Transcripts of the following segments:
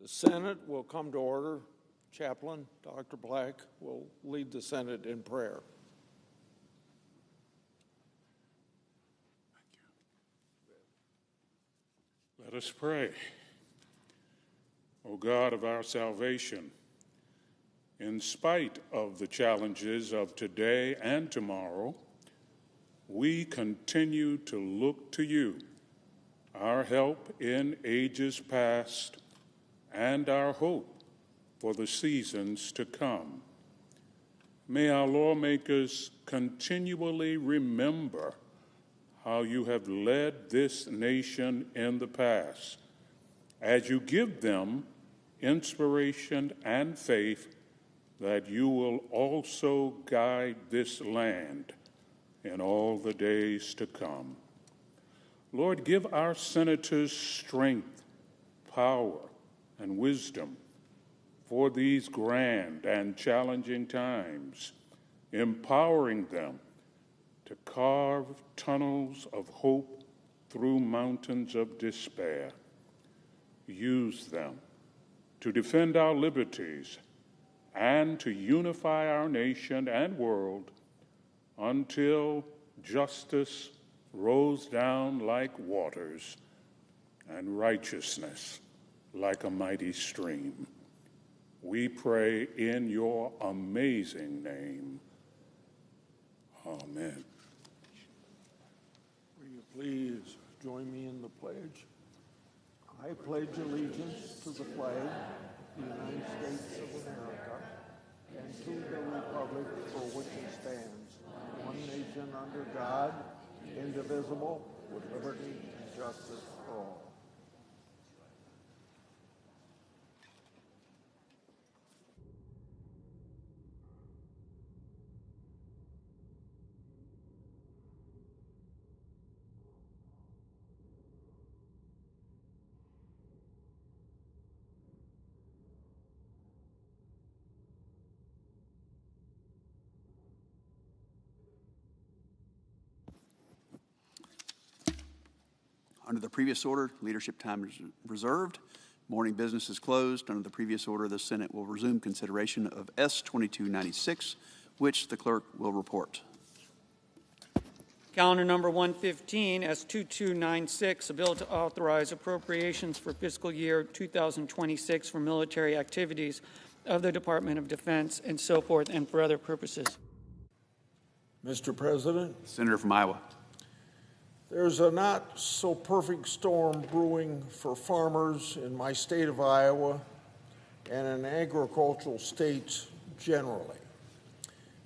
The Senate will come to order. Chaplain Dr. Black will lead the Senate in prayer. Let us pray. O God of our salvation, in spite of the challenges of today and tomorrow, we continue to look to you, our help in ages past and our hope for the seasons to come. May our lawmakers continually remember how you have led this nation in the past, as you give them inspiration and faith that you will also guide this land in all the days to come. Lord, give our senators strength, power, and wisdom for these grand and challenging times, empowering them to carve tunnels of hope through mountains of despair. Use them to defend our liberties and to unify our nation and world until justice rolls down like waters and righteousness like a mighty stream. We pray in your amazing name. Amen. Will you please join me in the pledge? I pledge allegiance to the flag of the United States of America and to the republic for which it stands, one nation under God, indivisible, with liberty and justice for all. Under the previous order, leadership time is reserved. Morning business is closed. Under the previous order, the Senate will resume consideration of S-2296, which the clerk will report. Calendar number 115, S-2296, a bill to authorize appropriations for fiscal year 2026 for military activities of the Department of Defense and so forth, and for other purposes. Mr. President, Senator from Iowa. there's a not-so-perfect storm brewing for farmers in my state of Iowa and in agricultural states generally.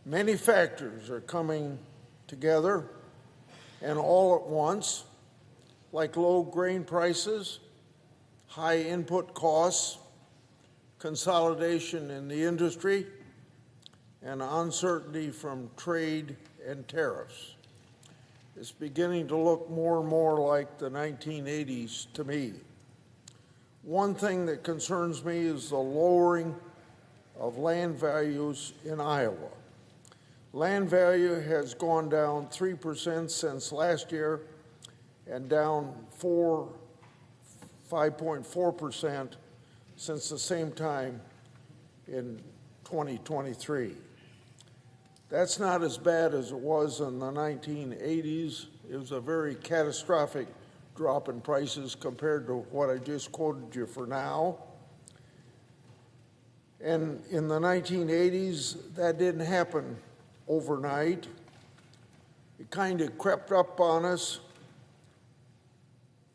Many factors are coming together and all at once, like low grain prices, high input costs, consolidation in the industry, and uncertainty from trade and tariffs. It's beginning to look more and more like the 1980s to me. One thing that concerns me is the lowering of land values in Iowa. Land value has gone down 3% since last year and down 5.4% since the same time in 2023. That's not as bad as it was in the 1980s. It was a very catastrophic drop in prices compared to what I just quoted you for now. And in the 1980s, that didn't happen overnight. It kind of crept up on us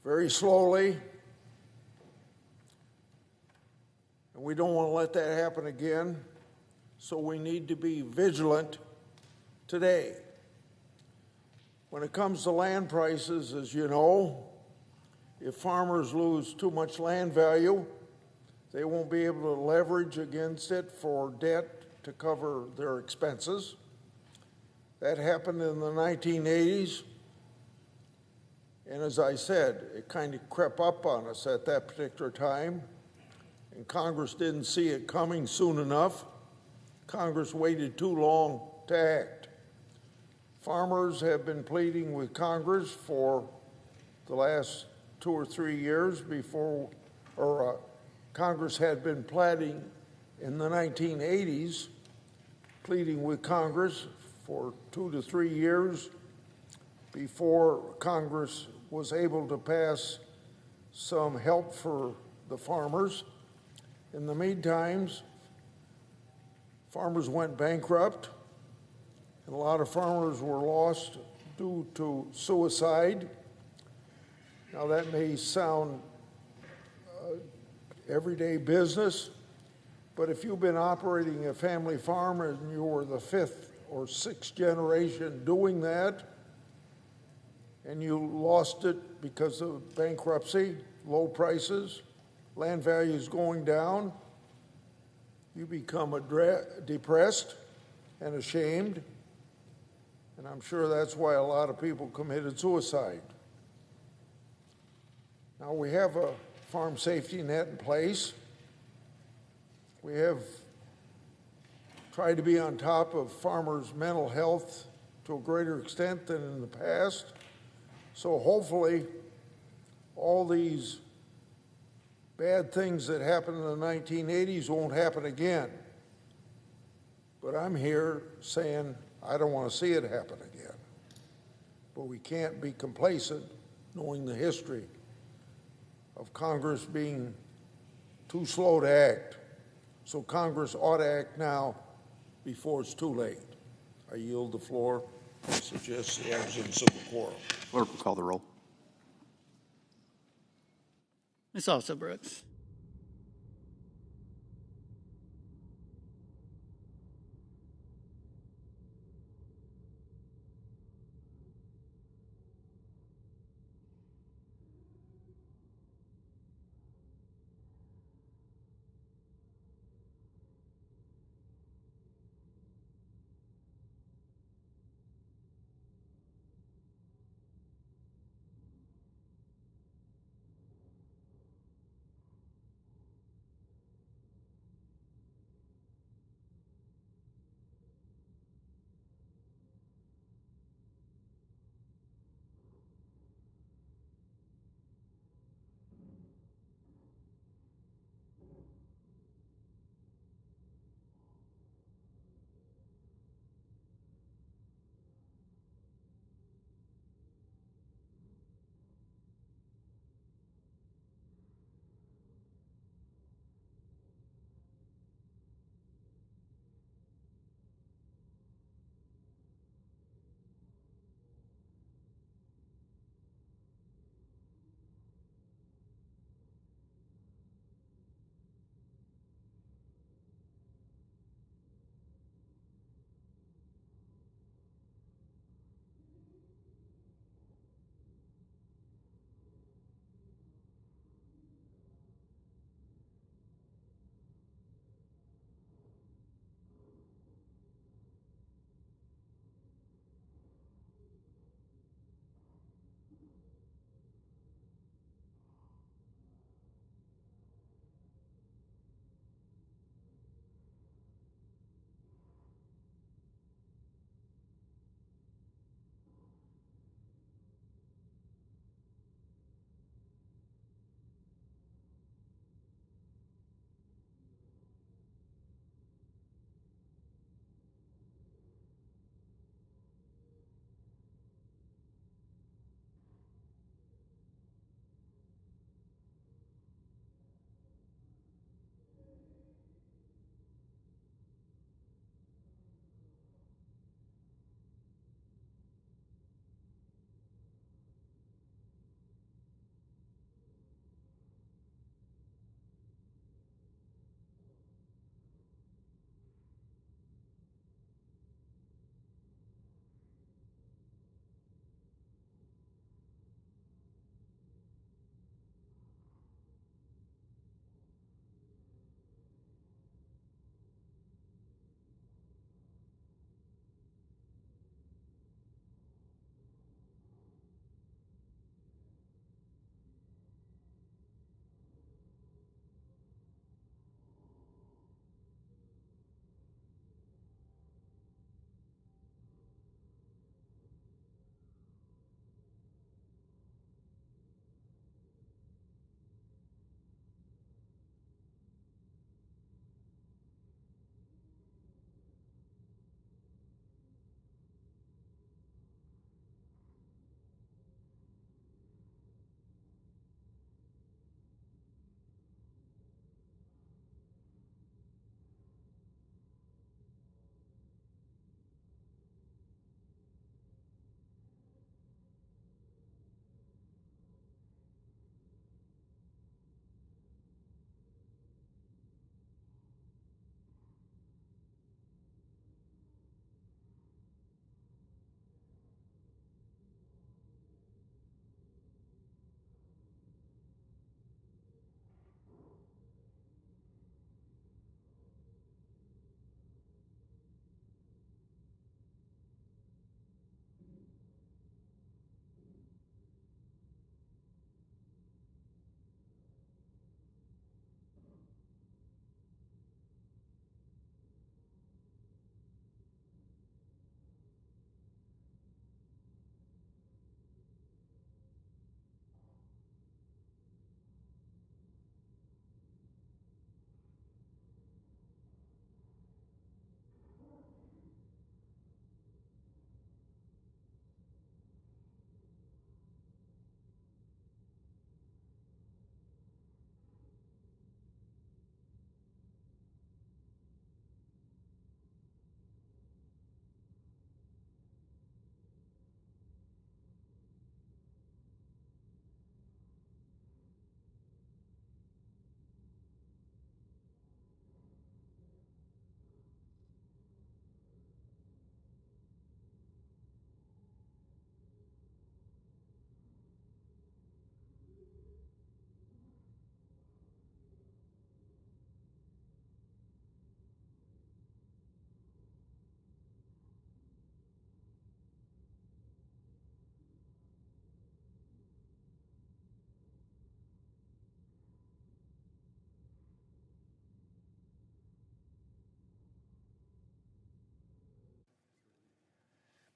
very slowly. And we don't want to let that happen again. So we need to be vigilant today. When it comes to land prices, as you know, if farmers lose too much land value, they won't be able to leverage against it for debt to cover their expenses. That happened in the 1980s. And as I said, it kind of crept up on us at that particular time. And Congress didn't see it coming soon enough. Congress waited too long to act. Farmers have been pleading with Congress for the last 2 or 3 years Congress had been pleading in the 1980s, pleading with Congress for 2 to 3 years before Congress was able to pass some help for the farmers. In the meantime, farmers went bankrupt, and a lot of farmers were lost due to suicide. Now, that may sound everyday business, but if you've been operating a family farm and you were the 5th or 6th generation doing that, and you lost it because of bankruptcy, low prices, land values going down, you become depressed and ashamed, and I'm sure that's why a lot of people committed suicide. Now, we have a farm safety net in place. We have tried to be on top of farmers' mental health to a greater extent than in the past. So hopefully, all these bad things that happened in the 1980s won't happen again. But I'm here saying I don't want to see it happen again. But we can't be complacent knowing the history of Congress being too slow to act. So Congress ought to act now before it's too late. I yield the floor. I suggest the absence of a quorum. Clerk will call the roll. Ms. Also Brooks.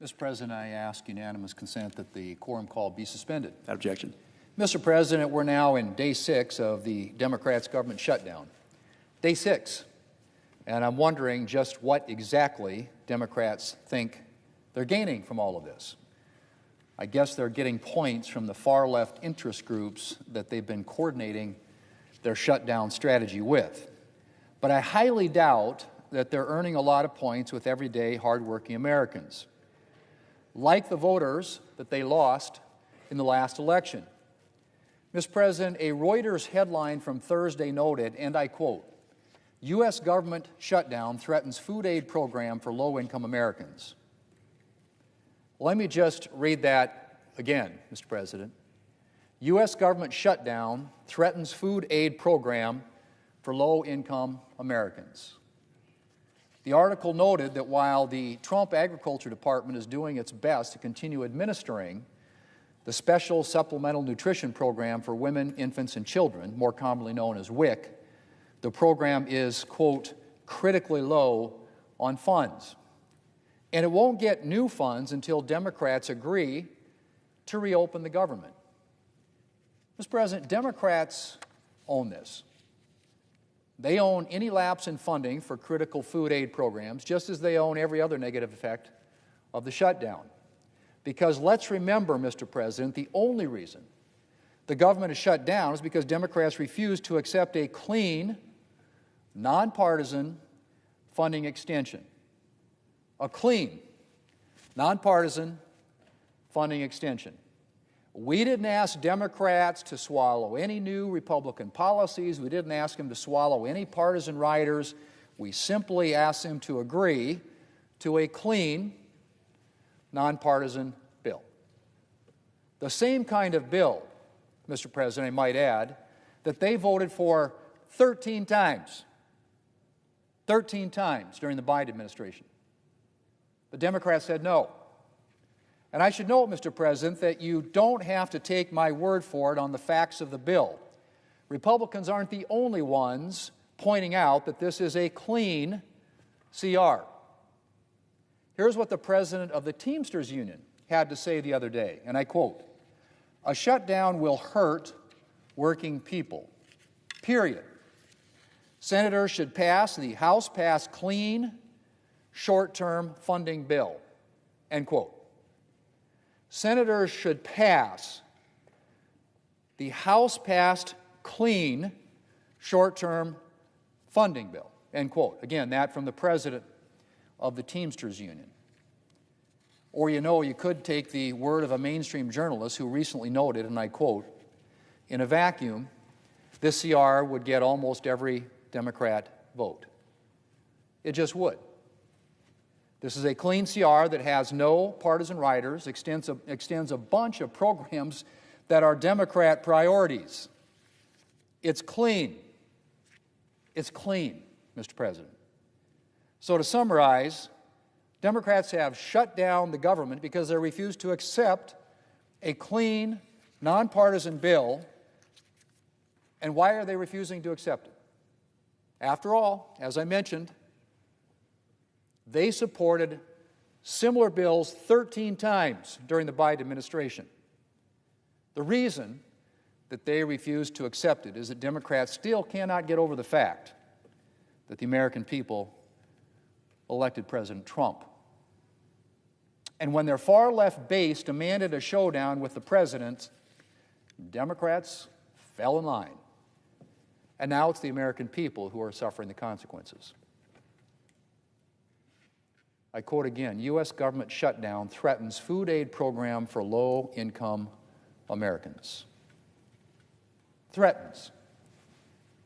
Mr. President, I ask unanimous consent that the quorum call be suspended. Without objection. Mr. President, we're now in day 6 of the Democrats' government shutdown. Day 6. And I'm wondering just what exactly Democrats think they're gaining from all of this. I guess they're getting points from the far-left interest groups that they've been coordinating their shutdown strategy with. But I highly doubt that they're earning a lot of points with everyday, hardworking Americans, like the voters that they lost in the last election. Mr. President, a Reuters headline from Thursday noted, and I quote, U.S. government shutdown threatens food aid program for low-income Americans. Let me just read that again, Mr. President. U.S. government shutdown threatens food aid program for low-income Americans. The article noted that while the Trump Agriculture Department is doing its best to continue administering the Special Supplemental Nutrition Program for Women, Infants, and Children, more commonly known as WIC, the program is, quote, critically low on funds. And it won't get new funds until Democrats agree to reopen the government. Mr. President, Democrats own this. They own any lapse in funding for critical food aid programs, just as they own every other negative effect of the shutdown. Because let's remember, Mr. President, the only reason the government is shut down is because Democrats refuse to accept a clean, nonpartisan funding extension. A clean, nonpartisan funding extension. We didn't ask Democrats to swallow any new Republican policies. We didn't ask them to swallow any partisan riders. We simply asked them to agree to a clean, nonpartisan bill. The same kind of bill, Mr. President, I might add, that they voted for 13 times. 13 times during the Biden administration. The Democrats said no. And I should note, Mr. President, that you don't have to take my word for it on the facts of the bill. Republicans aren't the only ones pointing out that this is a clean CR. Here's what the president of the Teamsters Union had to say the other day, and I quote, "A shutdown will hurt working people, period. Senators should pass the House-passed clean, short-term funding bill," end quote. Senators should pass the House-passed clean, short-term funding bill, end quote. Again, that from the president of the Teamsters Union. Or, you could take the word of a mainstream journalist who recently noted, and I quote, "In a vacuum, this CR would get almost every Democrat vote." It just would. This is a clean CR that has no partisan riders, extends a bunch of programs that are Democrat priorities. It's clean. It's clean, Mr. President. So to summarize, Democrats have shut down the government because they refuse to accept a clean, nonpartisan bill. And why are they refusing to accept it? After all, as I mentioned, they supported similar bills 13 times during the Biden administration. The reason that they refused to accept it is that Democrats still cannot get over the fact that the American people elected President Trump. And when their far-left base demanded a showdown with the president, Democrats fell in line. And now it's the American people who are suffering the consequences. I quote again, U.S. government shutdown threatens food aid program for low-income Americans. Threatens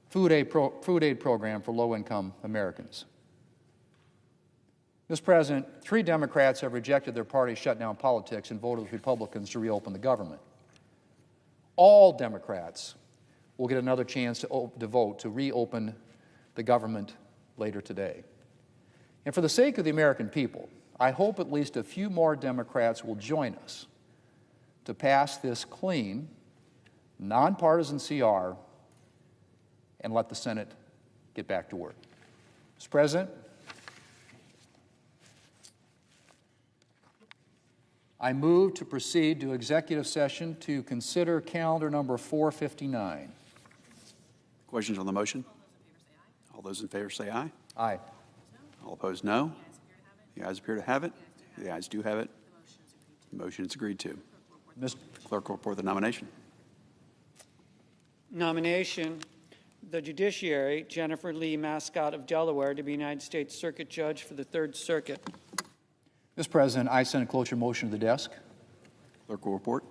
food aid program for low-income Americans. Mr. President, 3 Democrats have rejected their party's shutdown politics and voted with Republicans to reopen the government. All Democrats will get another chance to vote to reopen the government later today. And for the sake of the American people, I hope at least a few more Democrats will join us to pass this clean, nonpartisan CR and let the Senate get back to work. Mr. President, I move to proceed to executive session to consider calendar number 459. Questions on the motion? All those in favor say aye. Aye. All opposed, no. The ayes appear to have it. The ayes do have it. The motion is agreed to. Mr. Clerk will report the nomination. Nomination, the judiciary, Jennifer Lee Mascott of Delaware, to be United States Circuit Judge for the Third Circuit. Mr. President, I send a cloture motion to the desk. Clerk will report.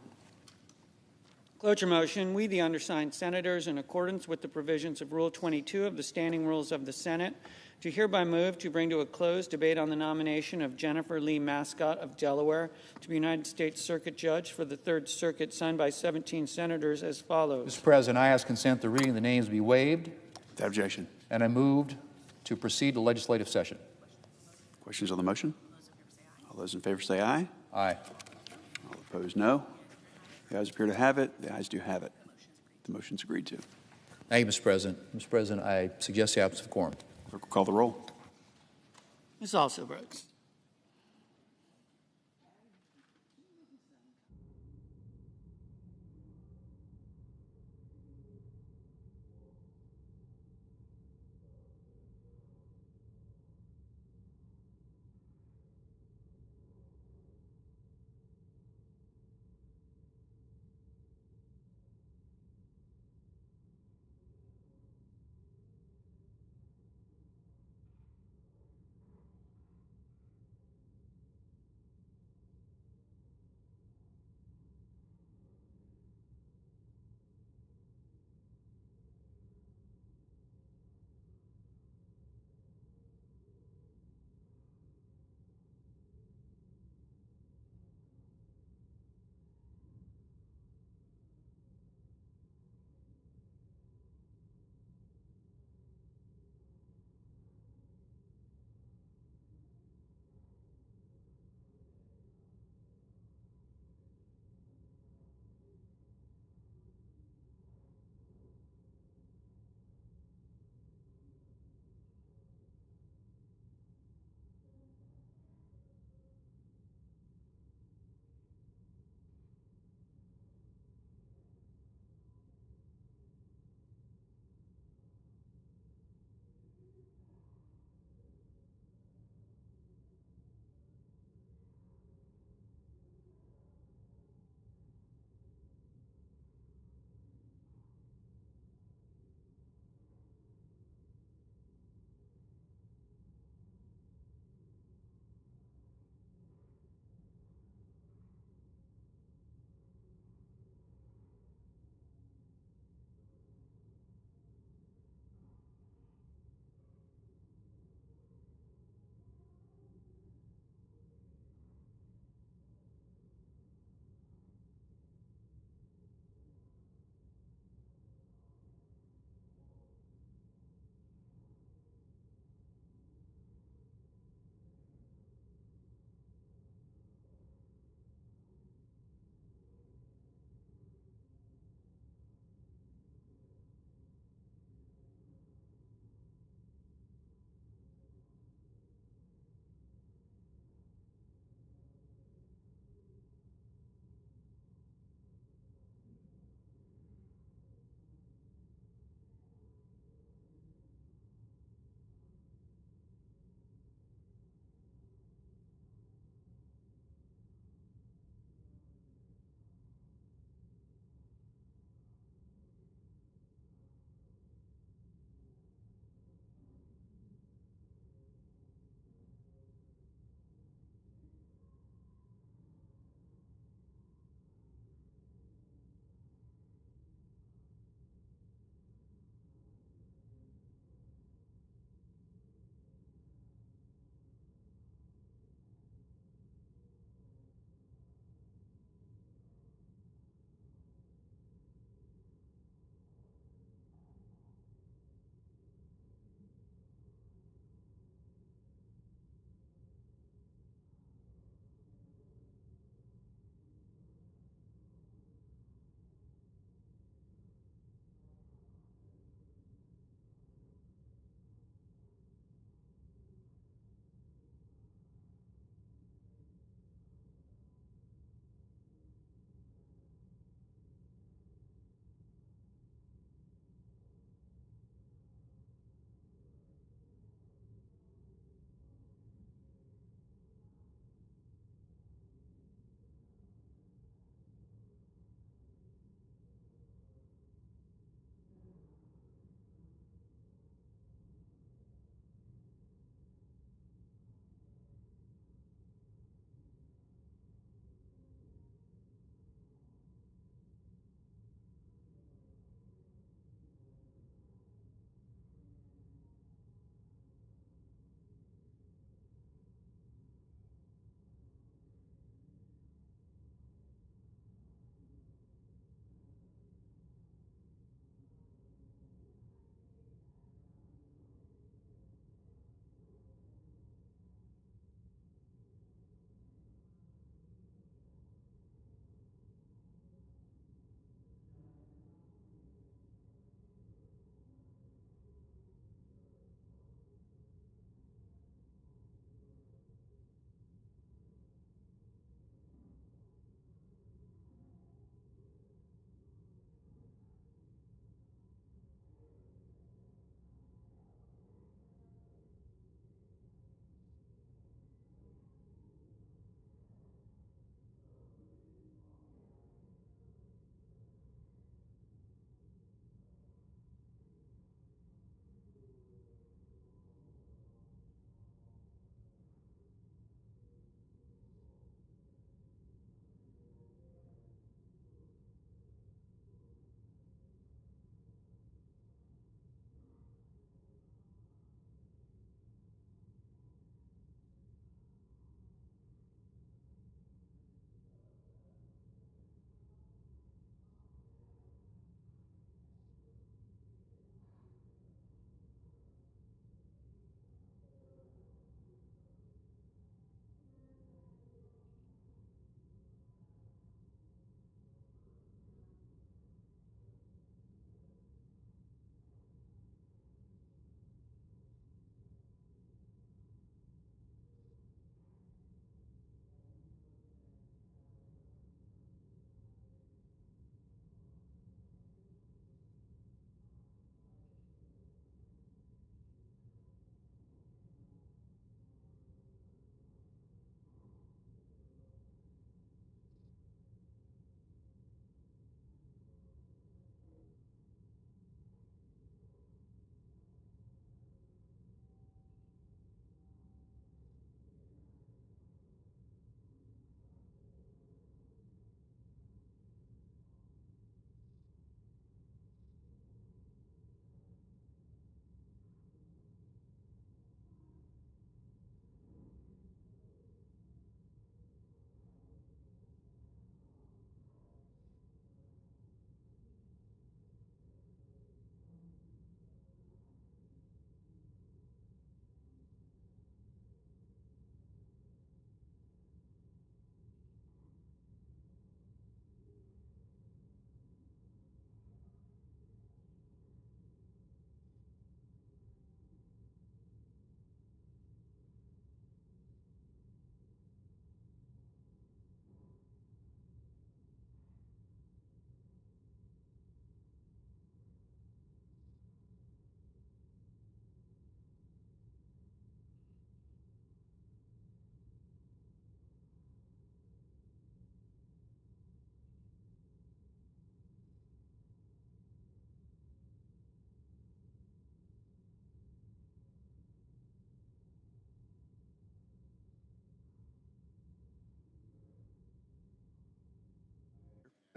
Cloture motion, we, the undersigned senators, in accordance with the provisions of Rule 22 of the Standing Rules of the Senate, do hereby move to bring to a close debate on the nomination of Jennifer Lee Mascott of Delaware to be United States Circuit Judge for the Third Circuit, signed by 17 senators as follows. Mr. President, I ask consent the reading of the names be waived, Without objection. and I moved to proceed to legislative session. Questions on the motion? All those in favor say aye. Aye. All opposed, no. The ayes appear to have it. The ayes do have it. The motion is agreed to. Thank you, Mr. President. Mr. President, I suggest the absence of quorum. Clerk will call the roll. Ms. Alsobrooks.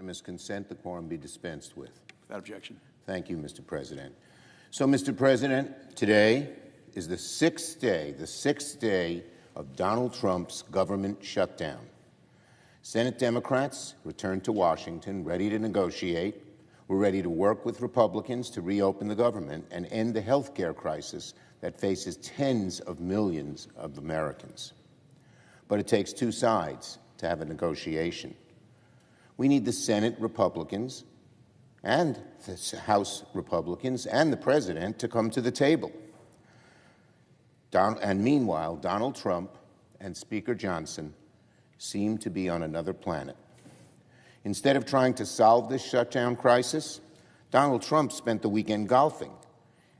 unanimous consent, the quorum be dispensed with. Without objection. Thank you, Mr. President. So, Mr. President, today is the sixth day of Donald Trump's government shutdown. Senate Democrats returned to Washington ready to negotiate. We're ready to work with Republicans to reopen the government and end the health care crisis that faces tens of millions of Americans. But it takes two sides to have a negotiation. We need the Senate Republicans and the House Republicans and the President to come to the table. And meanwhile, Donald Trump and Speaker Johnson seem to be on another planet. Instead of trying to solve this shutdown crisis, Donald Trump spent the weekend golfing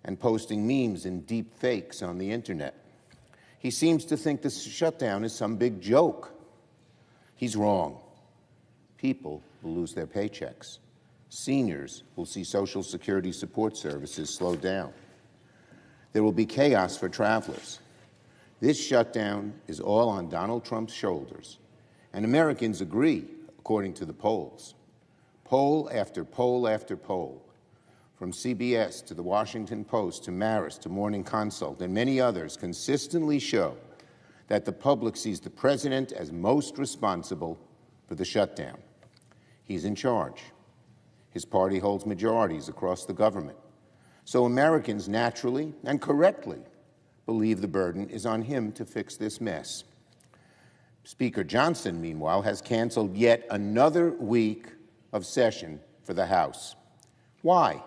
and posting memes and deep fakes on the internet. He seems to think this shutdown is some big joke. He's wrong. People will lose their paychecks. Seniors will see Social Security support services slow down. There will be chaos for travelers. This shutdown is all on Donald Trump's shoulders, and Americans agree, according to the polls. Poll after poll after poll, from CBS to the Washington Post to Marist to Morning Consult and many others, consistently show that the public sees the president as most responsible for the shutdown. He's in charge. His party holds majorities across the government. So Americans naturally and correctly believe the burden is on him to fix this mess. Speaker Johnson, meanwhile, has canceled yet another week of session for the House. Why?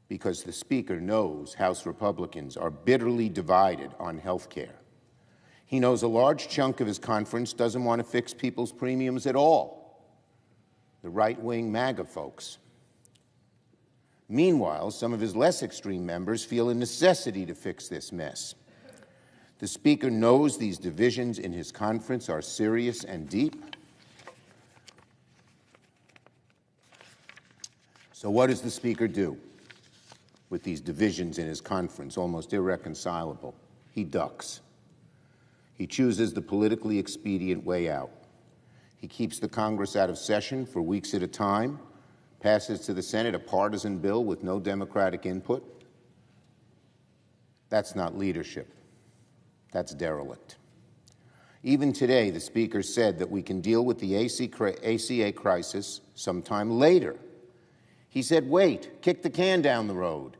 Because the Speaker knows House Republicans are bitterly divided on health care. He knows a large chunk of his conference doesn't want to fix people's premiums at all. The right-wing MAGA folks. Meanwhile, some of his less extreme members feel a necessity to fix this mess. The Speaker knows these divisions in his conference are serious and deep. So what does the Speaker do with these divisions in his conference, almost irreconcilable? He ducks. He chooses the politically expedient way out. He keeps the Congress out of session for weeks at a time, passes to the Senate a partisan bill with no Democratic input. That's not leadership. That's derelict. Even today, the Speaker said that we can deal with the ACA crisis sometime later. He said, wait, kick the can down the road,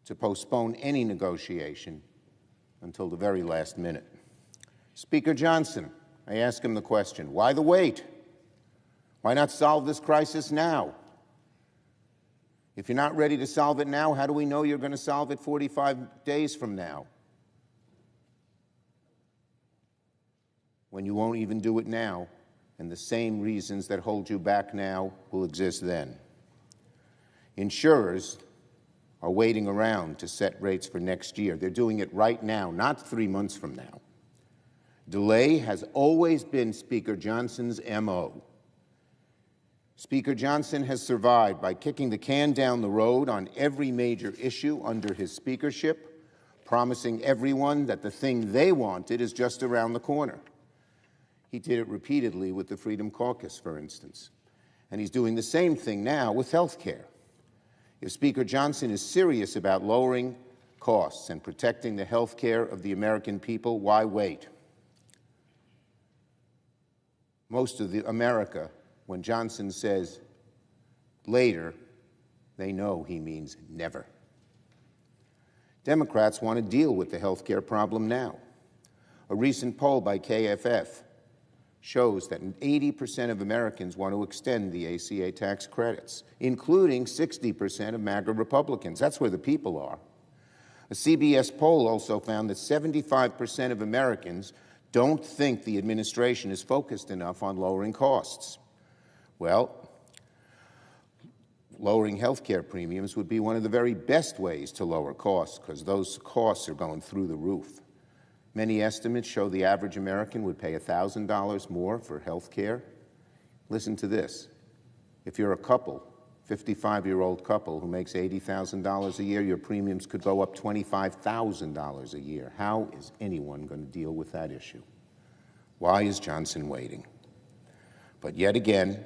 to postpone any negotiation until the very last minute. Speaker Johnson, I ask him the question, why the wait? Why not solve this crisis now? If you're not ready to solve it now, how do we know you're going to solve it 45 days from now? When you won't even do it now, and the same reasons that hold you back now will exist then. Insurers are waiting around to set rates for next year. They're doing it right now, not 3 months from now. Delay has always been Speaker Johnson's MO. Speaker Johnson has survived by kicking the can down the road on every major issue under his speakership, promising everyone that the thing they wanted is just around the corner. He did it repeatedly with the Freedom Caucus, for instance. And he's doing the same thing now with health care. If Speaker Johnson is serious about lowering costs and protecting the health care of the American people, why wait? Most of America, when Johnson says later, they know he means never. Democrats want to deal with the health care problem now. A recent poll by KFF shows that 80% of Americans want to extend the ACA tax credits, including 60% of MAGA Republicans. That's where the people are. A CBS poll also found that 75% of Americans don't think the administration is focused enough on lowering costs. Well, lowering health care premiums would be one of the very best ways to lower costs, because those costs are going through the roof. Many estimates show the average American would pay $1,000 more for health care. Listen to this. If you're a couple, 55-year-old couple who makes $80,000 a year, your premiums could go up $25,000 a year. How is anyone going to deal with that issue? Why is Johnson waiting? But yet again,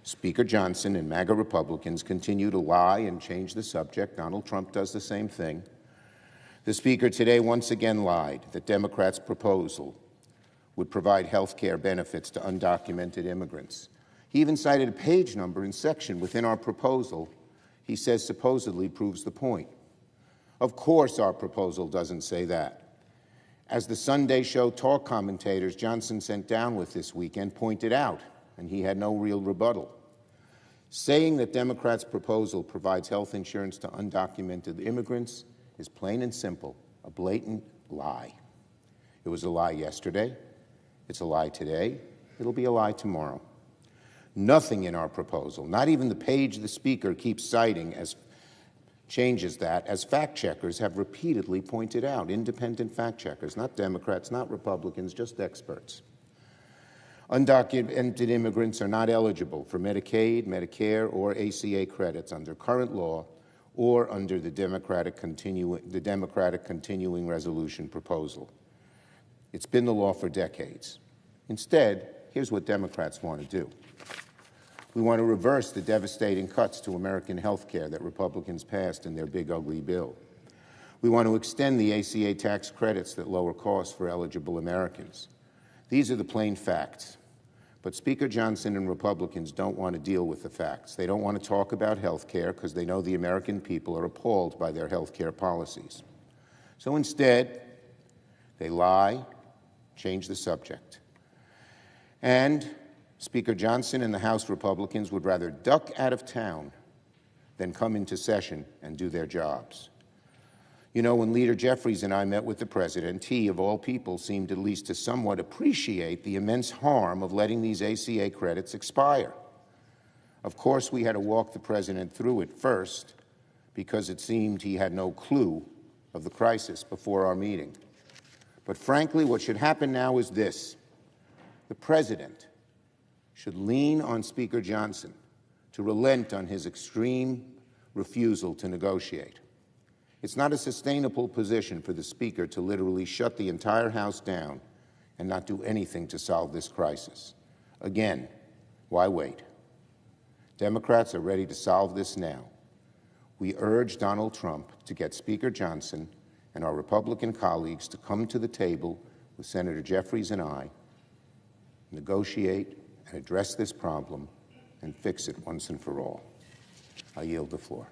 Speaker Johnson and MAGA Republicans continue to lie and change the subject. Donald Trump does the same thing. The Speaker today once again lied that Democrats' proposal would provide health care benefits to undocumented immigrants. He even cited a page number and section within our proposal he says supposedly proves the point. Of course our proposal doesn't say that. As the Sunday show talk commentators Johnson sent down with this weekend pointed out, and he had no real rebuttal. Saying that Democrats' proposal provides health insurance to undocumented immigrants is plain and simple, a blatant lie. It was a lie yesterday, it's a lie today, it'll be a lie tomorrow. Nothing in our proposal, not even the page the Speaker keeps citing as changes that, as fact checkers have repeatedly pointed out, independent fact checkers, not Democrats, not Republicans, just experts. Undocumented immigrants are not eligible for Medicaid, Medicare, or ACA credits under current law or under the Democratic continuing resolution proposal. It's been the law for decades. Instead, here's what Democrats want to do. We want to reverse the devastating cuts to American health care that Republicans passed in their big, ugly bill. We want to extend the ACA tax credits that lower costs for eligible Americans. These are the plain facts. But Speaker Johnson and Republicans don't want to deal with the facts. They don't want to talk about health care because they know the American people are appalled by their health care policies. So instead, they lie, change the subject. And Speaker Johnson and the House Republicans would rather duck out of town than come into session and do their jobs. You know, when Leader Jeffries and I met with the President, he, of all people, seemed at least to somewhat appreciate the immense harm of letting these ACA credits expire. Of course, we had to walk the President through it first because it seemed he had no clue of the crisis before our meeting. But frankly, what should happen now is this. The President should lean on Speaker Johnson to relent on his extreme refusal to negotiate. It's not a sustainable position for the Speaker to literally shut the entire House down and not do anything to solve this crisis. Again, why wait? Democrats are ready to solve this now. We urge Donald Trump to get Speaker Johnson and our Republican colleagues to come to the table with Senator Jeffries and I, negotiate and address this problem and fix it once and for all. I yield the floor.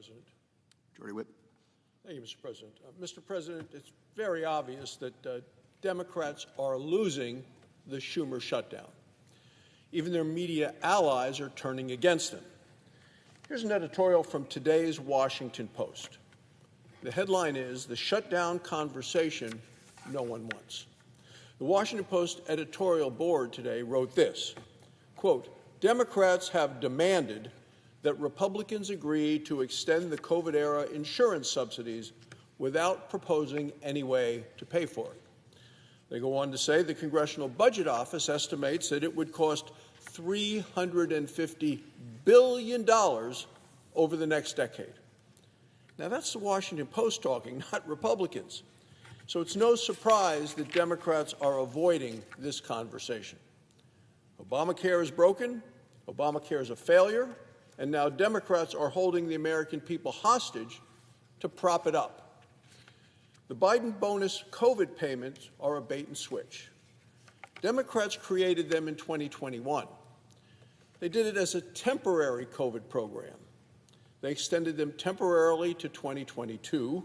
President. Majority Whip. Thank you, Mr. President. Mr. President, it's very obvious that Democrats are losing the Schumer shutdown. Even their media allies are turning against them. Here's an editorial from today's Washington Post. The headline is, "The Shutdown Conversation No One Wants." The Washington Post editorial board today wrote this, quote, "Democrats have demanded that Republicans agree to extend the COVID-era insurance subsidies without proposing any way to pay for it." They go on to say the Congressional Budget Office estimates that it would cost $350 billion over the next decade. Now, that's the Washington Post talking, not Republicans. So it's no surprise that Democrats are avoiding this conversation. Obamacare is broken, Obamacare is a failure, and now Democrats are holding the American people hostage to prop it up. The Biden bonus COVID payments are a bait and switch. Democrats created them in 2021. They did it as a temporary COVID program. They extended them temporarily to 2022.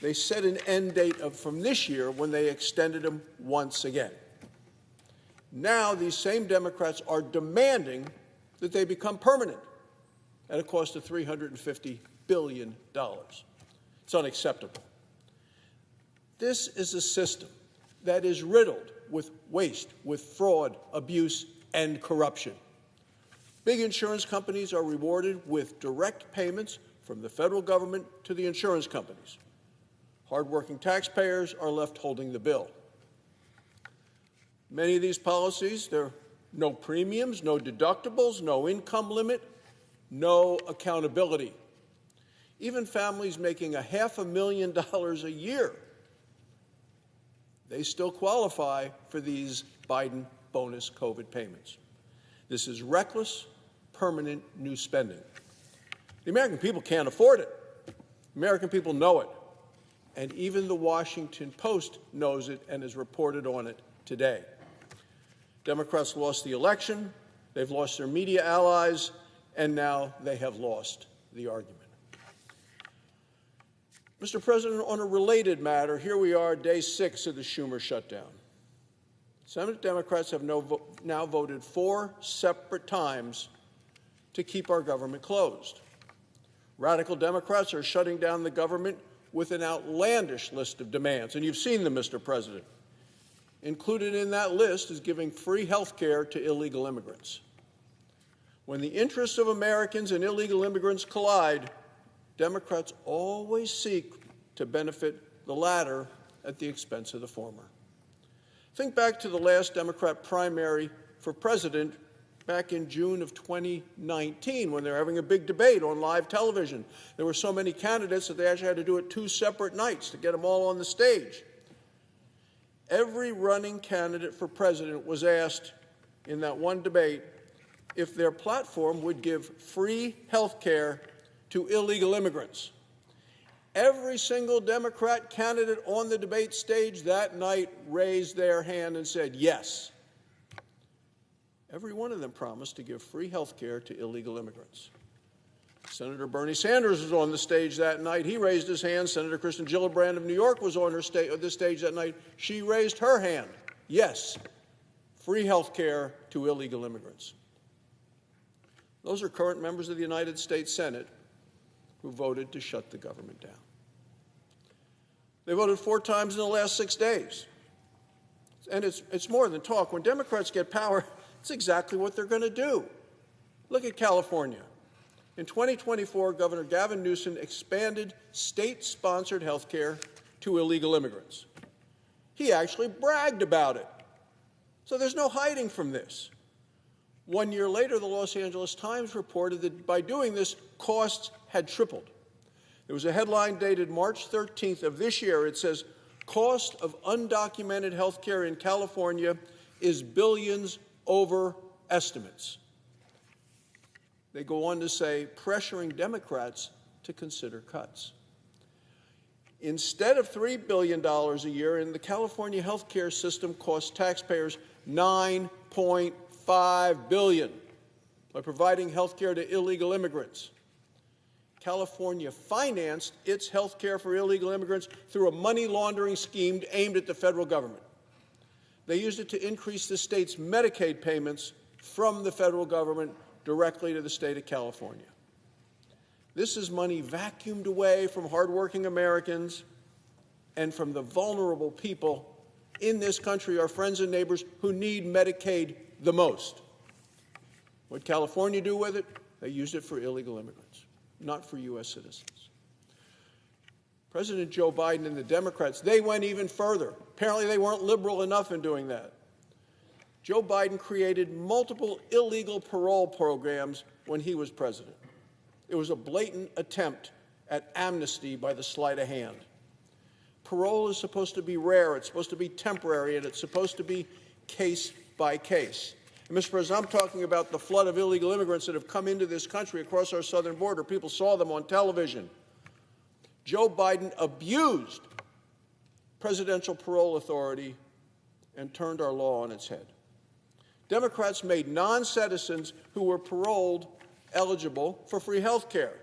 They set an end date from this year when they extended them once again. Now these same Democrats are demanding that they become permanent at a cost of $350 billion. It's unacceptable. This is a system that is riddled with waste, with fraud, abuse, and corruption. Big insurance companies are rewarded with direct payments from the federal government to the insurance companies. Hardworking taxpayers are left holding the bill. Many of these policies, there are no premiums, no deductibles, no income limit, no accountability. Even families making $500,000 a year, they still qualify for these Biden bonus COVID payments. This is reckless, permanent new spending. The American people can't afford it. The American people know it. And even the Washington Post knows it and has reported on it today. Democrats lost the election, they've lost their media allies, and now they have lost the argument. Mr. President, on a related matter, here we are, day 6 of the Schumer shutdown. Senate Democrats have now voted 4 separate times to keep our government closed. Radical Democrats are shutting down the government with an outlandish list of demands, and you've seen them, Mr. President. Included in that list is giving free health care to illegal immigrants. When the interests of Americans and illegal immigrants collide, Democrats always seek to benefit the latter at the expense of the former. Think back to the last Democrat primary for president back in June of 2019 when they were having a big debate on live television. There were so many candidates that they actually had to do it 2 separate nights to get them all on the stage. Every running candidate for president was asked in that one debate if their platform would give free health care to illegal immigrants. Every single Democrat candidate on the debate stage that night raised their hand and said yes. Every one of them promised to give free health care to illegal immigrants. Senator Bernie Sanders was on the stage that night. He raised his hand. Senator Kristen Gillibrand of New York was on the stage that night. She raised her hand. Yes, free health care to illegal immigrants. Those are current members of the United States Senate who voted to shut the government down. They voted 4 times in the last 6 days. And it's more than talk. When Democrats get power, it's exactly what they're going to do. Look at California. In 2024, Governor Gavin Newsom expanded state-sponsored health care to illegal immigrants. He actually bragged about it. So there's no hiding from this. 1 year later, the Los Angeles Times reported that by doing this, costs had tripled. There was a headline dated March 13th of this year. It says, "Cost of undocumented health care in California is billions over estimates." They go on to say, pressuring Democrats to consider cuts. Instead of $3 billion a year, in the California health care system costs taxpayers $9.5 billion by providing health care to illegal immigrants. California financed its health care for illegal immigrants through a money laundering scheme aimed at the federal government. They used it to increase the state's Medicaid payments from the federal government directly to the state of California. This is money vacuumed away from hardworking Americans and from the vulnerable people in this country, our friends and neighbors who need Medicaid the most. What California do with it? They used it for illegal immigrants, not for U.S. citizens. President Joe Biden and the Democrats, they went even further. Apparently they weren't liberal enough in doing that. Joe Biden created multiple illegal parole programs when he was president. It was a blatant attempt at amnesty by the sleight of hand. Parole is supposed to be rare, it's supposed to be temporary, and it's supposed to be case by case. And Mr. President, I'm talking about the flood of illegal immigrants that have come into this country across our southern border. People saw them on television. Joe Biden abused presidential parole authority and turned our law on its head. Democrats made non-citizens who were paroled eligible for free health care.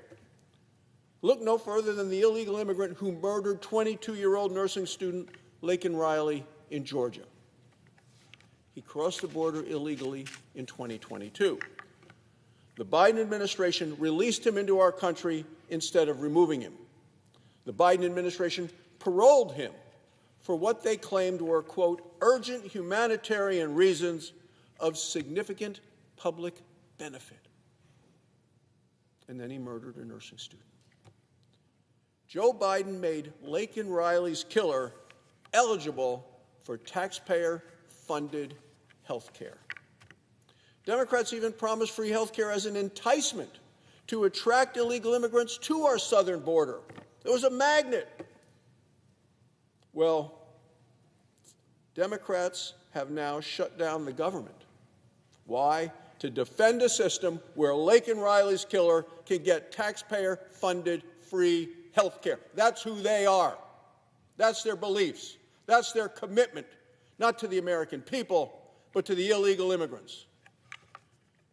Look no further than the illegal immigrant who murdered 22-year-old nursing student Laken Riley in Georgia. He crossed the border illegally in 2022. The Biden administration released him into our country instead of removing him. The Biden administration paroled him for what they claimed were, quote, urgent humanitarian reasons of significant public benefit. And then he murdered a nursing student. Joe Biden made Laken Riley's killer eligible for taxpayer-funded health care. Democrats even promised free health care as an enticement to attract illegal immigrants to our southern border. It was a magnet. Well, Democrats have now shut down the government. Why? To defend a system where Laken Riley's killer can get taxpayer-funded free health care. That's who they are. That's their beliefs. That's their commitment, not to the American people, but to the illegal immigrants.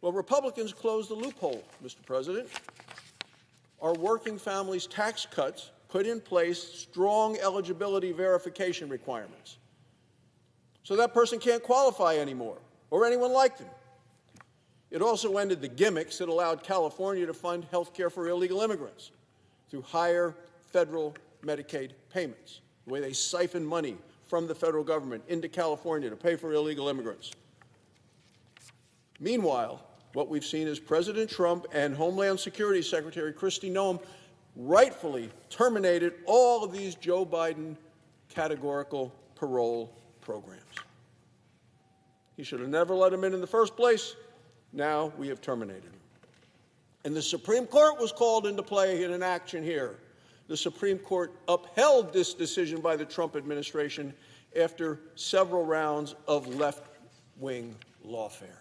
Well, Republicans closed the loophole, Mr. President. Our working families' tax cuts put in place strong eligibility verification requirements. So that person can't qualify anymore, or anyone like them. It also ended the gimmicks that allowed California to fund health care for illegal immigrants through higher federal Medicaid payments, the way they siphon money from the federal government into California to pay for illegal immigrants. Meanwhile, what we've seen is President Trump and Homeland Security Secretary Kristi Noem rightfully terminated all of these Joe Biden categorical parole programs. He should have never let him in the first place. Now we have terminated him. And the Supreme Court was called into play in an action here. The Supreme Court upheld this decision by the Trump administration after several rounds of left-wing lawfare.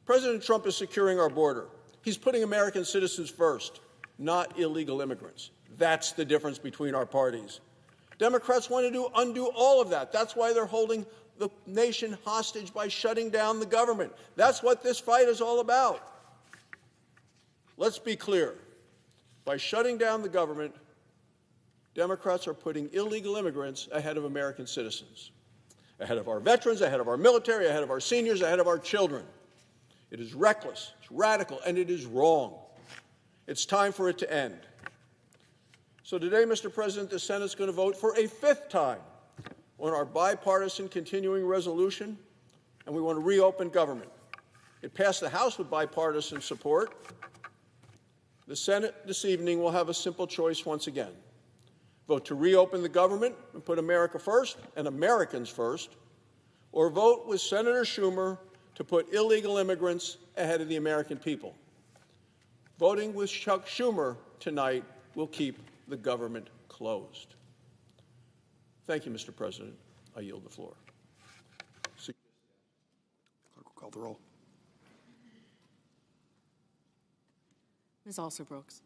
President Trump is securing our border. He's putting American citizens first, not illegal immigrants. That's the difference between our parties. Democrats want to undo all of that. That's why they're holding the nation hostage by shutting down the government. That's what this fight is all about. Let's be clear. By shutting down the government, Democrats are putting illegal immigrants ahead of American citizens, ahead of our veterans, ahead of our military, ahead of our seniors, ahead of our children. It is reckless, it's radical, and it is wrong. It's time for it to end. So today, Mr. President, the Senate's going to vote for a fifth time on our bipartisan continuing resolution, and we want to reopen government. It passed the House with bipartisan support. The Senate this evening will have a simple choice once again. Vote to reopen the government and put America first and Americans first, or vote with Senator Schumer to put illegal immigrants ahead of the American people. Voting with Chuck Schumer tonight will keep the government closed. Thank you, Mr. President. I yield the floor. Clerk will call the roll. Ms. Alsor-Brooks.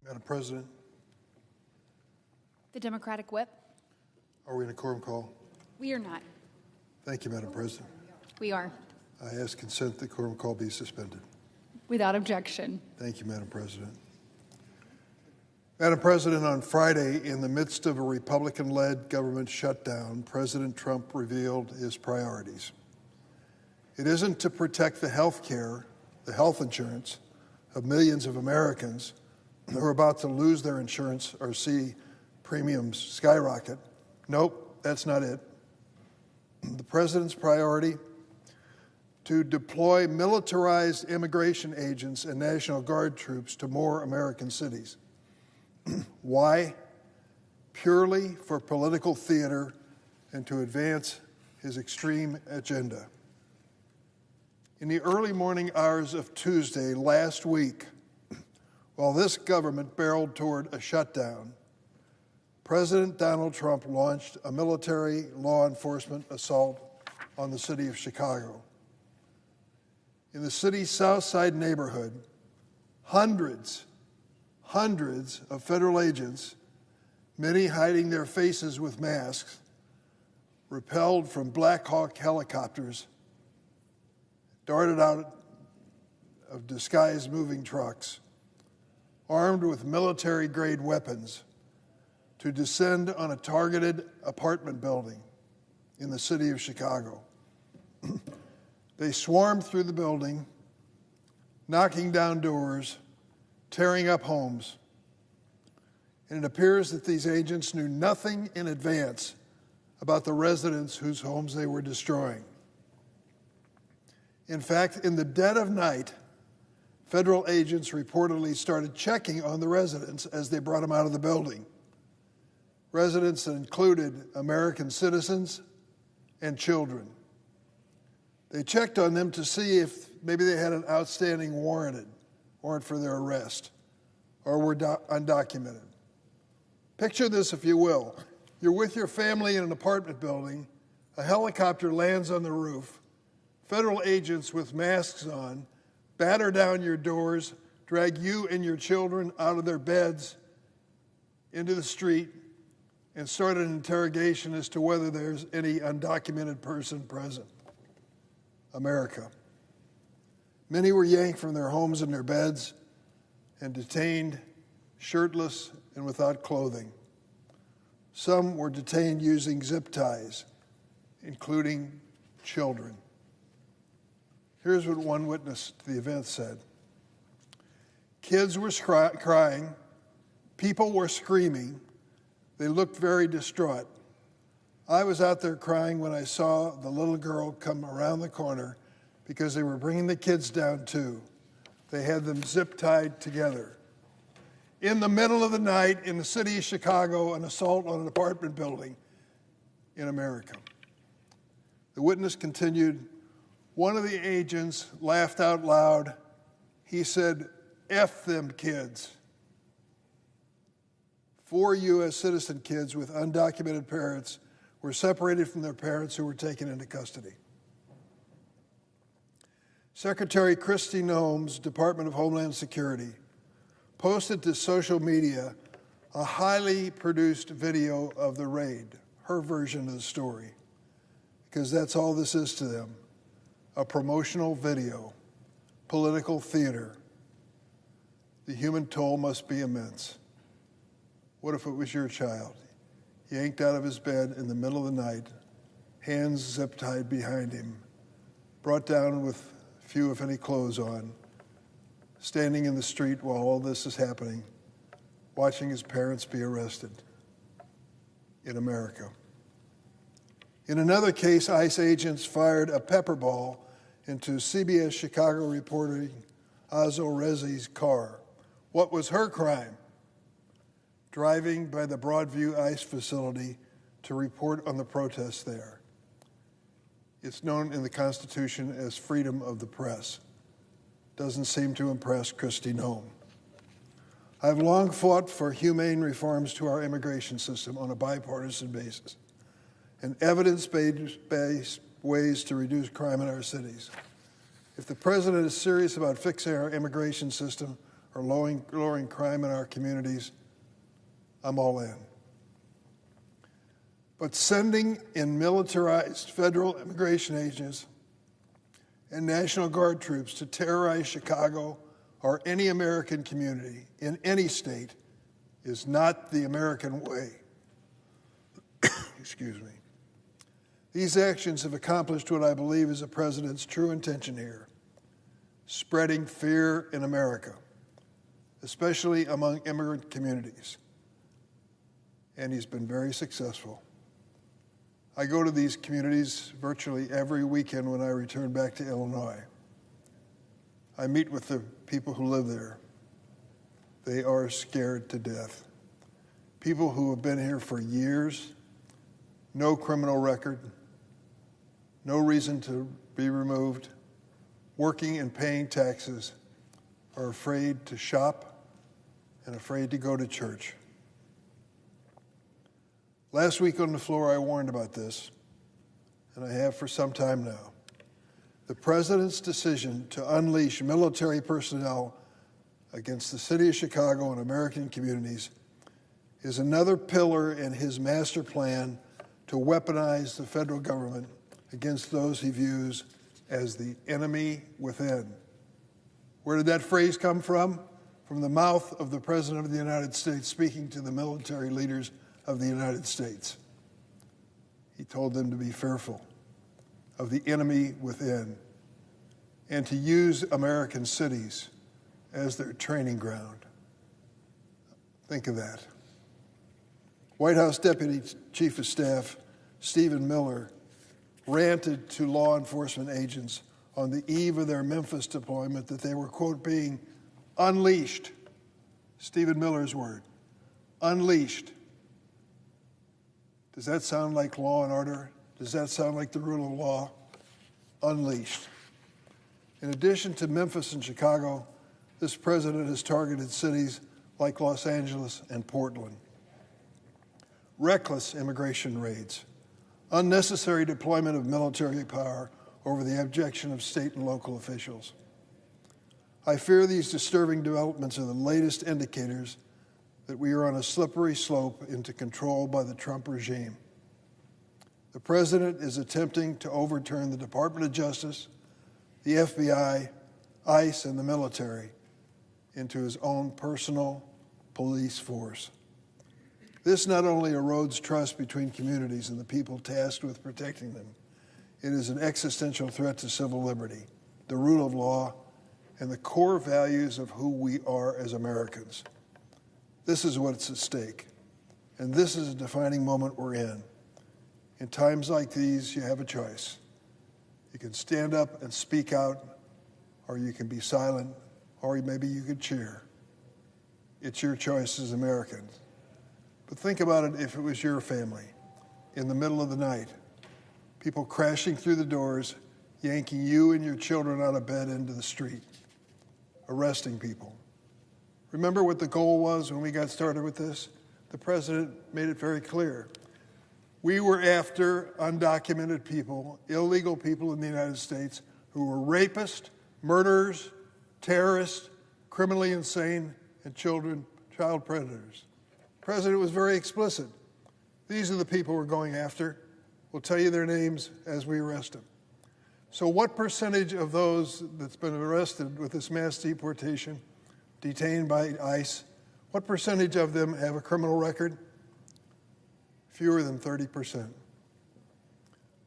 Madam President, The Democratic Whip. are we in a quorum call? We are not. Thank you, Madam President. We are. I ask consent that quorum call be suspended. Without objection. Thank you, Madam President. Madam President, on Friday, in the midst of a Republican-led government shutdown, President Trump revealed his priorities. It isn't to protect the health insurance of millions of Americans who are about to lose their insurance or see premiums skyrocket. Nope, that's not it. The president's priority: to deploy militarized immigration agents and National Guard troops to more American cities. Why? Purely for political theater and to advance his extreme agenda. In the early morning hours of Tuesday last week, while this government barreled toward a shutdown, President Donald Trump launched a military law enforcement assault on the city of Chicago. In the city's South Side neighborhood, hundreds of federal agents, many hiding their faces with masks, repelled from Black Hawk helicopters, darted out of disguised moving trucks, armed with military-grade weapons, to descend on a targeted apartment building in the city of Chicago. They swarmed through the building, knocking down doors, tearing up homes. And it appears that these agents knew nothing in advance about the residents whose homes they were destroying. In fact, in the dead of night, federal agents reportedly started checking on the residents as they brought them out of the building. Residents that included American citizens and children. They checked on them to see if maybe they had an outstanding warrant for their arrest or were undocumented. Picture this, if you will. You're with your family in an apartment building. A helicopter lands on the roof. Federal agents with masks on batter down your doors, drag you and your children out of their beds into the street, and start an interrogation as to whether there's any undocumented person present. America. Many were yanked from their homes and their beds and detained shirtless and without clothing. Some were detained using zip ties, including children. Here's what one witness to the event said. Kids were crying. People were screaming. They looked very distraught. I was out there crying when I saw the little girl come around the corner because they were bringing the kids down too. They had them zip-tied together. In the middle of the night in the city of Chicago, an assault on an apartment building in America. The witness continued, one of the agents laughed out loud. He said, "F them kids." 4 U.S. citizen kids with undocumented parents were separated from their parents who were taken into custody. Secretary Kristi Noem's Department of Homeland Security posted to social media a highly produced video of the raid, her version of the story, because that's all this is to them, a promotional video, political theater. The human toll must be immense. What if it was your child, yanked out of his bed in the middle of the night, hands zip-tied behind him, brought down with few, if any, clothes on, standing in the street while all this is happening, watching his parents be arrested in America. In another case, ICE agents fired a pepper ball into CBS Chicago reporter Azo Rezi's car. What was her crime? Driving by the Broadview ICE facility to report on the protests there. It's known in the Constitution as freedom of the press. Doesn't seem to impress Kristi Noem. I've long fought for humane reforms to our immigration system on a bipartisan basis and evidence-based ways to reduce crime in our cities. If the president is serious about fixing our immigration system, or lowering crime in our communities, I'm all in. But sending in militarized federal immigration agents and National Guard troops to terrorize Chicago or any American community in any state is not the American way. Excuse me. These actions have accomplished what I believe is the president's true intention here: spreading fear in America, especially among immigrant communities. And he's been very successful. I go to these communities virtually every weekend when I return back to Illinois. I meet with the people who live there. They are scared to death. People who have been here for years, no criminal record, no reason to be removed, working and paying taxes, are afraid to shop and afraid to go to church. Last week on the floor, I warned about this, and I have for some time now. The president's decision to unleash military personnel against the city of Chicago and American communities is another pillar in his master plan to weaponize the federal government against those he views as the enemy within. Where did that phrase come from? From the mouth of the President of the United States speaking to the military leaders of the United States. He told them to be fearful of the enemy within and to use American cities as their training ground. Think of that. White House Deputy Chief of Staff Stephen Miller ranted to law enforcement agents on the eve of their Memphis deployment that they were, quote, being unleashed. Stephen Miller's word, unleashed. Does that sound like law and order? Does that sound like the rule of law? Unleashed. In addition to Memphis and Chicago, this president has targeted cities like Los Angeles and Portland. Reckless immigration raids, unnecessary deployment of military power over the objection of state and local officials. I fear these disturbing developments are the latest indicators that we are on a slippery slope into control by the Trump regime. The president is attempting to overturn the Department of Justice, the FBI, ICE, and the military into his own personal police force. This not only erodes trust between communities and the people tasked with protecting them, it is an existential threat to civil liberty, the rule of law, and the core values of who we are as Americans. This is what's at stake, and this is a defining moment we're in. In times like these, you have a choice. You can stand up and speak out, or you can be silent, or maybe you could cheer. It's your choice as Americans. But think about it if it was your family, in the middle of the night, people crashing through the doors, yanking you and your children out of bed into the street, arresting people. Remember what the goal was when we got started with this? The president made it very clear. We were after undocumented people, illegal people in the United States who were rapists, murderers, terrorists, criminally insane, and child predators. The president was very explicit. These are the people we're going after. We'll tell you their names as we arrest them. So what percentage of those that's been arrested with this mass deportation, detained by ICE, what percentage of them have a criminal record? Fewer than 30%.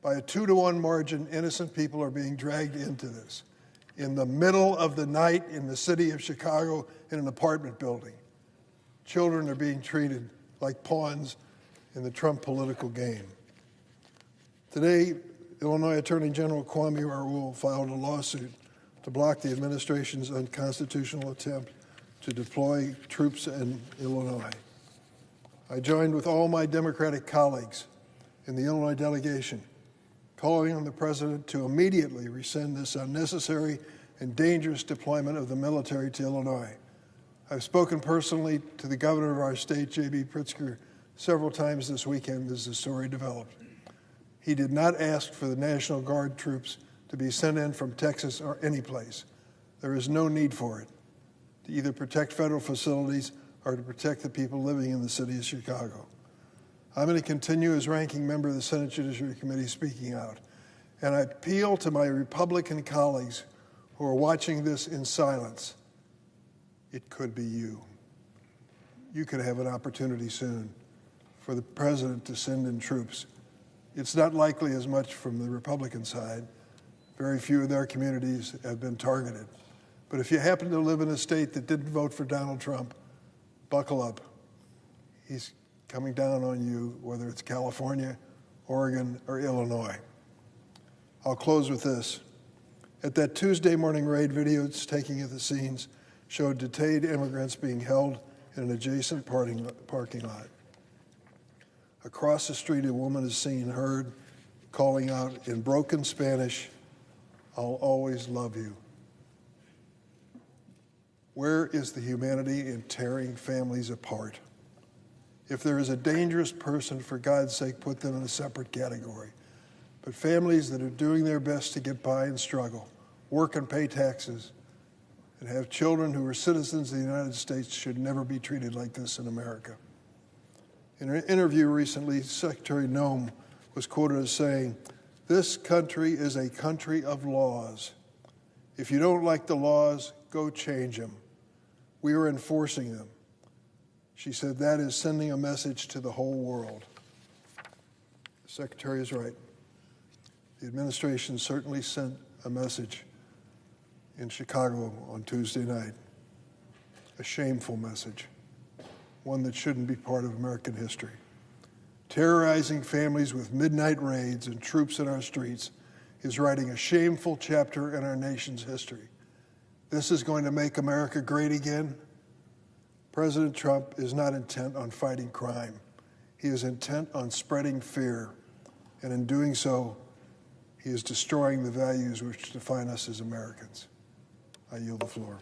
By a 2-to-1 margin, innocent people are being dragged into this. In the middle of the night in the city of Chicago in an apartment building. Children are being treated like pawns in the Trump political game. Today, Illinois Attorney General Kwame Raoul filed a lawsuit to block the administration's unconstitutional attempt to deploy troops in Illinois. I joined with all my Democratic colleagues in the Illinois delegation, calling on the president to immediately rescind this unnecessary and dangerous deployment of the military to Illinois. I've spoken personally to the governor of our state, J.B. Pritzker, several times this weekend as the story developed. He did not ask for the National Guard troops to be sent in from Texas or any place. There is no need for it. to either protect federal facilities or to protect the people living in the city of Chicago. I'm going to continue as ranking member of the Senate Judiciary Committee speaking out. And I appeal to my Republican colleagues who are watching this in silence. It could be you. You could have an opportunity soon for the president to send in troops. It's not likely as much from the Republican side. Very few of their communities have been targeted. But if you happen to live in a state that didn't vote for Donald Trump, buckle up. He's coming down on you, whether it's California, Oregon, or Illinois. I'll close with this. At that Tuesday morning raid, videos taken at the scenes showed detained immigrants being held in an adjacent parking lot. Across the street, a woman is seen heard calling out in broken Spanish, "I'll always love you." Where is the humanity in tearing families apart? If there is a dangerous person, for God's sake, put them in a separate category. But families that are doing their best to get by and struggle, work and pay taxes, and have children who are citizens of the United States should never be treated like this in America. In an interview recently, Secretary Noem was quoted as saying, "This country is a country of laws. If you don't like the laws, go change them. We are enforcing them." She said that is sending a message to the whole world. The Secretary is right. The administration certainly sent a message in Chicago on Tuesday night, a shameful message, one that shouldn't be part of American history. Terrorizing families with midnight raids and troops in our streets is writing a shameful chapter in our nation's history. This is going to make America great again. President Trump is not intent on fighting crime. He is intent on spreading fear, and in doing so, he is destroying the values which define us as Americans. I yield the floor.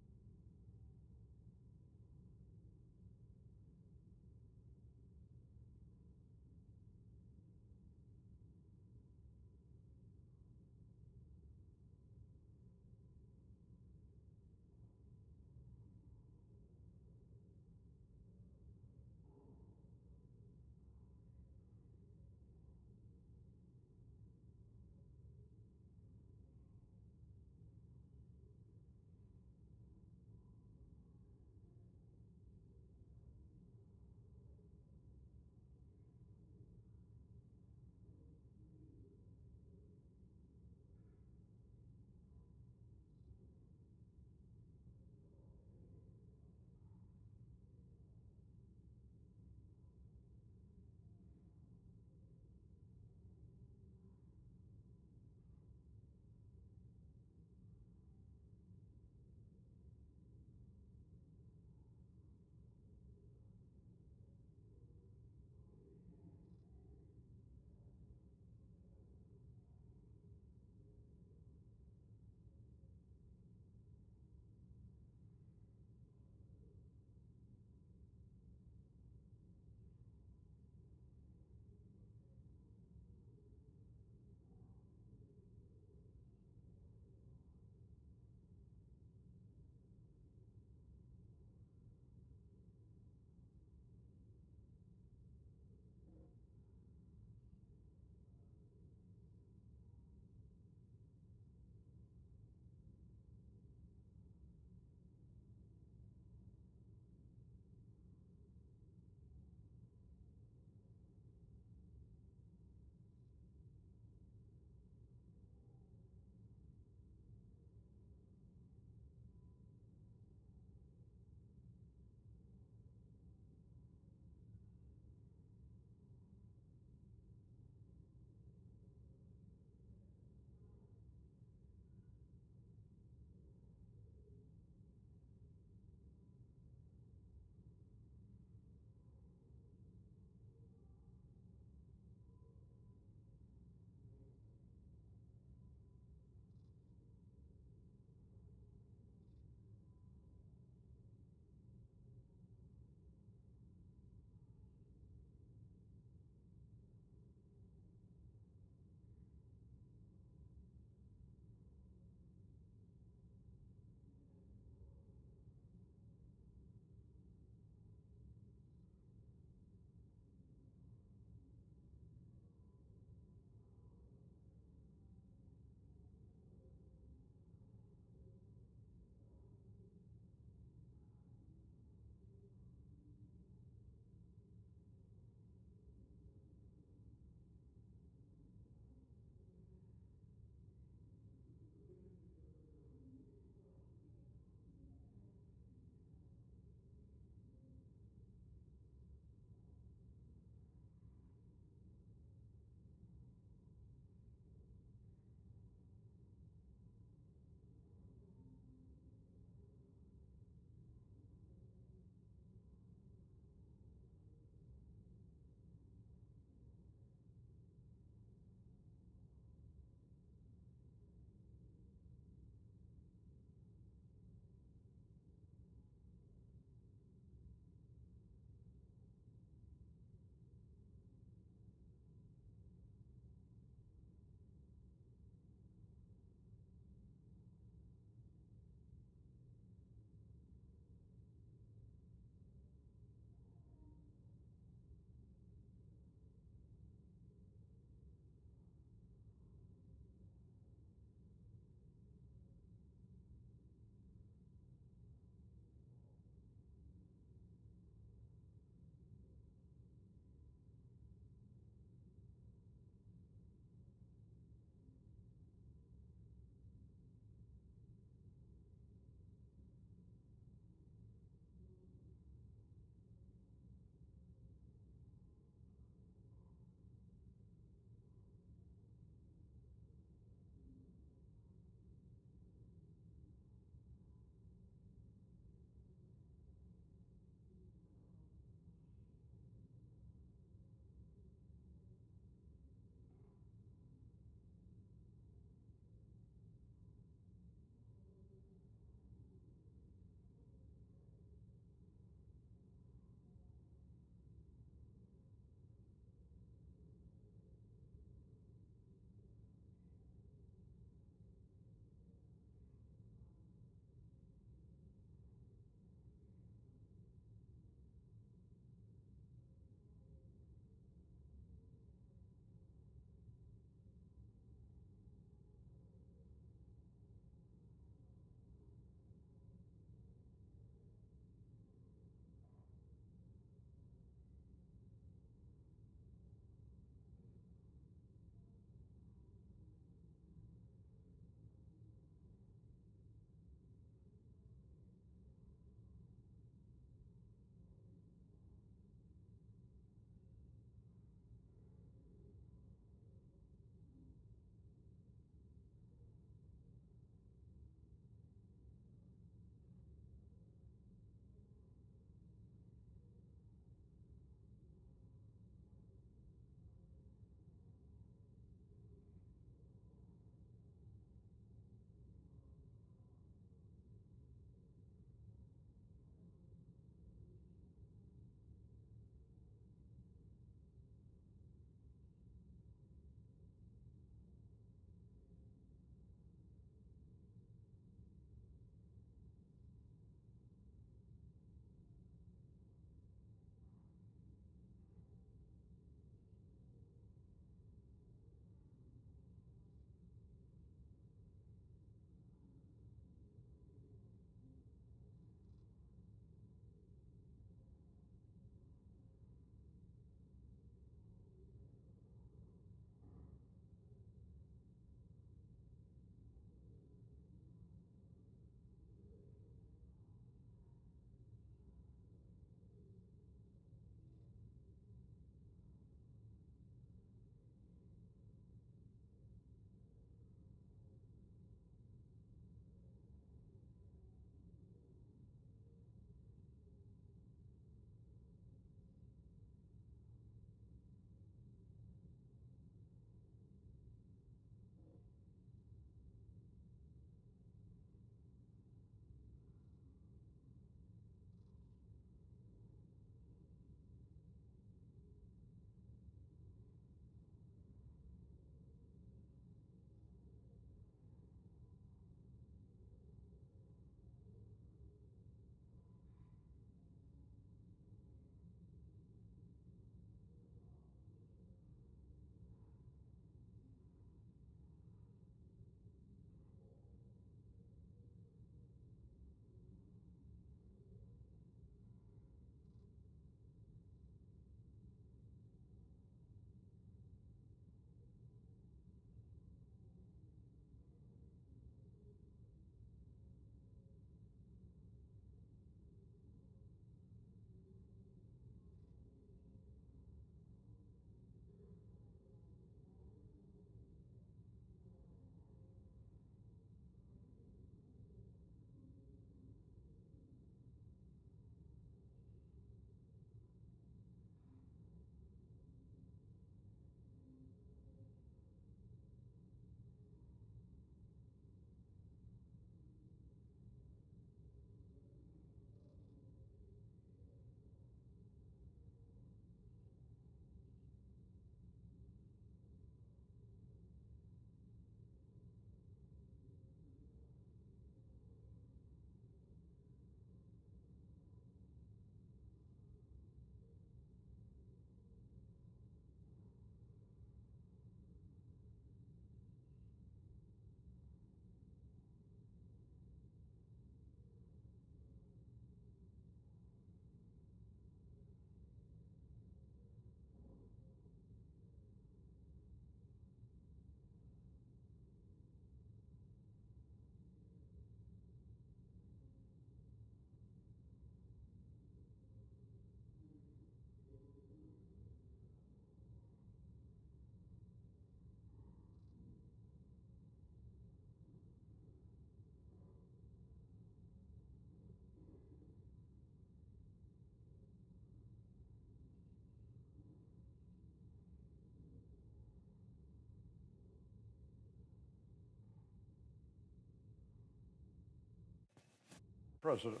President.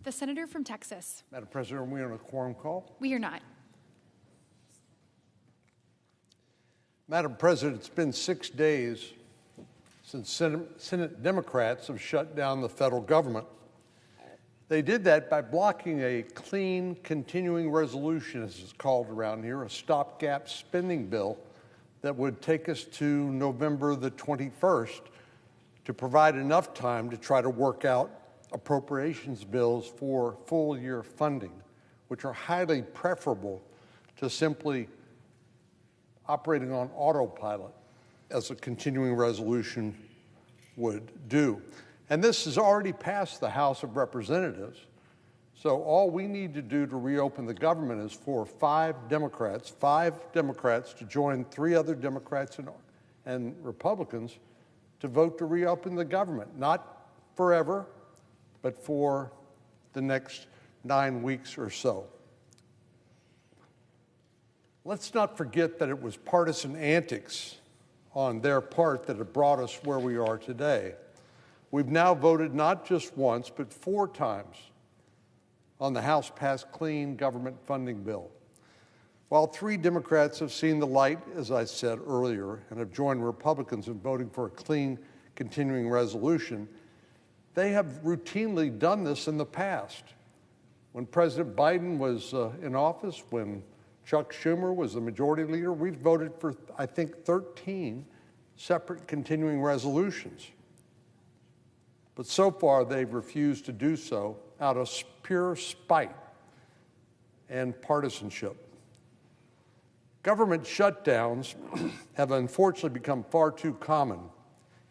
The senator from Texas. Madam President, are we on a quorum call? We are not. Madam President, it's been 6 days since Senate Democrats have shut down the federal government. They did that by blocking a clean continuing resolution, as it's called around here, a stopgap spending bill that would take us to November the 21st to provide enough time to try to work out appropriations bills for full year funding, which are highly preferable to simply operating on autopilot, as a continuing resolution would do. And this has already passed the House of Representatives. So all we need to do to reopen the government is for five Democrats to join 3 other Democrats and Republicans to vote to reopen the government, not forever, but for the next 9 weeks or so. Let's not forget that it was partisan antics on their part that have brought us where we are today. We've now voted not just once, but 4 times on the House-passed clean government funding bill. While 3 Democrats have seen the light, as I said earlier, and have joined Republicans in voting for a clean continuing resolution, they have routinely done this in the past. When President Biden was in office, when Chuck Schumer was the majority leader, we voted for, I think, 13 separate continuing resolutions. But so far, they've refused to do so out of pure spite and partisanship. Government shutdowns have unfortunately become far too common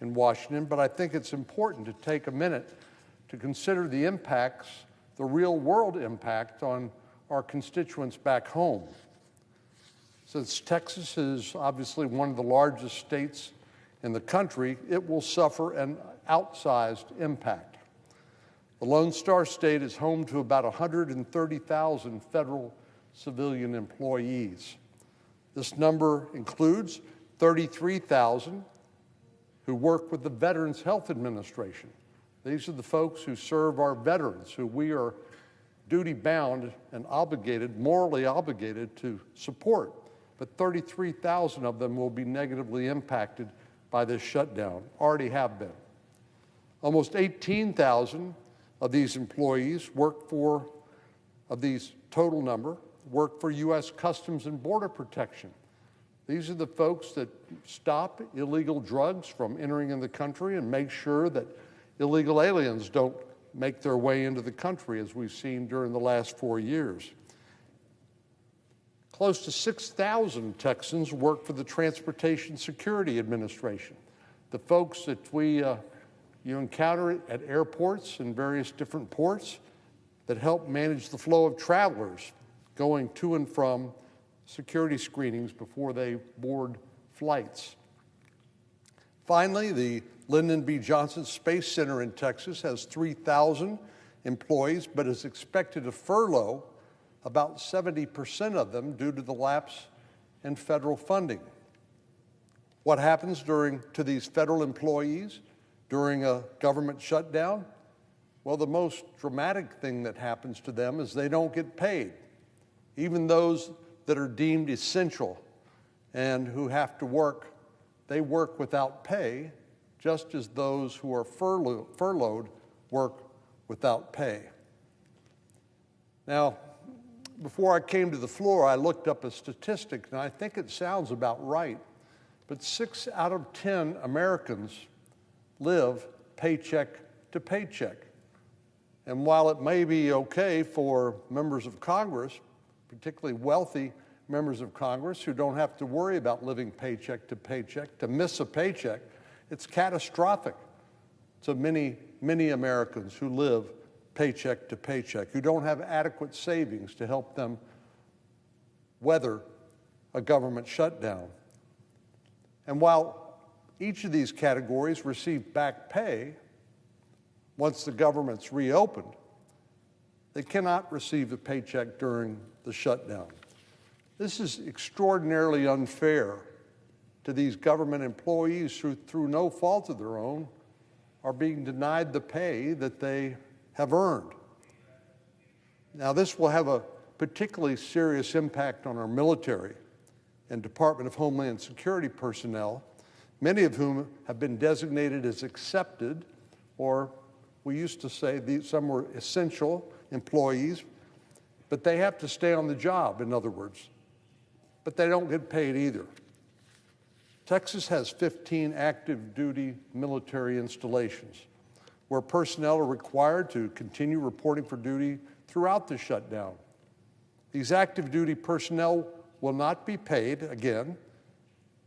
in Washington, but I think it's important to take a minute to consider the impacts, the real-world impact on our constituents back home. Since Texas is obviously one of the largest states in the country, it will suffer an outsized impact. The Lone Star State is home to about 130,000 federal civilian employees. This number includes 33,000 who work with the Veterans Health Administration. These are the folks who serve our veterans, who we are duty-bound and obligated, morally obligated to support. But 33,000 of them will be negatively impacted by this shutdown, already have been. Almost 18,000 of these employees of these total number, work for U.S. Customs and Border Protection. These are the folks that stop illegal drugs from entering in the country and make sure that illegal aliens don't make their way into the country, as we've seen during the last 4 years. Close to 6,000 Texans work for the Transportation Security Administration, the folks that you encounter at airports and various different ports that help manage the flow of travelers going to and from security screenings before they board flights. Finally, the Lyndon B. Johnson Space Center in Texas has 3,000 employees, but is expected to furlough about 70% of them due to the lapse in federal funding. What happens to these federal employees during a government shutdown? Well, the most dramatic thing that happens to them is they don't get paid. Even those that are deemed essential and who have to work, they work without pay, just as those who are furloughed work without pay. Now, before I came to the floor, I looked up a statistic, and I think it sounds about right, but 6 out of 10 Americans live paycheck to paycheck. And while it may be okay for members of Congress, particularly wealthy members of Congress who don't have to worry about living paycheck to paycheck, to miss a paycheck, it's catastrophic to many, many Americans who live paycheck to paycheck, who don't have adequate savings to help them weather a government shutdown. And while each of these categories receive back pay once the government's reopened, they cannot receive a paycheck during the shutdown. This is extraordinarily unfair to these government employees who, through no fault of their own, are being denied the pay that they have earned. Now, this will have a particularly serious impact on our military and Department of Homeland Security personnel, many of whom have been designated as accepted, or we used to say some were essential employees, but they have to stay on the job, in other words. But they don't get paid either. Texas has 15 active duty military installations where personnel are required to continue reporting for duty throughout the shutdown. These active duty personnel will not be paid again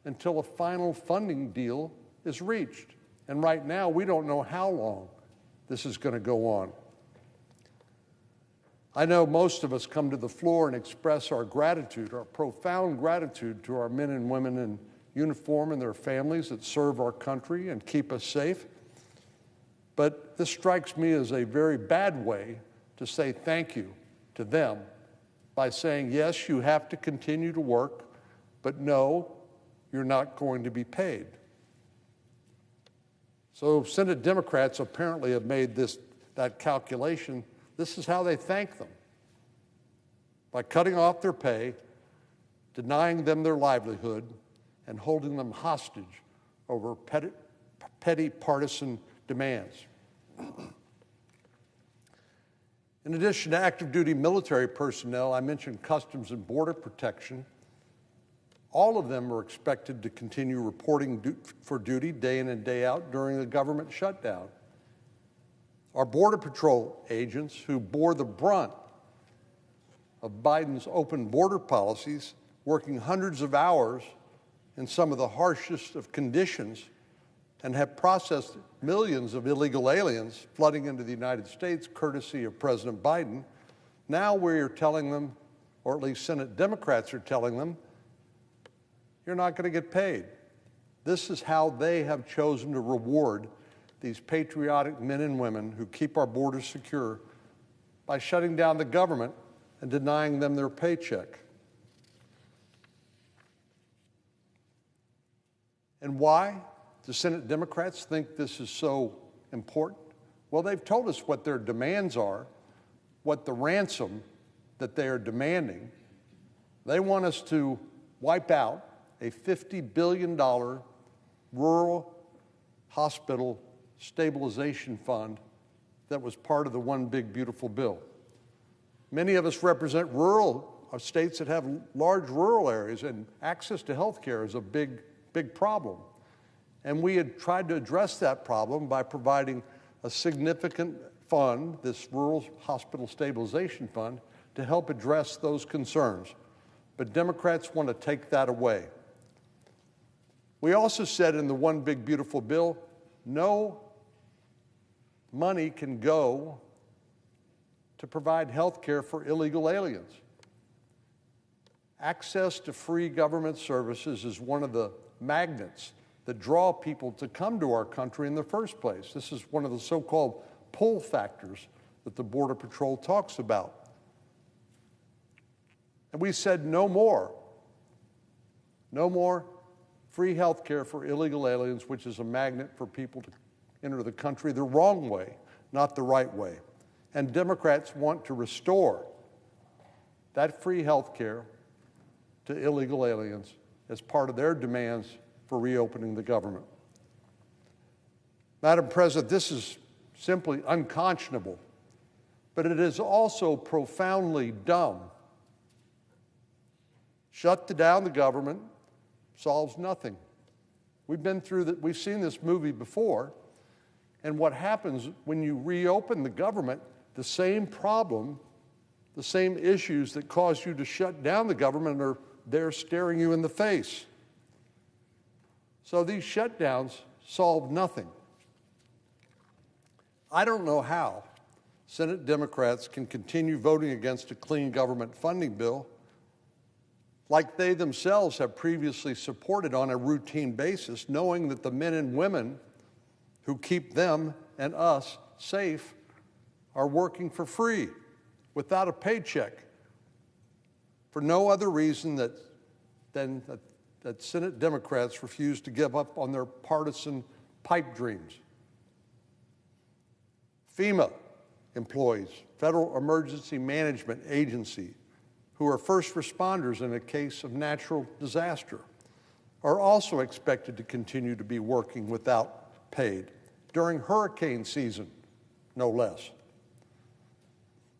until a final funding deal is reached. And right now, we don't know how long this is going to go on. I know most of us come to the floor and express our gratitude, our profound gratitude to our men and women in uniform and their families that serve our country and keep us safe. But this strikes me as a very bad way to say thank you to them by saying, yes, you have to continue to work, but no, you're not going to be paid. So Senate Democrats apparently have made that calculation. This is how they thank them: by cutting off their pay, denying them their livelihood, and holding them hostage over petty partisan demands. In addition to active duty military personnel, I mentioned Customs and Border Protection. All of them are expected to continue reporting for duty day in and day out during the government shutdown. Our Border Patrol agents, who bore the brunt of Biden's open border policies, working hundreds of hours in some of the harshest of conditions, and have processed millions of illegal aliens flooding into the United States courtesy of President Biden. Now we're telling them, or at least Senate Democrats are telling them, you're not going to get paid. This is how they have chosen to reward these patriotic men and women who keep our borders secure, by shutting down the government and denying them their paycheck. And why do Senate Democrats think this is so important? Well, they've told us what their demands are, what the ransom that they are demanding. They want us to wipe out a $50 billion rural hospital stabilization fund that was part of the One Big Beautiful Bill. Many of us represent rural states that have large rural areas, and access to health care is a big problem. And we had tried to address that problem by providing a significant fund, this Rural Hospital Stabilization Fund, to help address those concerns. But Democrats want to take that away. We also said in the One Big Beautiful Bill, no money can go to provide health care for illegal aliens. Access to free government services is one of the magnets that draw people to come to our country in the first place. This is one of the so-called pull factors that the Border Patrol talks about. And we said no more free health care for illegal aliens, which is a magnet for people to enter the country the wrong way, not the right way. And Democrats want to restore that free health care to illegal aliens as part of their demands for reopening the government. Madam President, this is simply unconscionable, but it is also profoundly dumb. Shut down the government solves nothing. We've seen this movie before, and what happens when you reopen the government, the same problem, the same issues that caused you to shut down the government are there staring you in the face. So these shutdowns solve nothing. I don't know how Senate Democrats can continue voting against a clean government funding bill like they themselves have previously supported on a routine basis, knowing that the men and women who keep them and us safe are working for free, without a paycheck, for no other reason than that Senate Democrats refuse to give up on their partisan pipe dreams. FEMA employees, Federal Emergency Management Agency, who are first responders in a case of natural disaster, are also expected to continue to be working without paid during hurricane season, no less.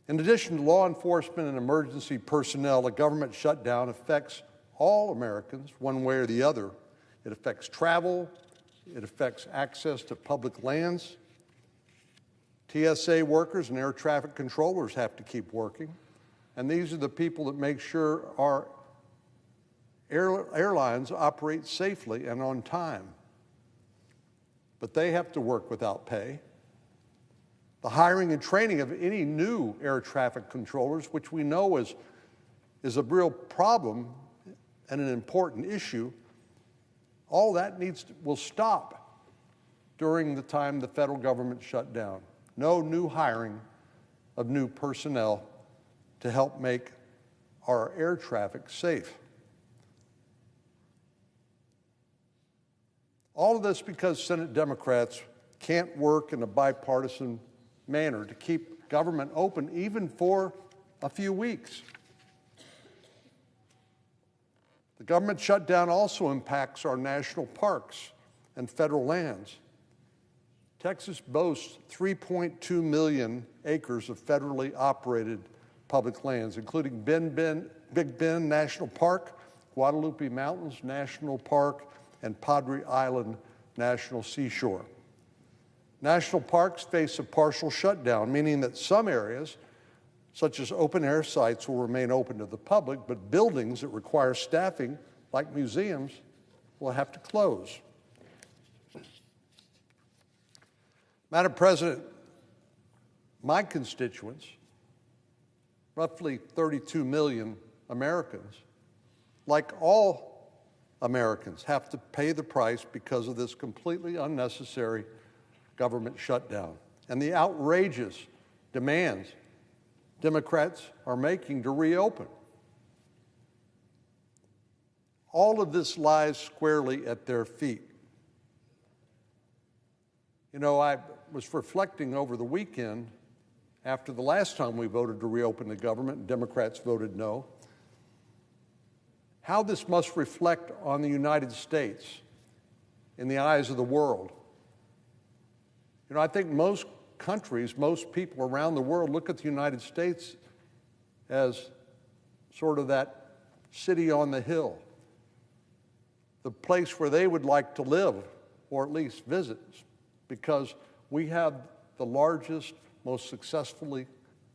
In addition to law enforcement and emergency personnel, a government shutdown affects all Americans one way or the other. It affects travel, it affects access to public lands. TSA workers and air traffic controllers have to keep working, and these are the people that make sure our airlines operate safely and on time. But they have to work without pay. The hiring and training of any new air traffic controllers, which we know is a real problem and an important issue, all that will stop during the time the federal government shut down. No new hiring of new personnel to help make our air traffic safe. All of this because Senate Democrats can't work in a bipartisan manner to keep government open even for a few weeks. The government shutdown also impacts our national parks and federal lands. Texas boasts 3.2 million acres of federally operated public lands, including Big Bend National Park, Guadalupe Mountains National Park, and Padre Island National Seashore. National parks face a partial shutdown, meaning that some areas, such as open-air sites, will remain open to the public, but buildings that require staffing, like museums, will have to close. Madam President, my constituents, roughly 32 million Americans, like all Americans, have to pay the price because of this completely unnecessary government shutdown and the outrageous demands Democrats are making to reopen. All of this lies squarely at their feet. You know, I was reflecting over the weekend after the last time we voted to reopen the government and Democrats voted no, how this must reflect on the United States in the eyes of the world. You know, I think most countries, most people around the world look at the United States as sort of that city on the hill, the place where they would like to live or at least visit, because we have the largest, most successfully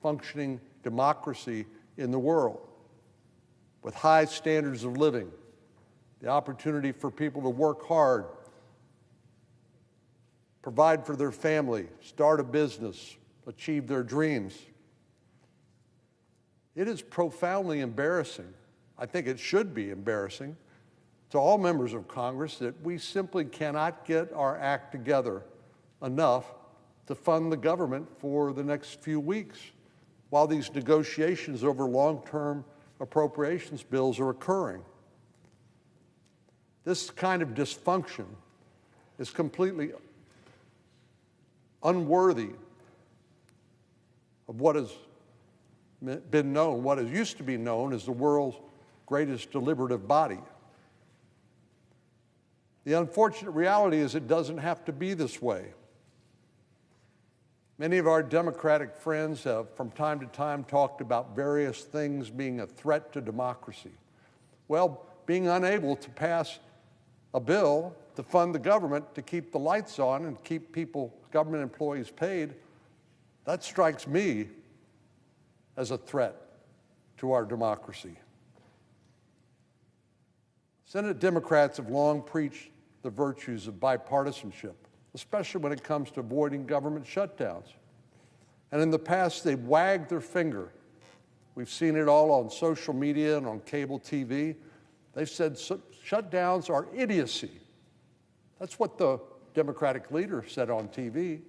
functioning democracy in the world, with high standards of living, the opportunity for people to work hard, provide for their family, start a business, achieve their dreams. It is profoundly embarrassing, I think it should be embarrassing, to all members of Congress that we simply cannot get our act together enough to fund the government for the next few weeks while these negotiations over long-term appropriations bills are occurring. This kind of dysfunction is completely unworthy of what has been known, what has used to be known as the world's greatest deliberative body. The unfortunate reality is it doesn't have to be this way. Many of our Democratic friends have from time to time talked about various things being a threat to democracy. Well, being unable to pass a bill to fund the government to keep the lights on and keep people, government employees paid, that strikes me as a threat to our democracy. Senate Democrats have long preached the virtues of bipartisanship, especially when it comes to avoiding government shutdowns. And in the past, they've wagged their finger. We've seen it all on social media and on cable TV. They've said shutdowns are idiocy. That's what the Democratic leader said on TV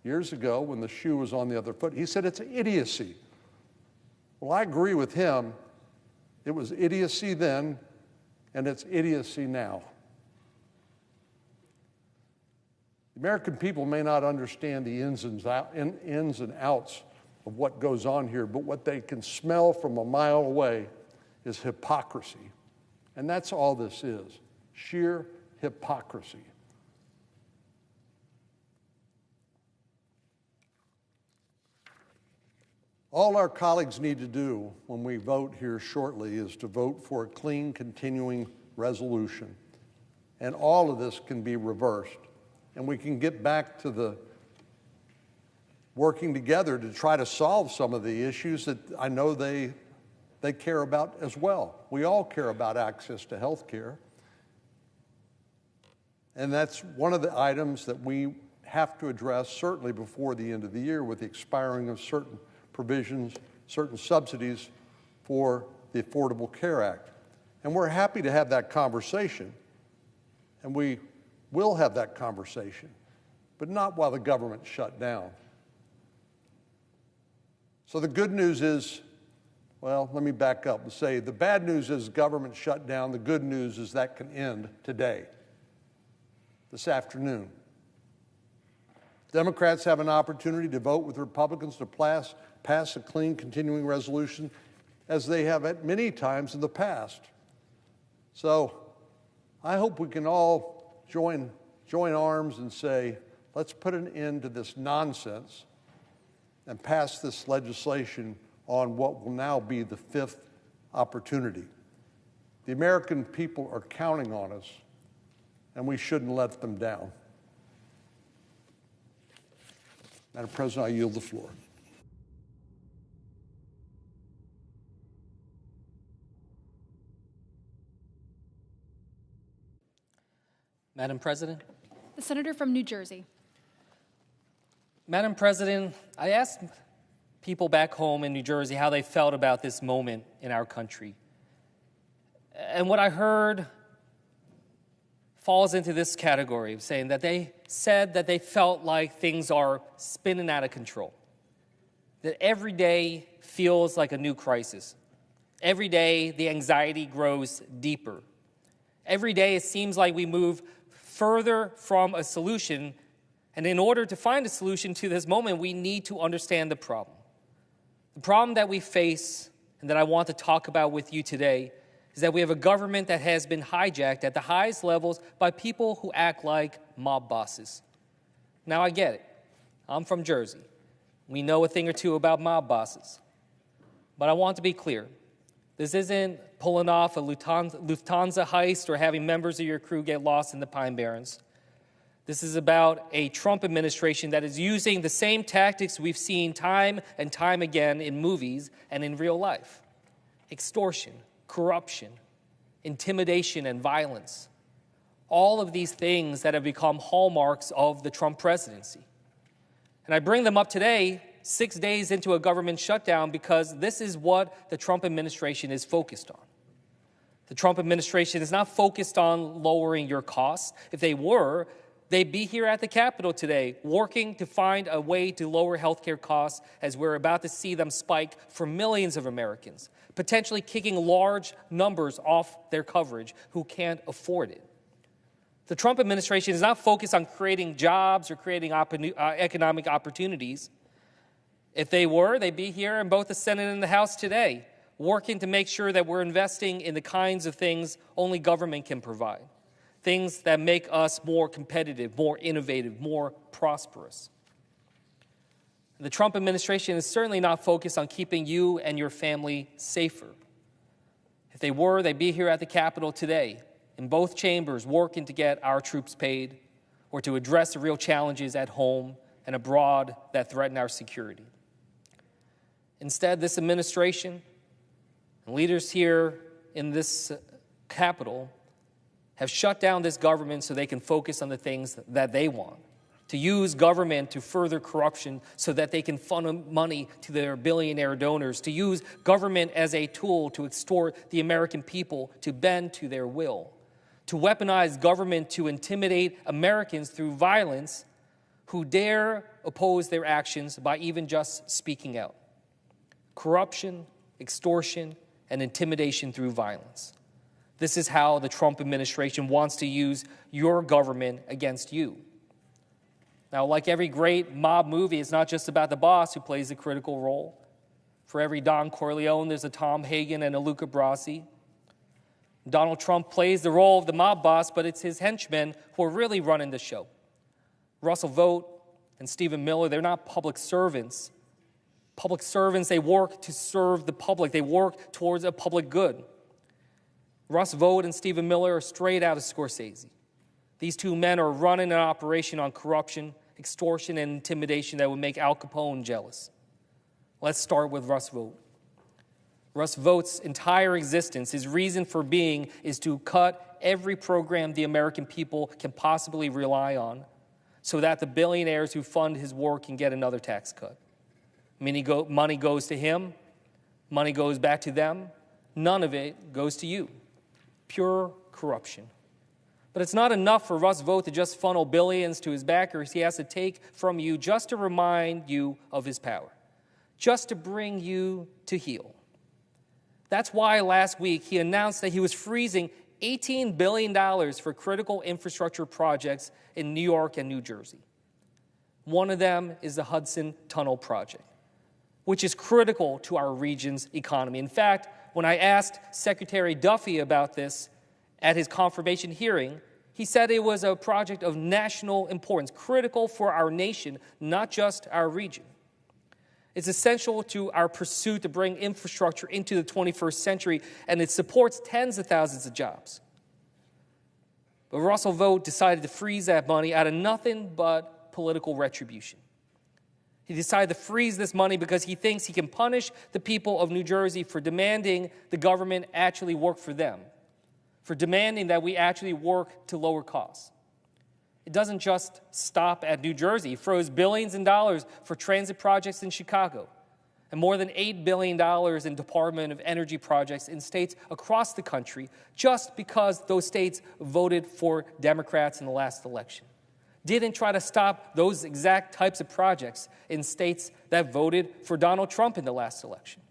years ago when the shoe was on the other foot. He said it's idiocy. Well, I agree with him. It was idiocy then, and it's idiocy now. The American people may not understand the ins and outs of what goes on here, but what they can smell from a mile away is hypocrisy. And that's all this is, sheer hypocrisy. All our colleagues need to do when we vote here shortly is to vote for a clean, continuing resolution. And all of this can be reversed. And we can get back to the working together to try to solve some of the issues that I know they care about as well. We all care about access to health care. And that's one of the items that we have to address certainly before the end of the year with the expiring of certain provisions, certain subsidies for the Affordable Care Act. And we're happy to have that conversation. And we will have that conversation, but not while the government's shut down. So the good news is, well, let me back up and say the bad news is government shut down. The good news is that can end today, this afternoon. Democrats have an opportunity to vote with Republicans to pass a clean, continuing resolution, as they have at many times in the past. So I hope we can all join arms and say, let's put an end to this nonsense and pass this legislation on what will now be the fifth opportunity. The American people are counting on us, and we shouldn't let them down. Madam President, I yield the floor. Madam President. The senator from New Jersey. Madam President, I asked people back home in New Jersey how they felt about this moment in our country. And what I heard falls into this category of saying that they said that they felt like things are spinning out of control. That every day feels like a new crisis. Every day the anxiety grows deeper. Every day it seems like we move further from a solution. And in order to find a solution to this moment, we need to understand the problem. The problem that we face and that I want to talk about with you today is that we have a government that has been hijacked at the highest levels by people who act like mob bosses. Now, I get it. I'm from Jersey. We know a thing or two about mob bosses. But I want to be clear. This isn't pulling off a Lufthansa heist or having members of your crew get lost in the Pine Barrens. This is about a Trump administration that is using the same tactics we've seen time and time again in movies and in real life. Extortion, corruption, intimidation, and violence. All of these things that have become hallmarks of the Trump presidency. And I bring them up today, 6 days into a government shutdown, because this is what the Trump administration is focused on. The Trump administration is not focused on lowering your costs. If they were, they'd be here at the Capitol today working to find a way to lower healthcare costs as we're about to see them spike for millions of Americans, potentially kicking large numbers off their coverage who can't afford it. The Trump administration is not focused on creating jobs or creating economic opportunities. If they were, they'd be here in both the Senate and the House today, working to make sure that we're investing in the kinds of things only government can provide. Things that make us more competitive, more innovative, more prosperous. The Trump administration is certainly not focused on keeping you and your family safer. If they were, they'd be here at the Capitol today, in both chambers, working to get our troops paid or to address the real challenges at home and abroad that threaten our security. Instead, this administration and leaders here in this Capitol have shut down this government so they can focus on the things that they want, to use government to further corruption so that they can funnel money to their billionaire donors, to use government as a tool to extort the American people to bend to their will, to weaponize government to intimidate Americans through violence who dare oppose their actions by even just speaking out. Corruption, extortion, and intimidation through violence. This is how the Trump administration wants to use your government against you. Now, like every great mob movie, it's not just about the boss who plays a critical role. For every Don Corleone, there's a Tom Hagen and a Luca Brasi. Donald Trump plays the role of the mob boss, but it's his henchmen who are really running the show. Russell Vought and Stephen Miller, they're not public servants. Public servants, they work to serve the public. They work towards a public good. Russ Vought and Stephen Miller are straight out of Scorsese. These two men are running an operation on corruption, extortion, and intimidation that would make Al Capone jealous. Let's start with Russ Vought. Russ Vaught's entire existence, his reason for being, is to cut every program the American people can possibly rely on so that the billionaires who fund his work can get another tax cut. Money goes to him, money goes back to them, none of it goes to you. Pure corruption. But it's not enough for Russ Vought to just funnel billions to his backers. He has to take from you just to remind you of his power, just to bring you to heel. That's why last week he announced that he was freezing $18 billion for critical infrastructure projects in New York and New Jersey. One of them is the Hudson Tunnel Project, which is critical to our region's economy. In fact, when I asked Secretary Duffy about this at his confirmation hearing, he said it was a project of national importance, critical for our nation, not just our region. It's essential to our pursuit to bring infrastructure into the 21st century, and it supports tens of thousands of jobs. But Russell Vought decided to freeze that money out of nothing but political retribution. He decided to freeze this money because he thinks he can punish the people of New Jersey for demanding the government actually work for them, for demanding that we actually work to lower costs. It doesn't just stop at New Jersey. He froze billions in dollars for transit projects in Chicago and more than $8 billion in Department of Energy projects in states across the country just because those states voted for Democrats in the last election. Didn't try to stop those exact types of projects in states that voted for Donald Trump in the last election.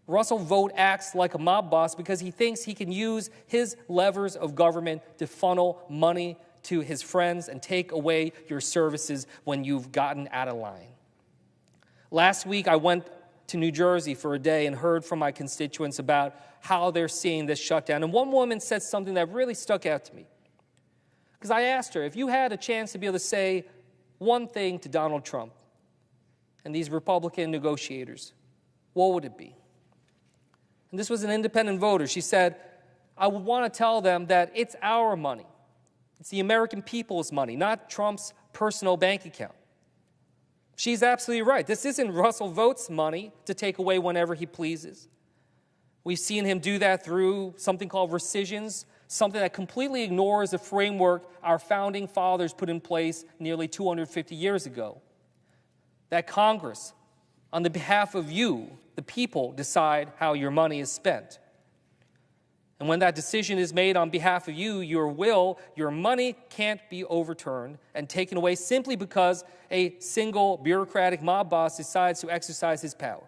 Russell Vought acts like a mob boss because he thinks he can use his levers of government to funnel money to his friends and take away your services when you've gotten out of line. Last week, I went to New Jersey for a day and heard from my constituents about how they're seeing this shutdown. And one woman said something that really stuck out to me. Because I asked her, if you had a chance to be able to say one thing to Donald Trump and these Republican negotiators, what would it be? And this was an independent voter. She said, I would want to tell them that it's our money. It's the American people's money, not Trump's personal bank account. She's absolutely right. This isn't Russell Vaught's money to take away whenever he pleases. We've seen him do that through something called rescissions, something that completely ignores the framework our founding fathers put in place nearly 250 years ago. That Congress, on the behalf of you, the people, decide how your money is spent. And when that decision is made on behalf of you, your will, your money can't be overturned and taken away simply because a single bureaucratic mob boss decides to exercise his power.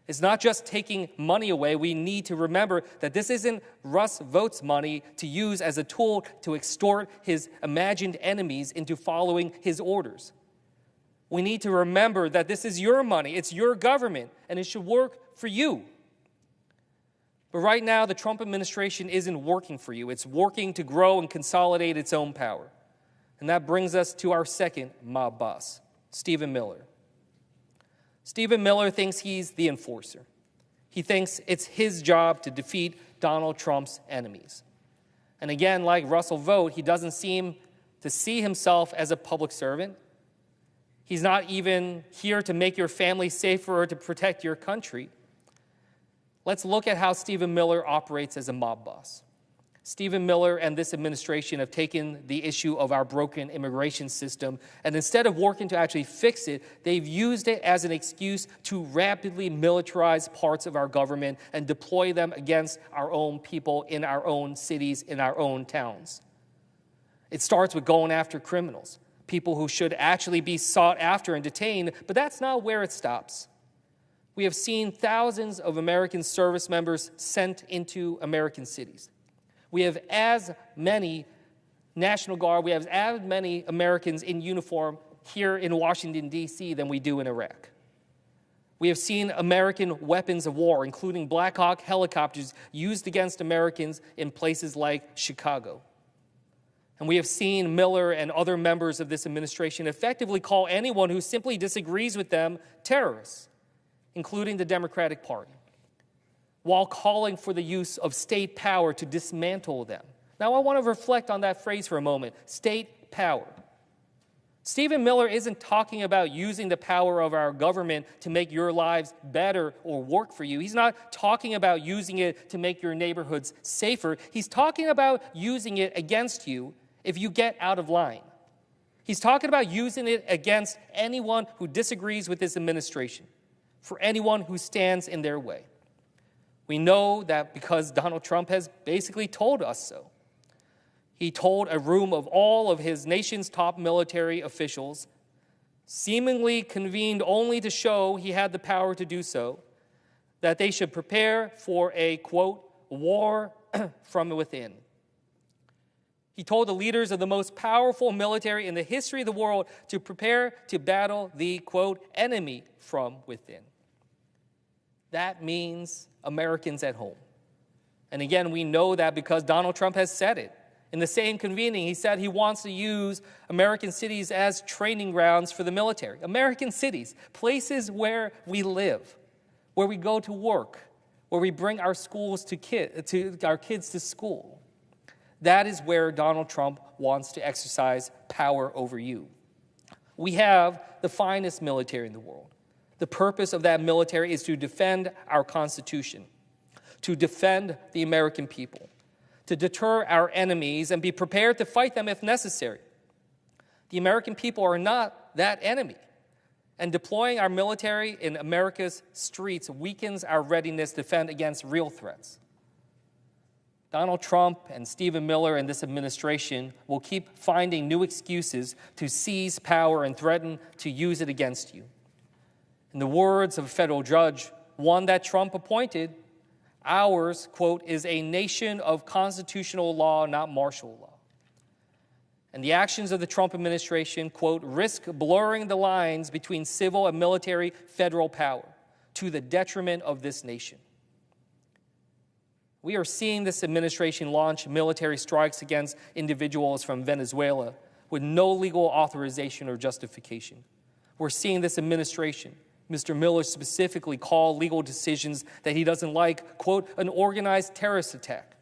It's not just taking money away. We need to remember that this isn't Russ Vaught's money to use as a tool to extort his imagined enemies into following his orders. We need to remember that this is your money, it's your government, and it should work for you. But right now, the Trump administration isn't working for you. It's working to grow and consolidate its own power. And that brings us to our second mob boss, Stephen Miller. Stephen Miller thinks he's the enforcer. He thinks it's his job to defeat Donald Trump's enemies. And again, like Russell Vought, he doesn't seem to see himself as a public servant. He's not even here to make your family safer or to protect your country. Let's look at how Stephen Miller operates as a mob boss. Stephen Miller and this administration have taken the issue of our broken immigration system, and instead of working to actually fix it, they've used it as an excuse to rapidly militarize parts of our government and deploy them against our own people in our own cities, in our own towns. It starts with going after criminals, people who should actually be sought after and detained, but that's not where it stops. We have seen thousands of American service members sent into American cities. We have as many National Guard, we have as many Americans in uniform here in Washington, D.C. than we do in Iraq. We have seen American weapons of war, including Black Hawk helicopters, used against Americans in places like Chicago. And we have seen Miller and other members of this administration effectively call anyone who simply disagrees with them terrorists, including the Democratic Party, while calling for the use of state power to dismantle them. Now, I want to reflect on that phrase for a moment, state power. Stephen Miller isn't talking about using the power of our government to make your lives better or work for you. He's not talking about using it to make your neighborhoods safer. He's talking about using it against you if you get out of line. He's talking about using it against anyone who disagrees with this administration, for anyone who stands in their way. We know that because Donald Trump has basically told us so. He told a room of all of his nation's top military officials, seemingly convened only to show he had the power to do so, that they should prepare for a, quote, war from within. He told the leaders of the most powerful military in the history of the world to prepare to battle the, quote, enemy from within. That means Americans at home. And again, we know that because Donald Trump has said it. In the same convening, he said he wants to use American cities as training grounds for the military. American cities, places where we live, where we go to work, where we bring our our kids to school. That is where Donald Trump wants to exercise power over you. We have the finest military in the world. The purpose of that military is to defend our Constitution, to defend the American people, to deter our enemies and be prepared to fight them if necessary. The American people are not that enemy, and deploying our military in America's streets weakens our readiness to defend against real threats. Donald Trump and Stephen Miller and this administration will keep finding new excuses to seize power and threaten to use it against you. In the words of a federal judge, one that Trump appointed, ours, quote, is a nation of constitutional law, not martial law. And the actions of the Trump administration, quote, risk blurring the lines between civil and military federal power to the detriment of this nation. We are seeing this administration launch military strikes against individuals from Venezuela with no legal authorization or justification. We're seeing this administration, Mr. Miller specifically, call legal decisions that he doesn't like, quote, an organized terrorist attack.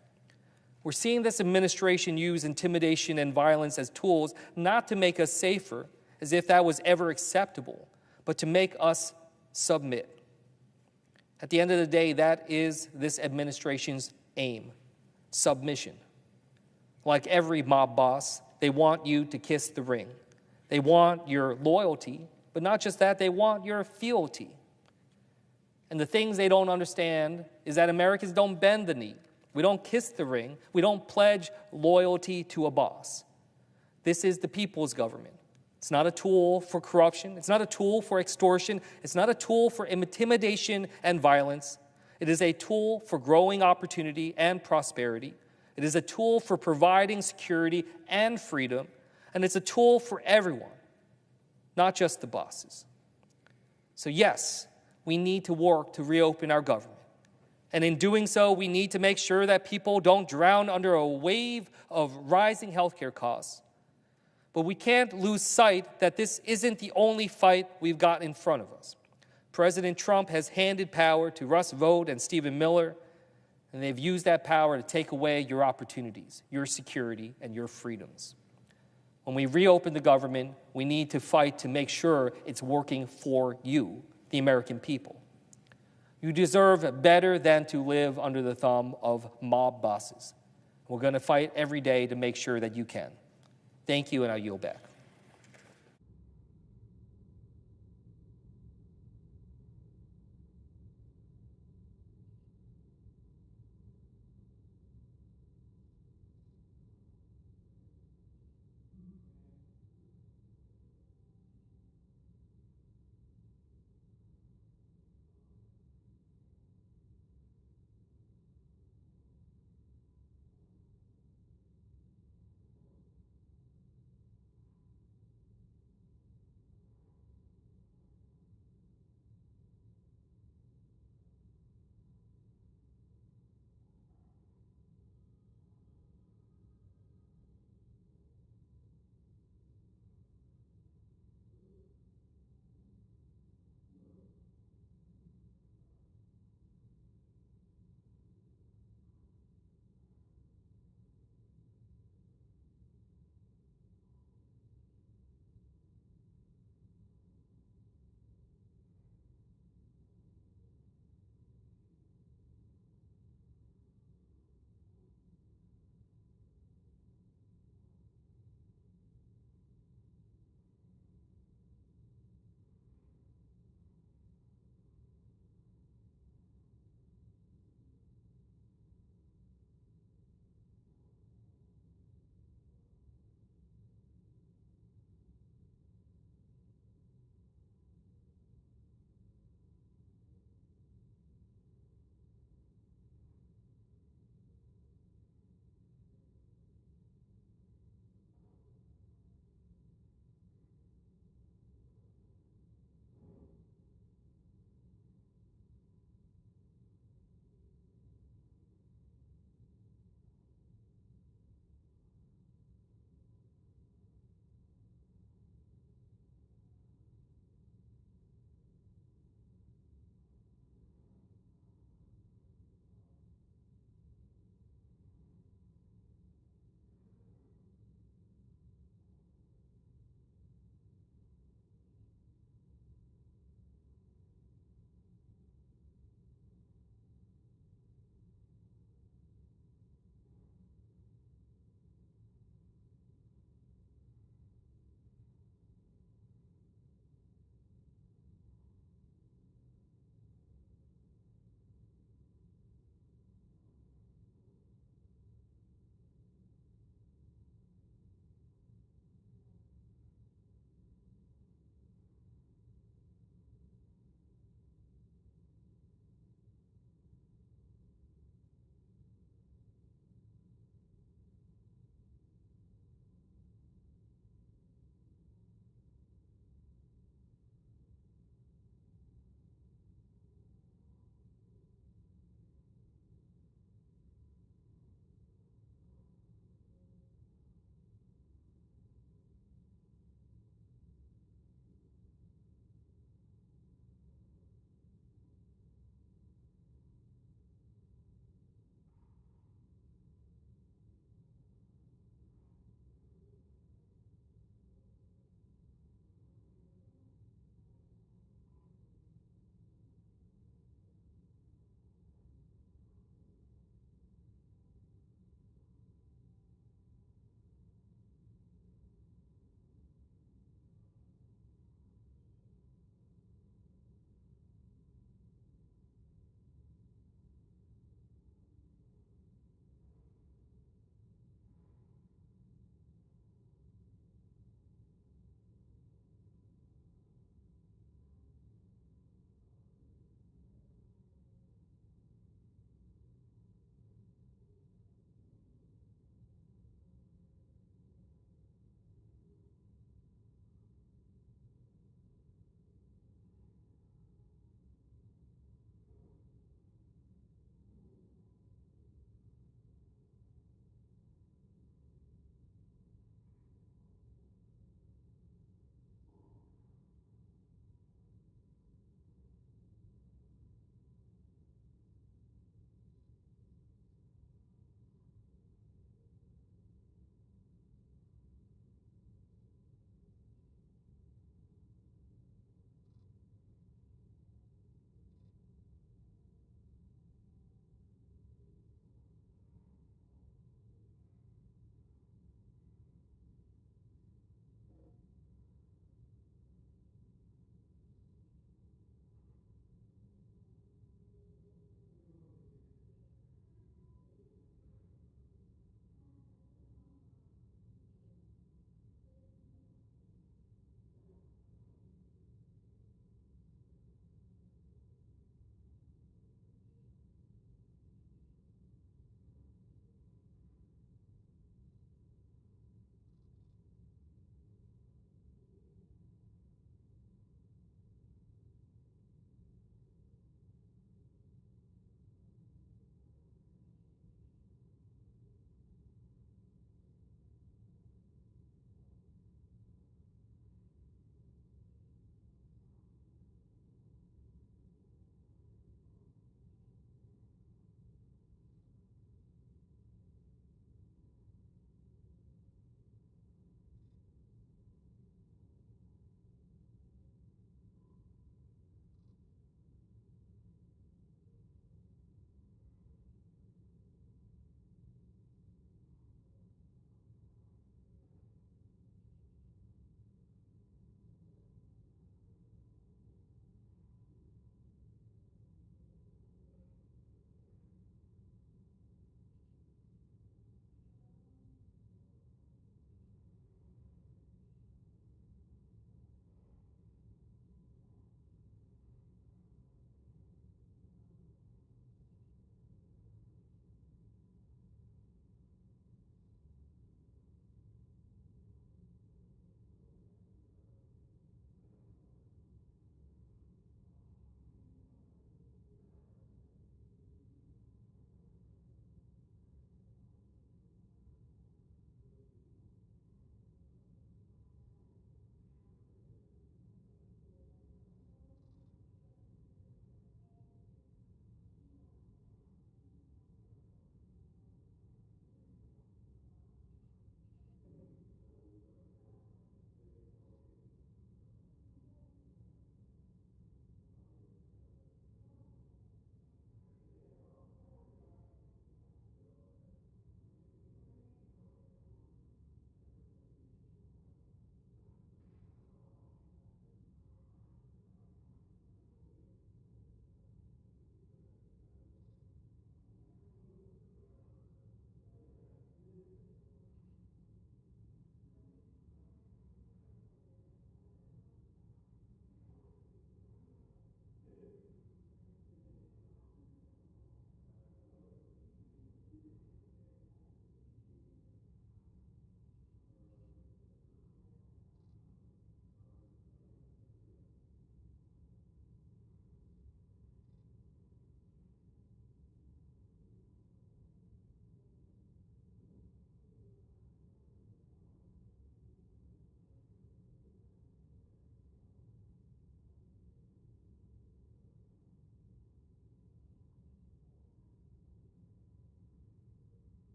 We're seeing this administration use intimidation and violence as tools not to make us safer, as if that was ever acceptable, but to make us submit. At the end of the day, that is this administration's aim, submission. Like every mob boss, they want you to kiss the ring. They want your loyalty, but not just that, they want your fealty. And the things they don't understand is that Americans don't bend the knee. We don't kiss the ring. We don't pledge loyalty to a boss. This is the people's government. It's not a tool for corruption. It's not a tool for extortion. It's not a tool for intimidation and violence. It is a tool for growing opportunity and prosperity. It is a tool for providing security and freedom. And it's a tool for everyone, not just the bosses. So yes, we need to work to reopen our government. And in doing so, we need to make sure that people don't drown under a wave of rising healthcare costs. But we can't lose sight that this isn't the only fight we've got in front of us. President Trump has handed power to Russ Vought and Stephen Miller, and they've used that power to take away your opportunities, your security, and your freedoms. When we reopen the government, we need to fight to make sure it's working for you, the American people. You deserve better than to live under the thumb of mob bosses. We're going to fight every day to make sure that you can. Thank you, and I yield back.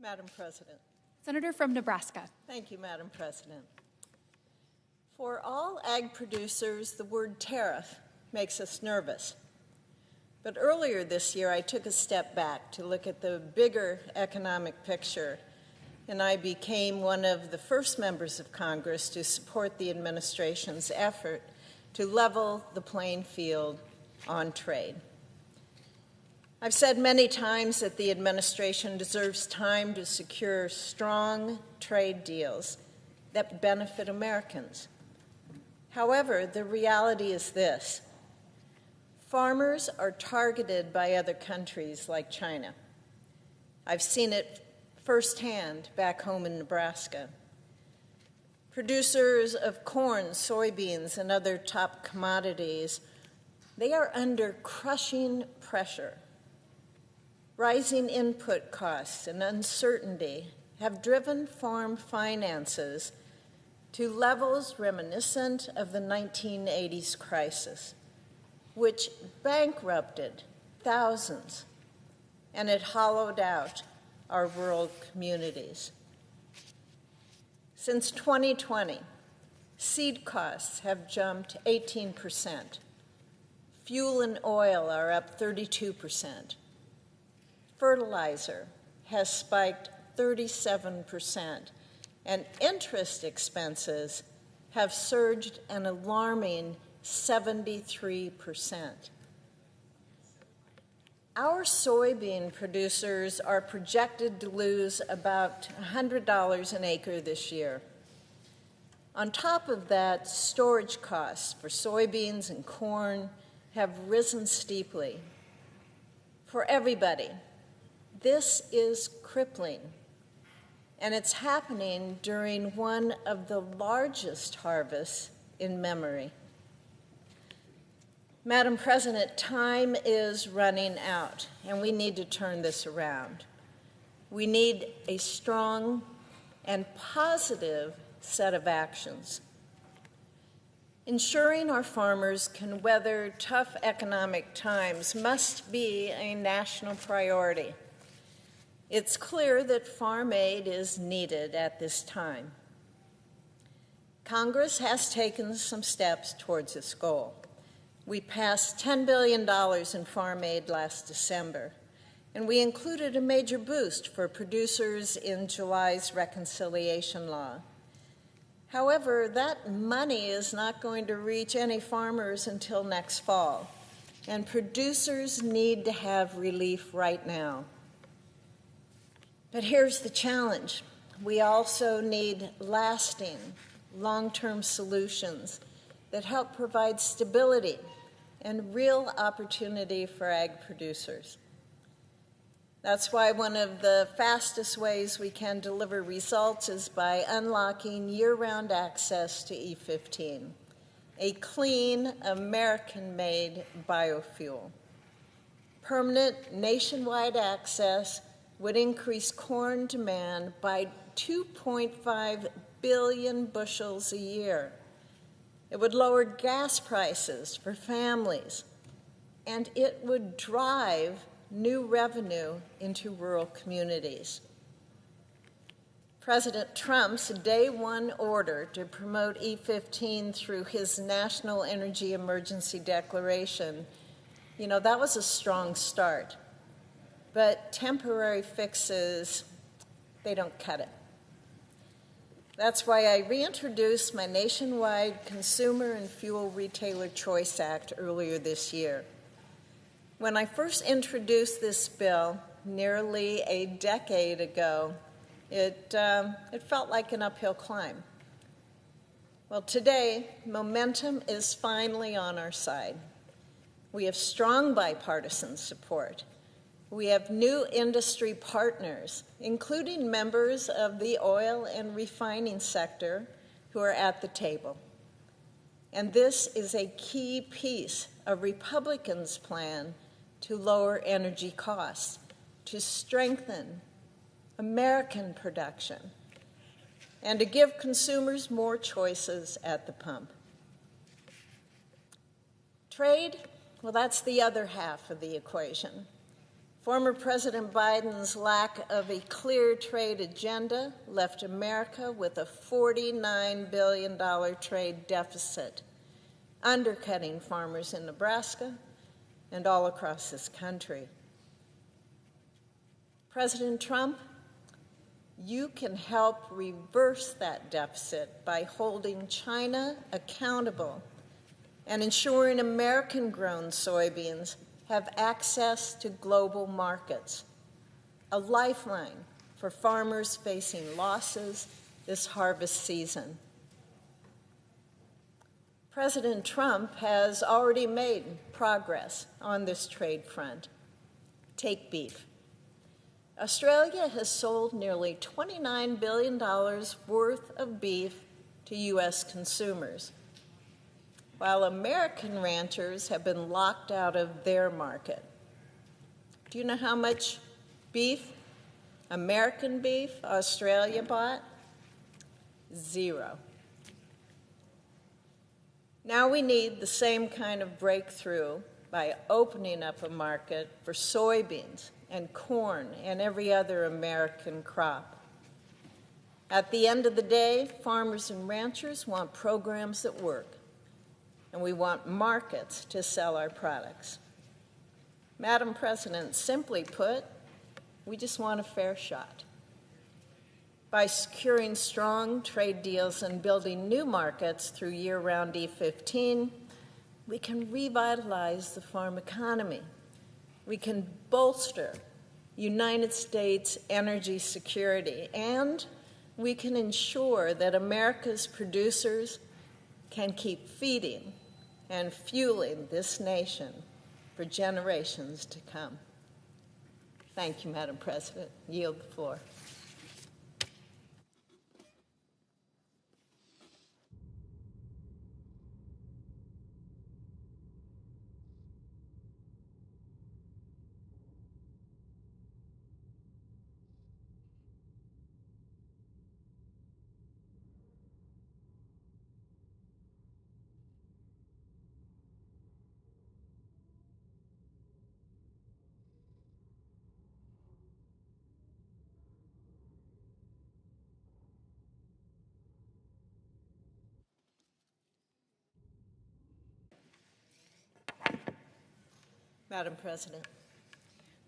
Madam President. Senator from Nebraska. Thank you, Madam President. For all ag producers, the word tariff makes us nervous. But earlier this year, I took a step back to look at the bigger economic picture, and I became one of the first members of Congress to support the administration's effort to level the playing field on trade. I've said many times that the administration deserves time to secure strong trade deals that benefit Americans. However, the reality is this. Farmers are targeted by other countries like China. I've seen it firsthand back home in Nebraska. Producers of corn, soybeans, and other top commodities, they are under crushing pressure. Rising input costs and uncertainty have driven farm finances to levels reminiscent of the 1980s crisis, which bankrupted thousands, and it hollowed out our rural communities. Since 2020, seed costs have jumped 18%. Fuel and oil are up 32%. Fertilizer has spiked 37%, and interest expenses have surged an alarming 73%. Our soybean producers are projected to lose about $100 an acre this year. On top of that, storage costs for soybeans and corn have risen steeply. For everybody, this is crippling, and it's happening during one of the largest harvests in memory. Madam President, time is running out, and we need to turn this around. We need a strong and positive set of actions. Ensuring our farmers can weather tough economic times must be a national priority. It's clear that farm aid is needed at this time. Congress has taken some steps towards this goal. We passed $10 billion in farm aid last December, and we included a major boost for producers in July's reconciliation law. However, that money is not going to reach any farmers until next fall, and producers need to have relief right now. But here's the challenge. We also need lasting, long-term solutions that help provide stability and real opportunity for ag producers. That's why one of the fastest ways we can deliver results is by unlocking year-round access to E15, a clean, American-made biofuel. Permanent nationwide access would increase corn demand by 2.5 billion bushels a year. It would lower gas prices for families, and it would drive new revenue into rural communities. President Trump's day one order to promote E15 through his National Energy Emergency Declaration, that was a strong start. But temporary fixes, they don't cut it. That's why I reintroduced my nationwide Consumer and Fuel Retailer Choice Act earlier this year. When I first introduced this bill nearly a decade ago, it felt like an uphill climb. Well, today, momentum is finally on our side. We have strong bipartisan support. We have new industry partners, including members of the oil and refining sector, who are at the table. And this is a key piece of Republicans' plan to lower energy costs, to strengthen American production, and to give consumers more choices at the pump. Trade, well, that's the other half of the equation. Former President Biden's lack of a clear trade agenda left America with a $49 billion trade deficit, undercutting farmers in Nebraska and all across this country. President Trump, you can help reverse that deficit by holding China accountable and ensuring American-grown soybeans have access to global markets, a lifeline for farmers facing losses this harvest season. President Trump has already made progress on this trade front. Take beef. Australia has sold nearly $29 billion worth of beef to U.S. consumers, while American ranchers have been locked out of their market. Do you know how much beef, American beef, Australia bought? 0. Now we need the same kind of breakthrough by opening up a market for soybeans and corn and every other American crop. At the end of the day, farmers and ranchers want programs that work, and we want markets to sell our products. Madam President, simply put, we just want a fair shot. By securing strong trade deals and building new markets through year-round E15, we can revitalize the farm economy. We can bolster United States energy security, and we can ensure that America's producers can keep feeding and fueling this nation for generations to come. Thank you, Madam President. Yield the floor. Madam President.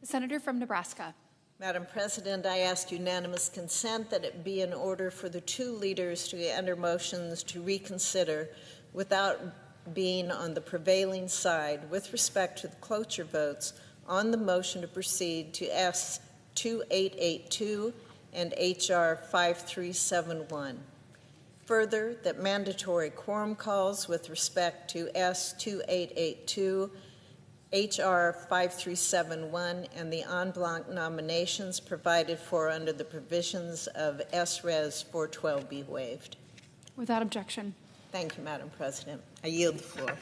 The senator from Nebraska. Madam President, I ask unanimous consent that it be in order for the two leaders to enter motions to reconsider without being on the prevailing side with respect to the cloture votes on the motion to proceed to S2882 and HR 5371. Further, that mandatory quorum calls with respect to S2882, HR 5371, and the en blanc nominations provided for under the provisions of S-Res 412 be waived. Without objection. Thank you, Madam President. I yield the floor.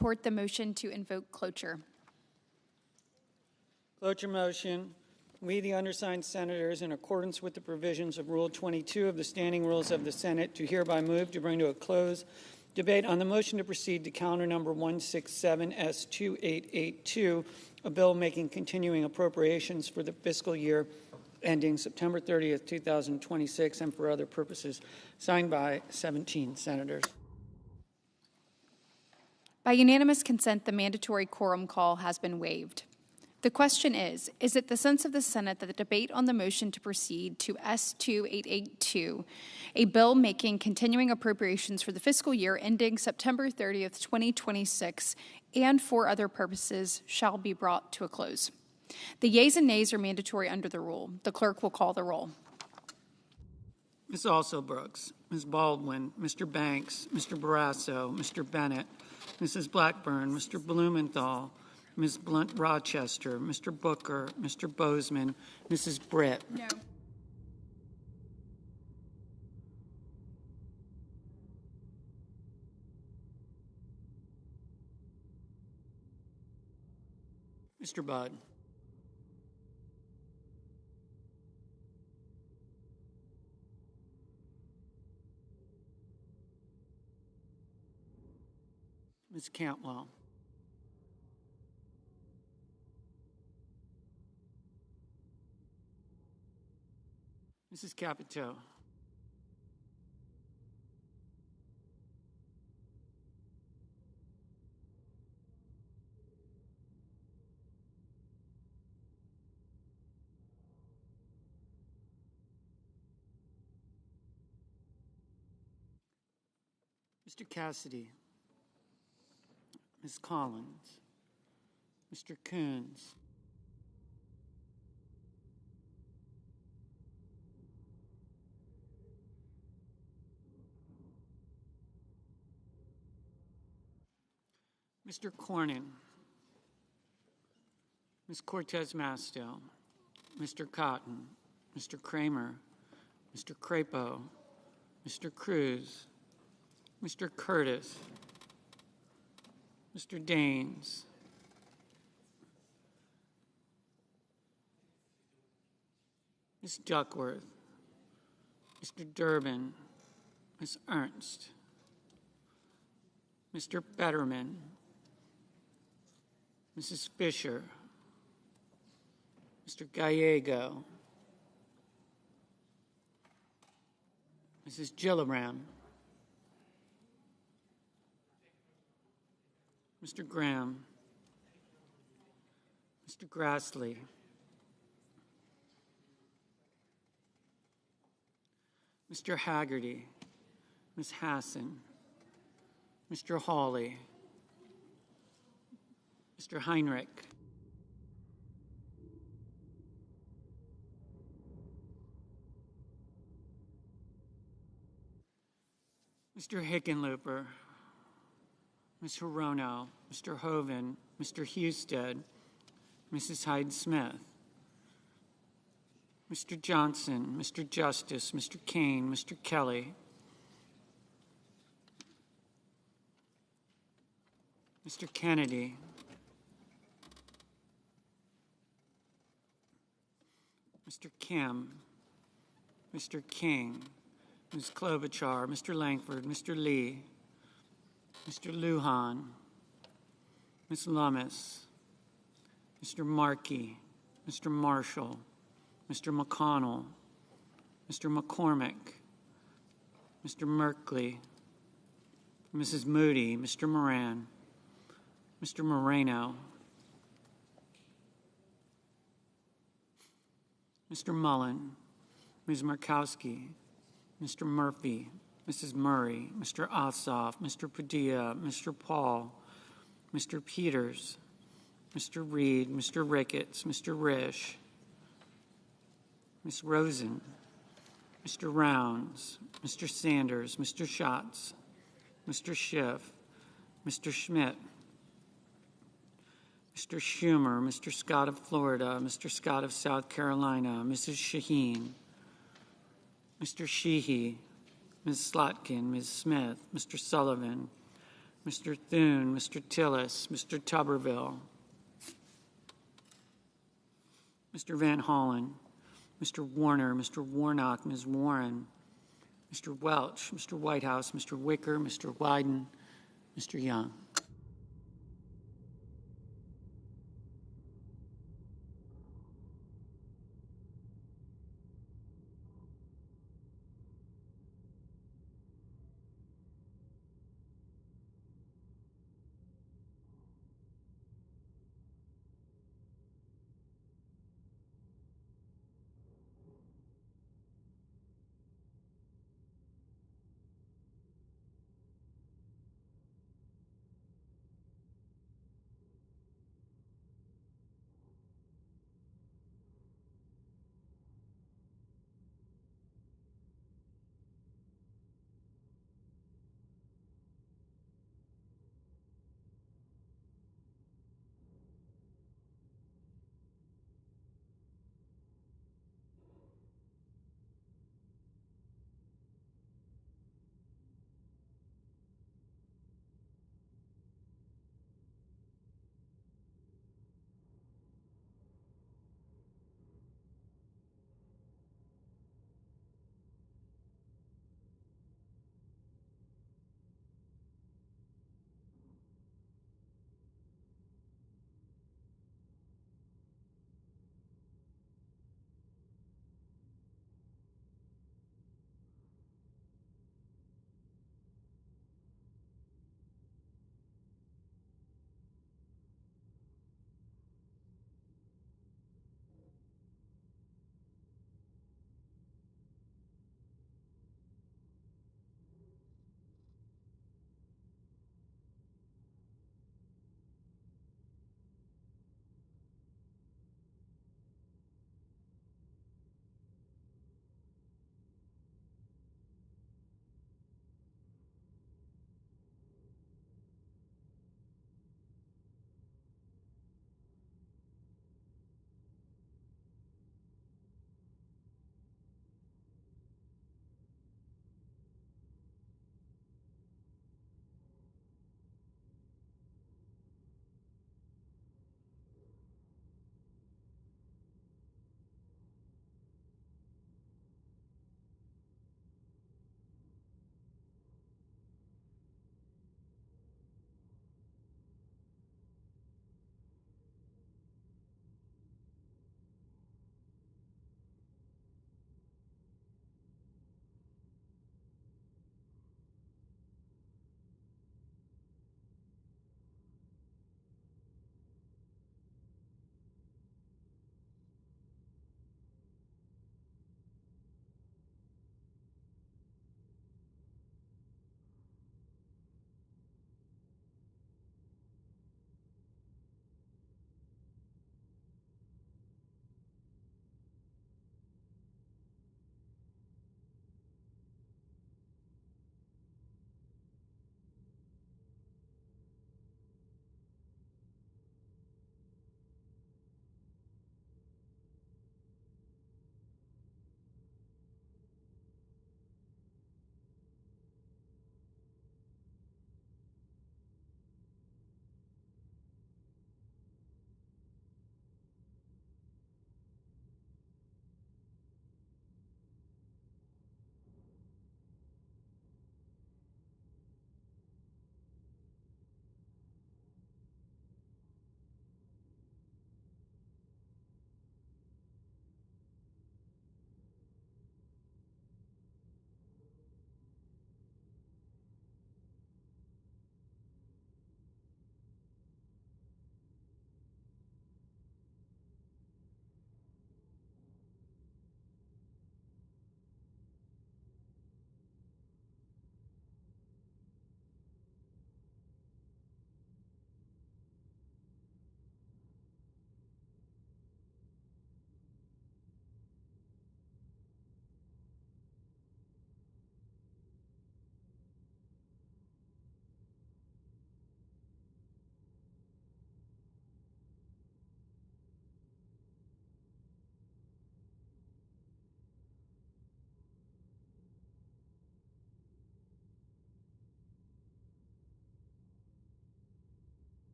report the motion to invoke cloture. Cloture motion. We, the undersigned senators, in accordance with the provisions of Rule 22 of the Standing Rules of the Senate, do hereby move to bring to a close debate on the motion to proceed to calendar number 167S2882, a bill making continuing appropriations for the fiscal year ending September 30th, 2026, and for other purposes, signed by 17 senators. By unanimous consent, the mandatory quorum call has been waived. The question is it the sense of the Senate that the debate on the motion to proceed to S2882, a bill making continuing appropriations for the fiscal year ending September 30th, 2026, and for other purposes, shall be brought to a close? The yeas and nays are mandatory under the rule. The clerk will call the roll. Ms. Also Brooks, Ms. Baldwin, Mr. Banks, Mr. Barrasso, Mr. Bennett, Mrs. Blackburn, Mr. Blumenthal, Ms. Blunt Rochester, Mr. Booker, Mr. Bozeman, Mrs. Britt. No. Mr. Budd. Ms. Cantwell. Mrs. Capito. Mr. Cassidy. Ms. Collins. Mr. Coons. Mr. Cornyn. Ms. Cortez Masto. Mr. Cotton. Mr. Kramer. Mr. Crapo. Mr. Cruz. Mr. Curtis. Mr. Daines. Ms. Duckworth. Mr. Durbin. Ms. Ernst. Mr. Betterman. Mrs. Fisher. Mr. Gallego. Mrs. Gillibrand. Mr. Graham. Mr. Grassley. Mr. Haggerty. Ms. Hassan. Mr. Hawley. Mr. Heinrich. Mr. Hickenlooper. Ms. Hirono, Mr. Hoven, Mr. Husted, Mrs. Hyde-Smith, Mr. Johnson, Mr. Justice, Mr. Kane, Mr. Kelly, Mr. Kennedy, Mr. Kim, Mr. King, Ms. Klobuchar, Mr. Langford, Mr. Lee, Mr. Lujan, Ms. Lummis, Mr. Markey, Mr. Marshall, Mr. McConnell, Mr. McCormick, Mr. Merkley, Mrs. Moody, Mr. Moran, Mr. Moreno, Mr. Mullen, Ms. Murkowski, Mr. Murphy, Mrs. Murray, Mr. Ossoff, Mr. Padilla, Mr. Paul, Mr. Peters, Mr. Reed, Mr. Ricketts, Mr. Risch, Ms. Rosen, Mr. Rounds, Mr. Sanders, Mr. Schatz, Mr. Schiff, Mr. Schmidt, Mr. Schumer, Mr. Scott of Florida, Mr. Scott of South Carolina, Mrs. Shaheen, Mr. Sheehy, Ms. Slotkin, Ms. Smith, Mr. Sullivan, Mr. Thune, Mr. Tillis, Mr. Tuberville, Mr. Van Hollen, Mr. Warner, Mr. Warnock, Ms. Warren, Mr. Welch, Mr. Whitehouse, Mr. Wicker, Mr. Wyden, Mr. Young.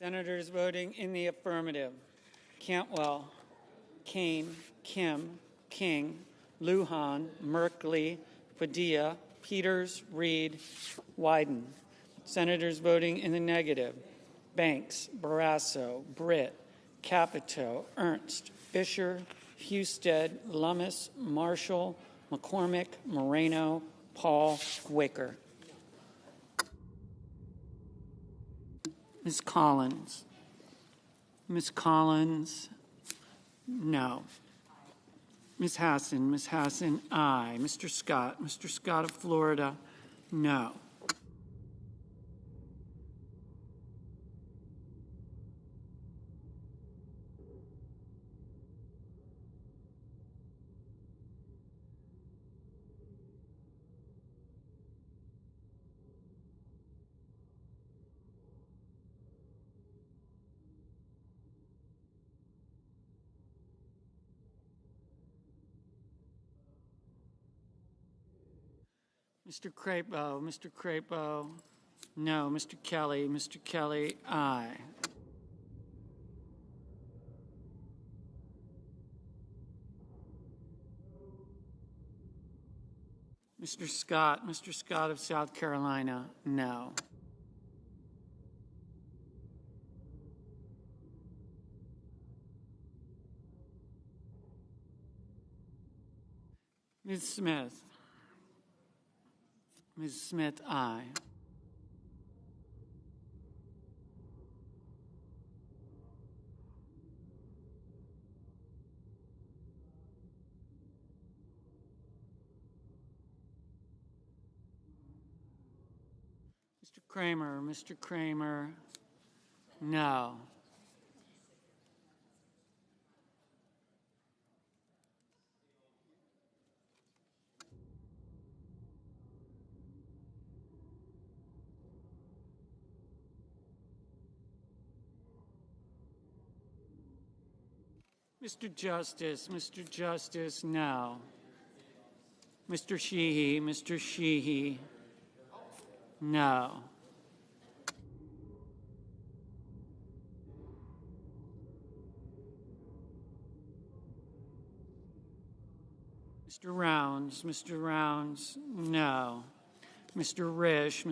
Senators voting in the affirmative: Cantwell, Kane, Kim, King, Lujan, Merkley, Padilla, Peters, Reed, Wyden. Senators voting in the negative: Banks, Barrasso, Britt, Capito, Ernst, Fisher, Husted, Lummis, Marshall, McCormick, Moreno, Paul, Wicker. Ms. Collins. Ms. Collins, no. Ms. Hassan, aye. Mr. Scott of Florida, no. Mr. Crapo, no. Mr. Kelly, aye. Mr. Scott of South Carolina, no. Ms. Smith, aye. Mr. Kramer, no. Mr. Justice, no. Mr. Sheehy, no. Mr. Rounds, no. Mr. Risch,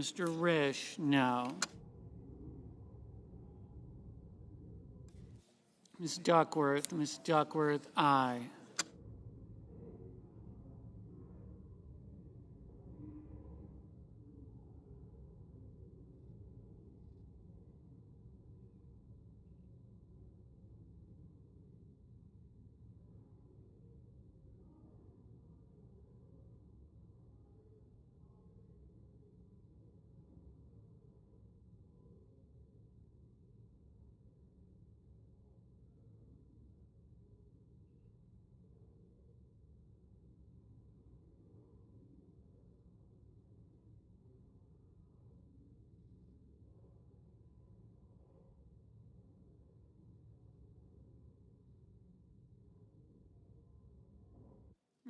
no. Ms. Duckworth, aye.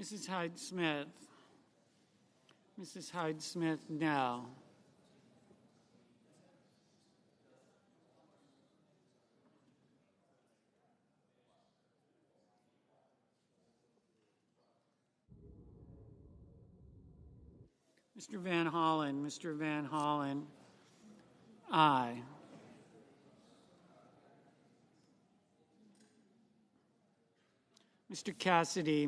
Mrs. Hyde Smith, no. Mr. Van Hollen, aye. Mr. Cassidy,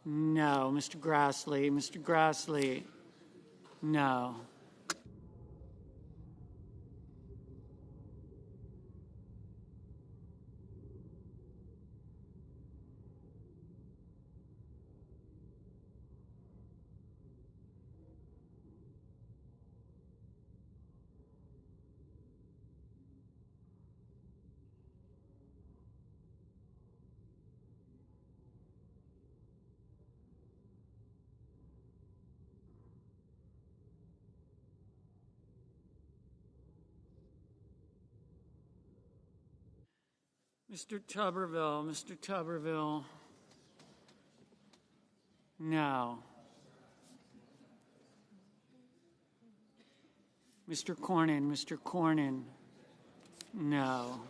no. Mr. Grassley, no. Mr. Tuberville, no. Mr. Cornyn, No.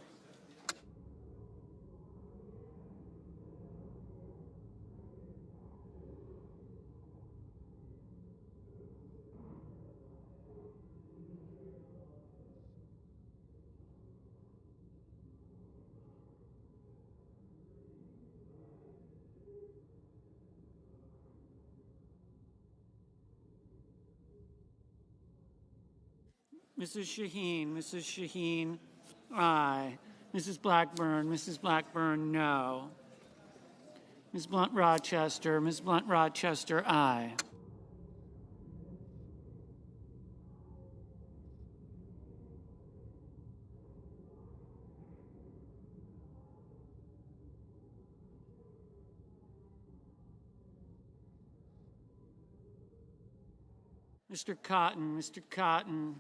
Mrs. Shaheen, aye. Mrs. Blackburn, no. Ms. Blunt Rochester, aye. Mr. Cotton,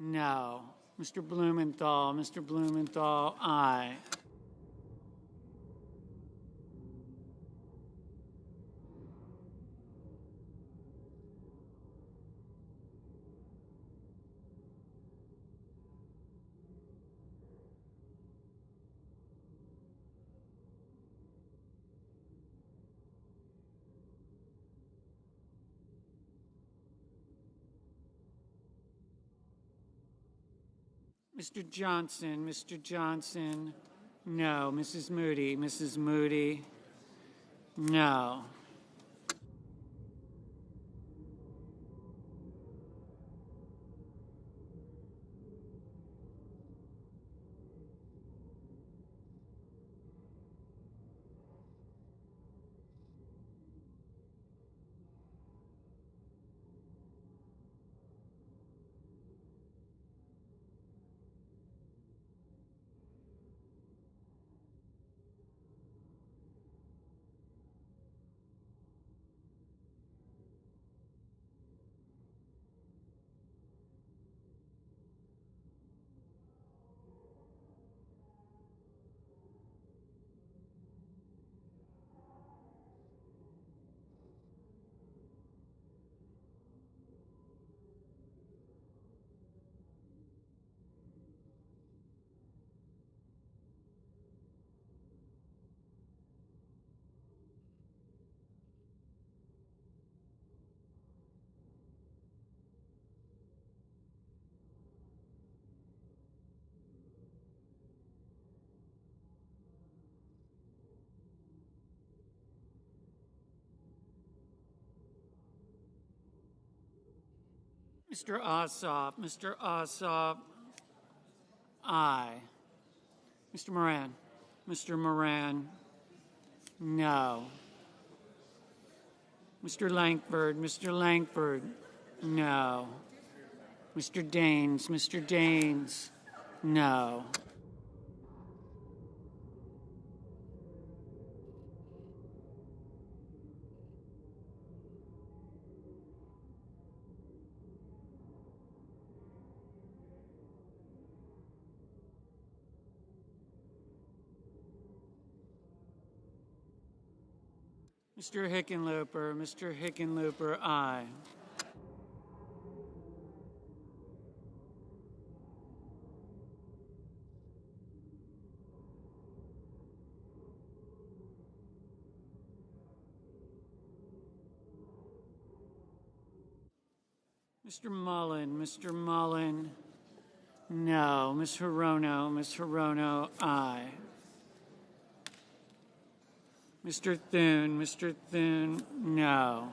no. Mr. Blumenthal, aye. Mr. Johnson, no. Mrs. Moody, no. Mr. Ossoff, aye. Mr. Moran, no. Mr. Langford, no. Mr. Daines, no. Mr. Hickenlooper, aye. Mr. Mullen, no. Ms. Hirono, aye. Mr. Thune, no.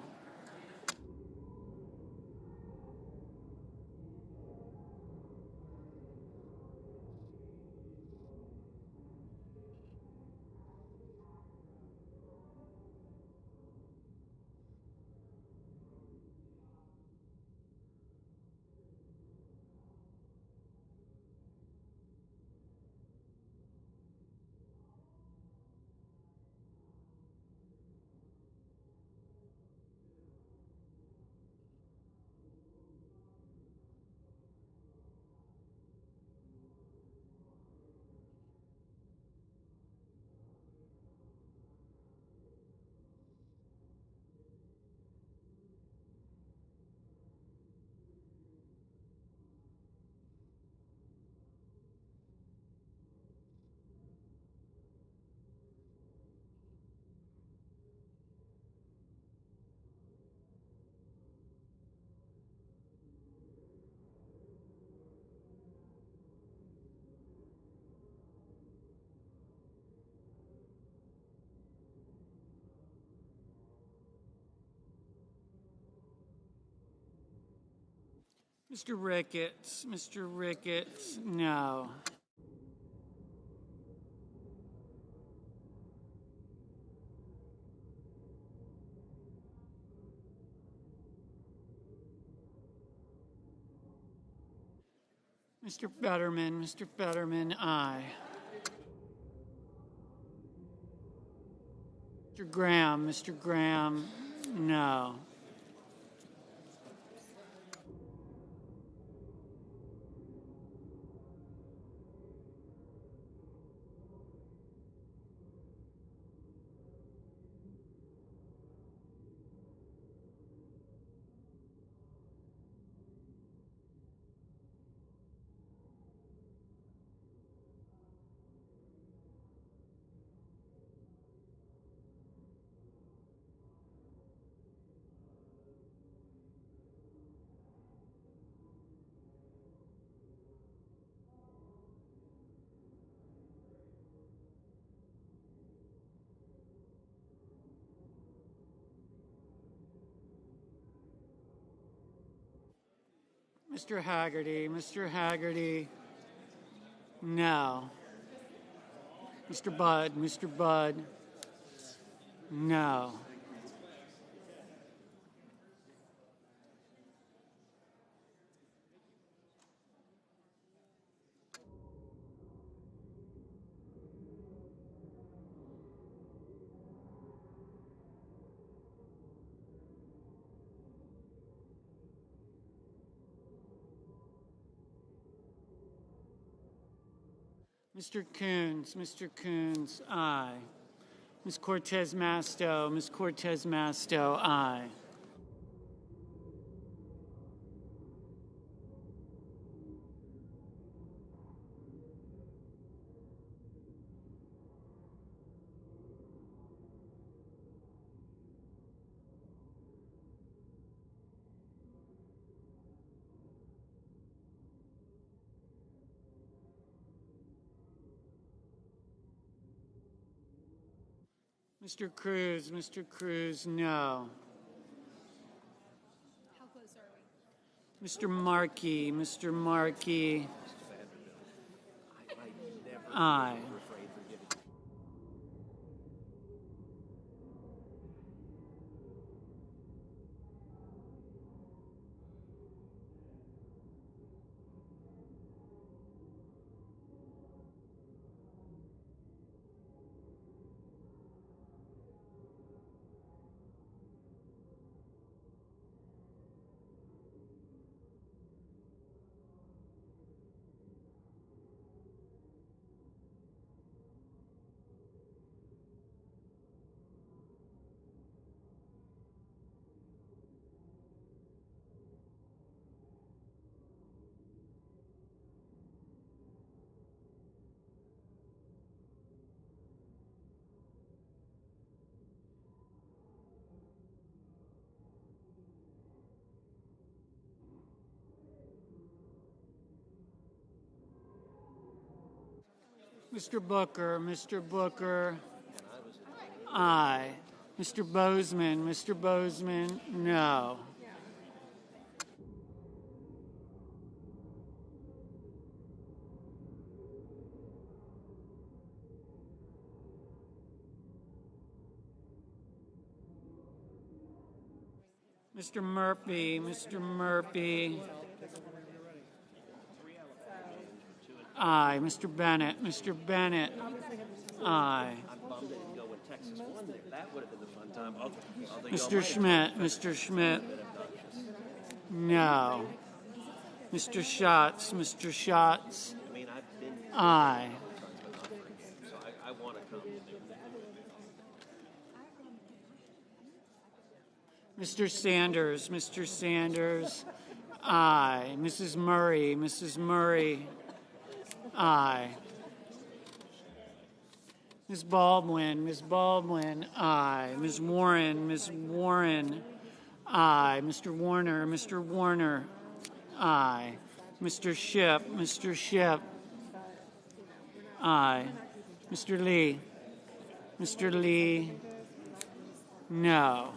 Mr. Ricketts, no. Mr. Fetterman, aye. Mr. Graham, no. Mr. Haggerty, no. Mr. Budd, no. Mr. Coons, aye. Ms. Cortez Masto, aye. Mr. Cruz, no. How close are we? Mr. Markey, aye. Mr. Booker, aye. Mr. Bozeman, no. Mr. Murphy, aye. Mr. Bennett, aye. Mr. Schmidt, no. Mr. Schatz, aye. Mr. Sanders, aye. Mrs. Murray, aye. Ms. Baldwin, aye. Ms. Warren, aye. Mr. Warner, aye. Mr. Shipp, aye. Mr. Lee, no.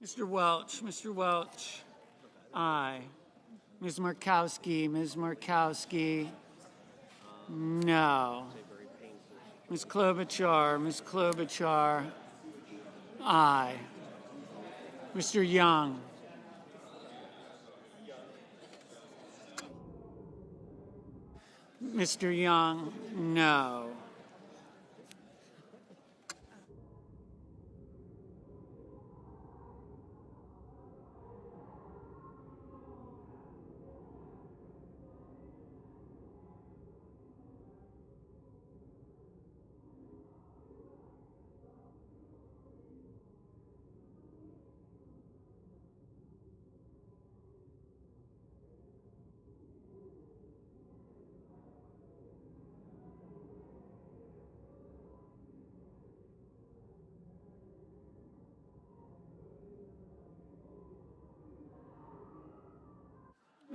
Mr. Welch. Mr. Welch. Aye. Ms. Murkowski. Ms. Murkowski. No. Ms. Klobuchar. Ms. Klobuchar. Aye. Mr. Young. Mr. Young, no.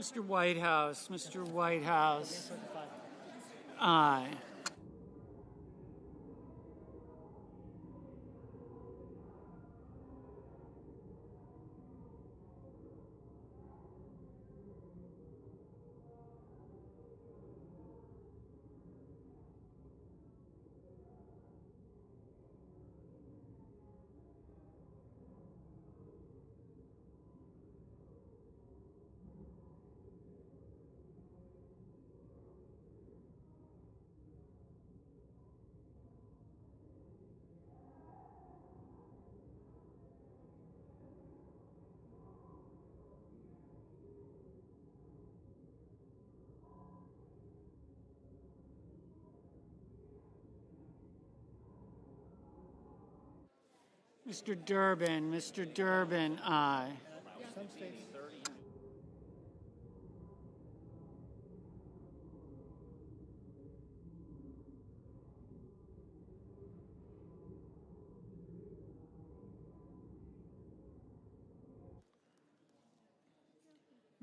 Mr. Whitehouse, Mr. Whitehouse. Aye. Mr. Durbin, aye.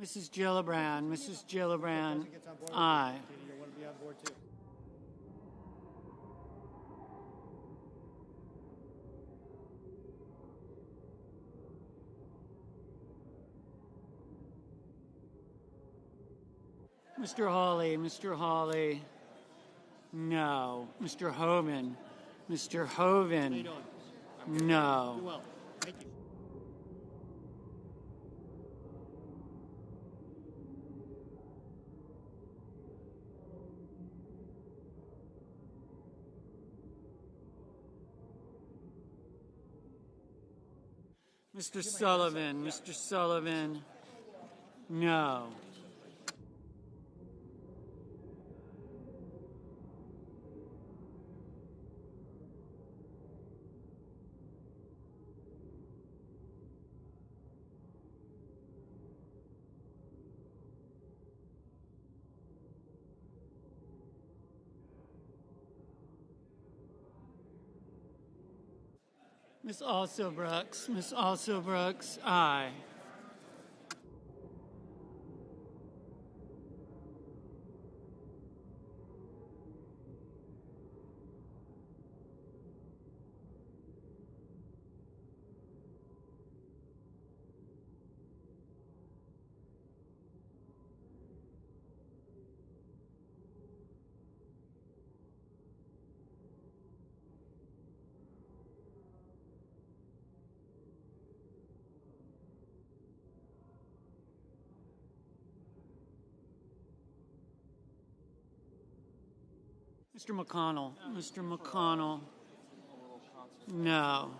Mrs. Gillibrand, aye. Mr. Hawley, no. Mr. Hoven, no. Mr. Sullivan, no. Ms. Alsobrooks, aye. Mr. McConnell, no.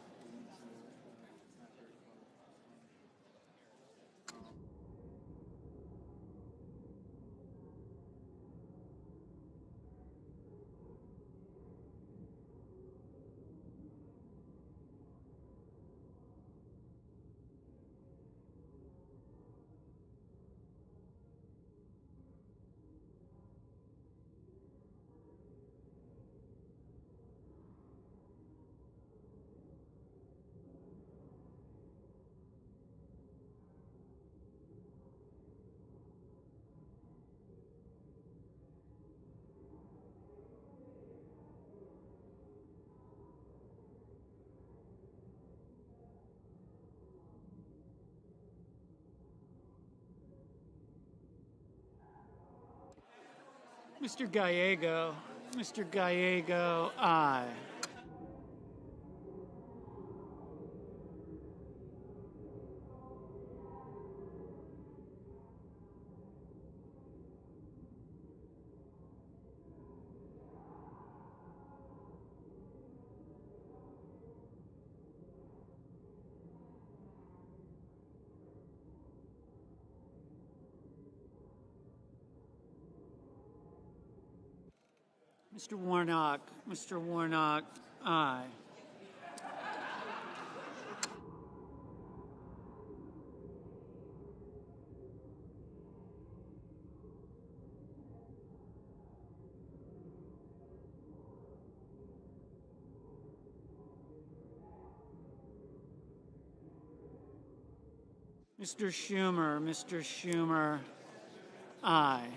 Mr. Gallego. Mr. Gallego, aye. Mr. Warnock. Mr. Warnock, aye. Mr. Schumer, aye.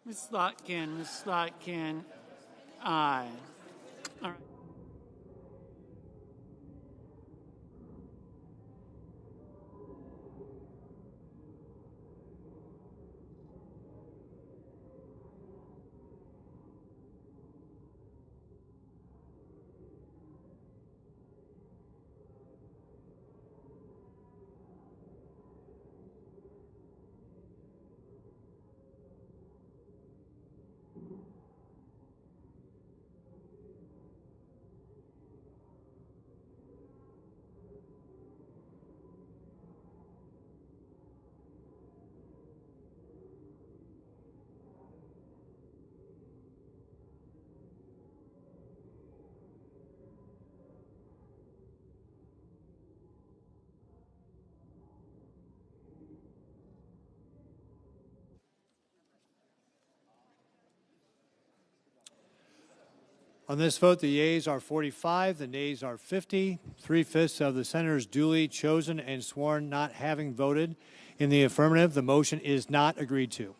Ms. Slotkin, aye. All right. On this vote, the yeas are 45, the nays are 50. 3/5 of the senators duly chosen and sworn not having voted in the affirmative, the motion is not agreed to.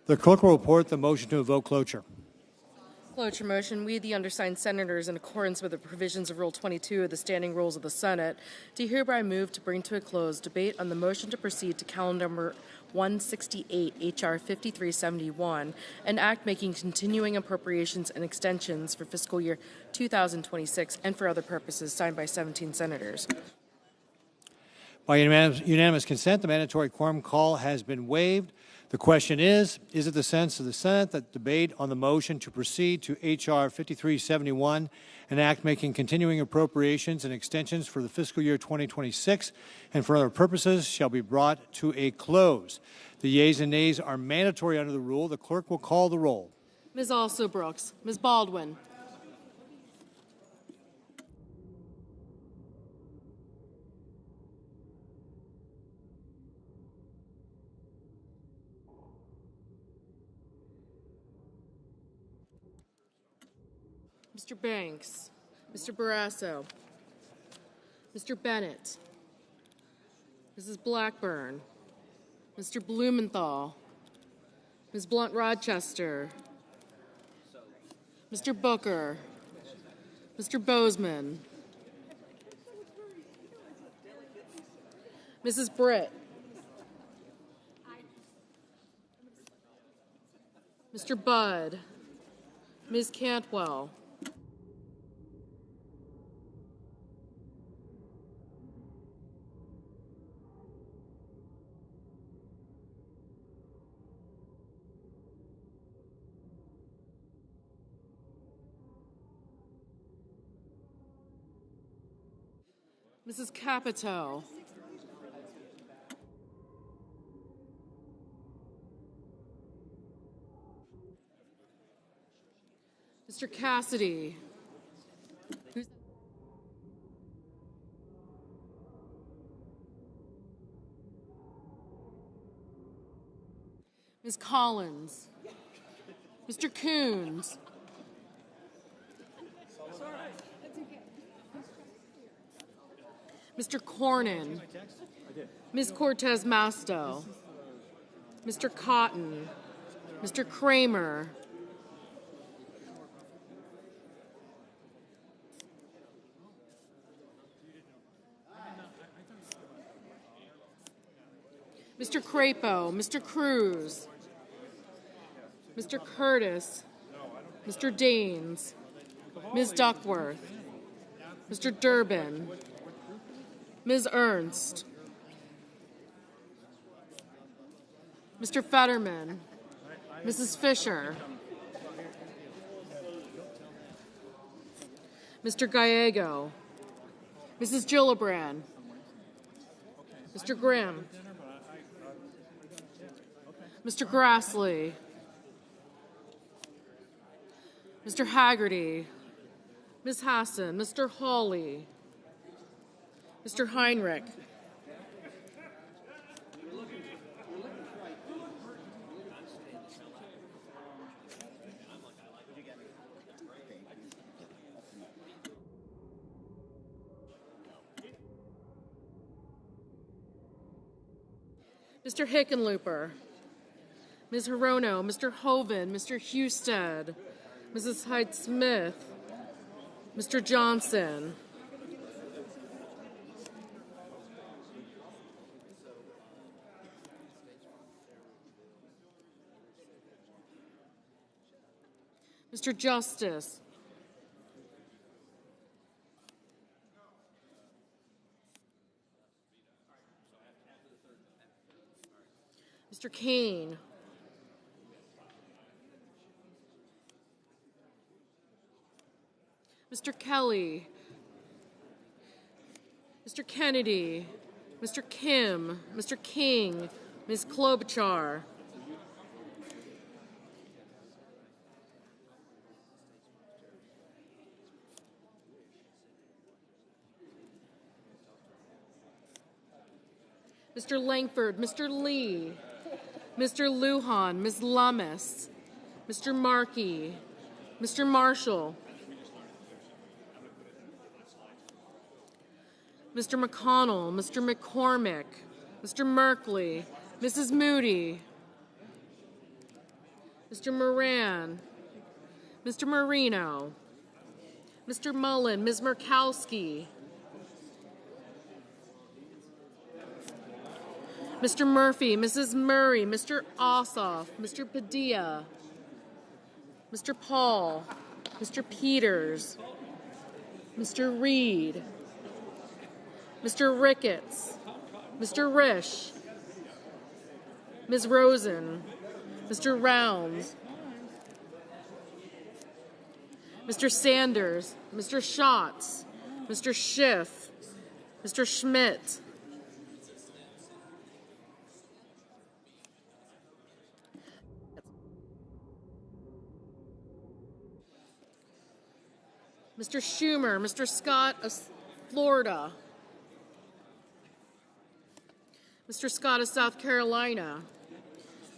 The clerk will report the motion to invoke cloture. Cloture motion. We, the undersigned senators, in accordance with the provisions of Rule 22 of the Standing Rules of the Senate, do hereby move to bring to a close debate on the motion to proceed to calendar number 168, H.R. 5371, an act making continuing appropriations and extensions for fiscal year 2026 and for other purposes, signed by 17 senators. By unanimous consent, the mandatory quorum call has been waived. The question is it the sense of the Senate that debate on the motion to proceed to H.R. 5371, an act making continuing appropriations and extensions for the fiscal year 2026 and for other purposes shall be brought to a close? The yeas and nays are mandatory under the rule. The clerk will call the roll. Ms. Also Brooks. Ms. Baldwin. Mr. Banks, Mr. Barrasso, Mr. Bennett, Mrs. Blackburn, Mr. Blumenthal, Ms. Blunt-Rochester, Mr. Booker, Mr. Bozeman, Mrs. Britt, Mr. Budd, Ms. Cantwell, Mrs. Capito, Mr. Cassidy, Ms. Collins, Mr. Coons, Mr. Cornyn, Ms. Cortez Masto, Mr. Cotton, Mr. Kramer, Mr. Crapo, Mr. Cruz, Mr. Curtis, Mr. Daines, Ms. Duckworth, Mr. Durbin, Ms. Ernst, Mr. Fetterman, Mrs. Fisher, Mr. Gallego, Mrs. Gillibrand, Mr. Grimm, Mr. Grassley, Mr. Haggerty, Ms. Hassan, Mr. Hawley, Mr. Heinrich, Mr. Hickenlooper, Ms. Hirono, Mr. Hoven, Mr. Husted, Mrs. Hyde-Smith, Mr. Johnson, Mr. Justice, Mr. Kane, Mr. Kelly, Mr. Kennedy, Mr. Kim, Mr. King, Ms. Klobuchar, Mr. Langford, Mr. Lee, Mr. Lujan, Ms. Lummis, Mr. Markey, Mr. Marshall, Mr. McConnell, Mr. McCormick, Mr. Merkley, Mrs. Moody, Mr. Moran, Mr. Marino, Mr. Mullen, Ms. Murkowski, Mr. Murphy, Mrs. Murray, Mr. Ossoff, Mr. Padilla, Mr. Paul, Mr. Peters, Mr. Reed, Mr. Ricketts, Mr. Risch, Ms. Rosen, Mr. Rounds, Mr. Sanders, Mr. Schatz, Mr. Schiff, Mr. Schmidt, Mr. Schumer, Mr. Scott of Florida, Mr. Scott of South Carolina,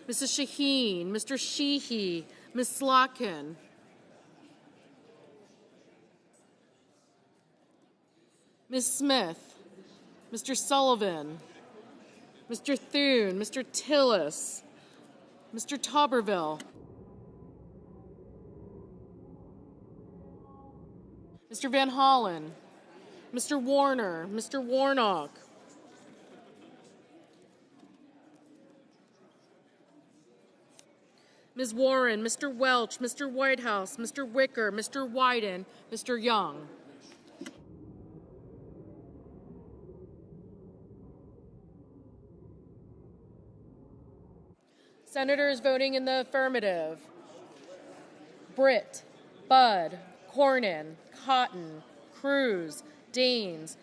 Mrs. Shaheen, Mr. Sheehy, Ms. Slotkin, Ms. Smith, Mr. Sullivan, Mr. Thune, Mr. Tillis, Mr. Tuberville, Mr. Van Hollen, Mr. Warner, Mr. Warnock, Ms. Warren, Mr. Welch, Mr. Whitehouse, Mr. Wicker, Mr. Wyden, Mr. Young. Senators voting in the affirmative: Britt, Budd, Cornyn, Cotton, Cruz, Daines,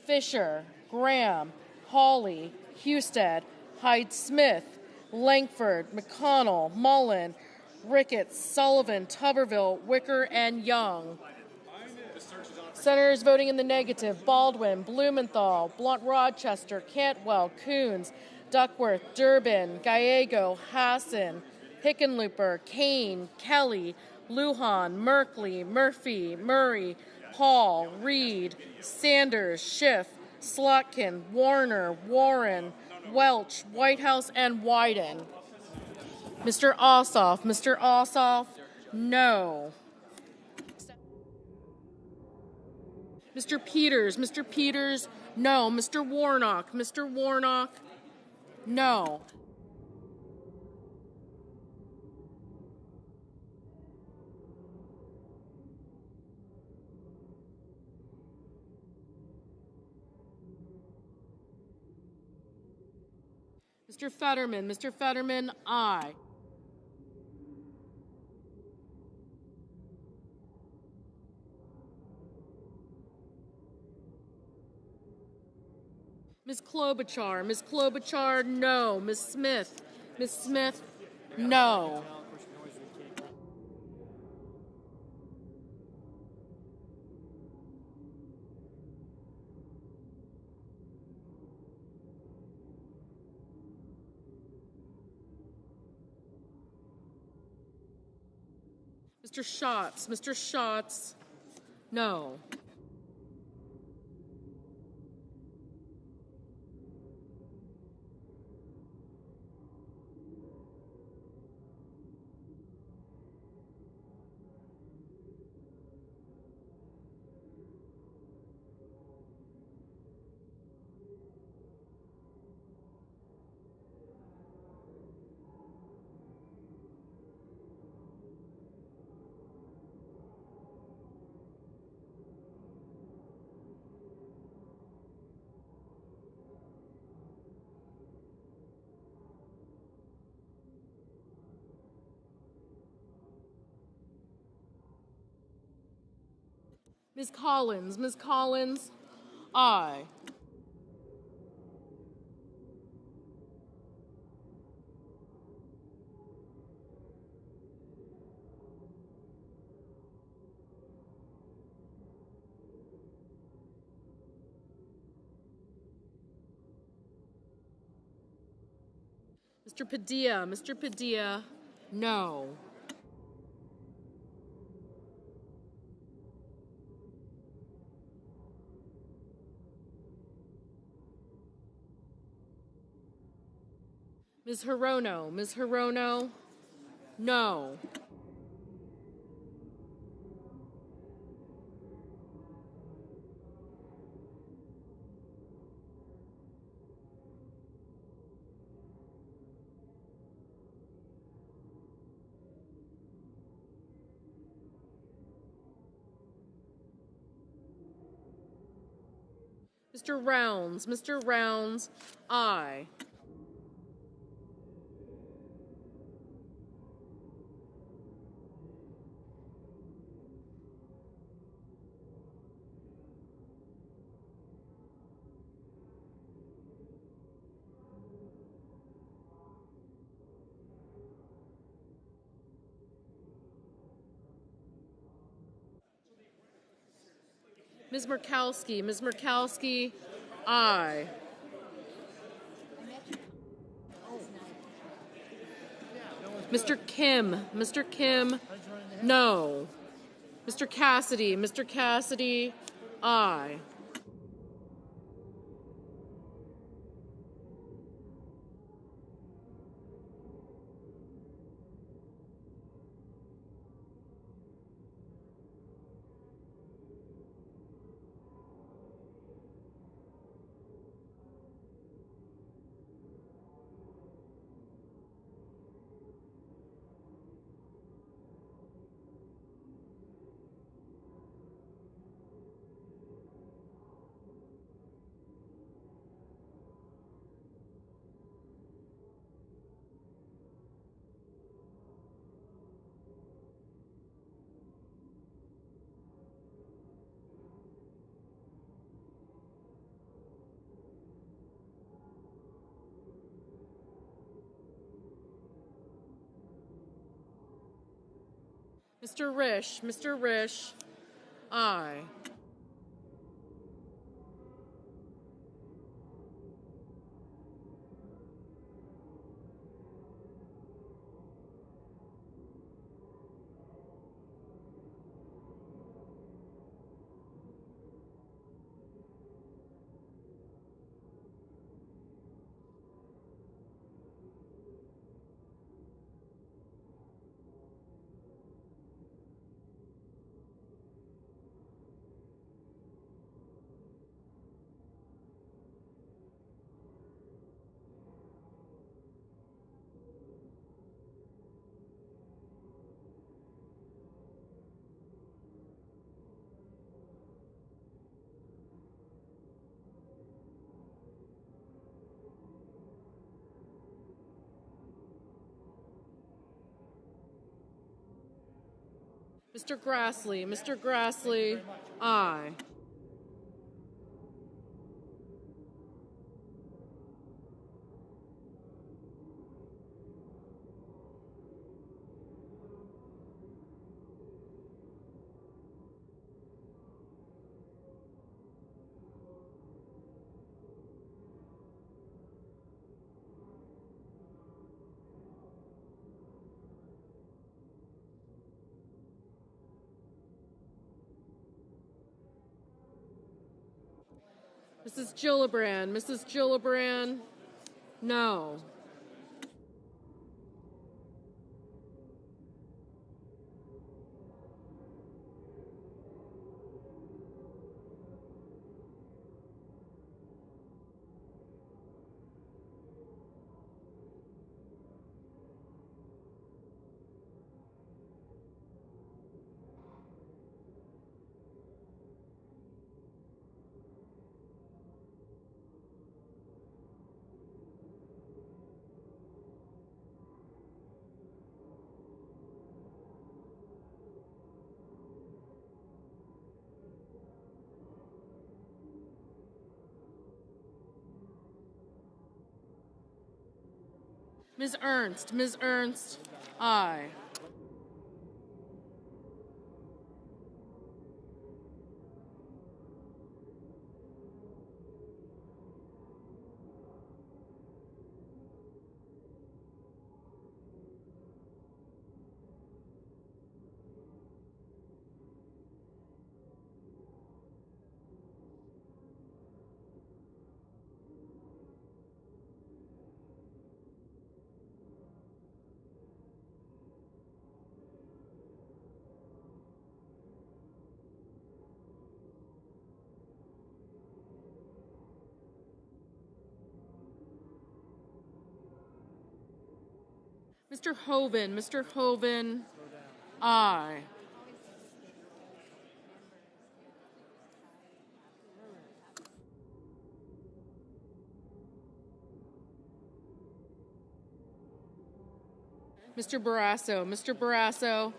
Fisher, Graham, Hawley, Husted, Hyde-Smith, Langford, McConnell, Mullen, Ricketts, Sullivan, Tuberville, Wicker, and Young. Senators voting in the negative: Baldwin, Blumenthal, Blunt-Rochester, Cantwell, Coons, Duckworth, Durbin, Gallego, Hassan, Hickenlooper, Kane, Kelly, Lujan, Merkley, Murphy, Murray, Paul, Reed, Sanders, Schiff, Slotkin, Warner, Warren, Welch, Whitehouse, and Wyden. Mr. Ossoff, no. Mr. Peters, no. Mr. Warnock, no. Mr. Fetterman, aye. Ms. Klobuchar, no. Ms. Smith, no. Mr. Schatz, no. Ms. Collins, aye. Mr. Padilla, no. Ms. Hirono, no. Mr. Rounds, aye. Ms. Murkowski, aye. Mr. Kim, no. Mr. Cassidy, aye. Mr. Risch, aye. Mr. Grassley. Mr. Grassley, aye. Mrs. Gillibrand. Mrs. Gillibrand, no. Ms. Ernst. Ms. Ernst, aye. Mr. Hoven. Mr. Hoven, aye. Mr. Barrasso. Mr. Barrasso,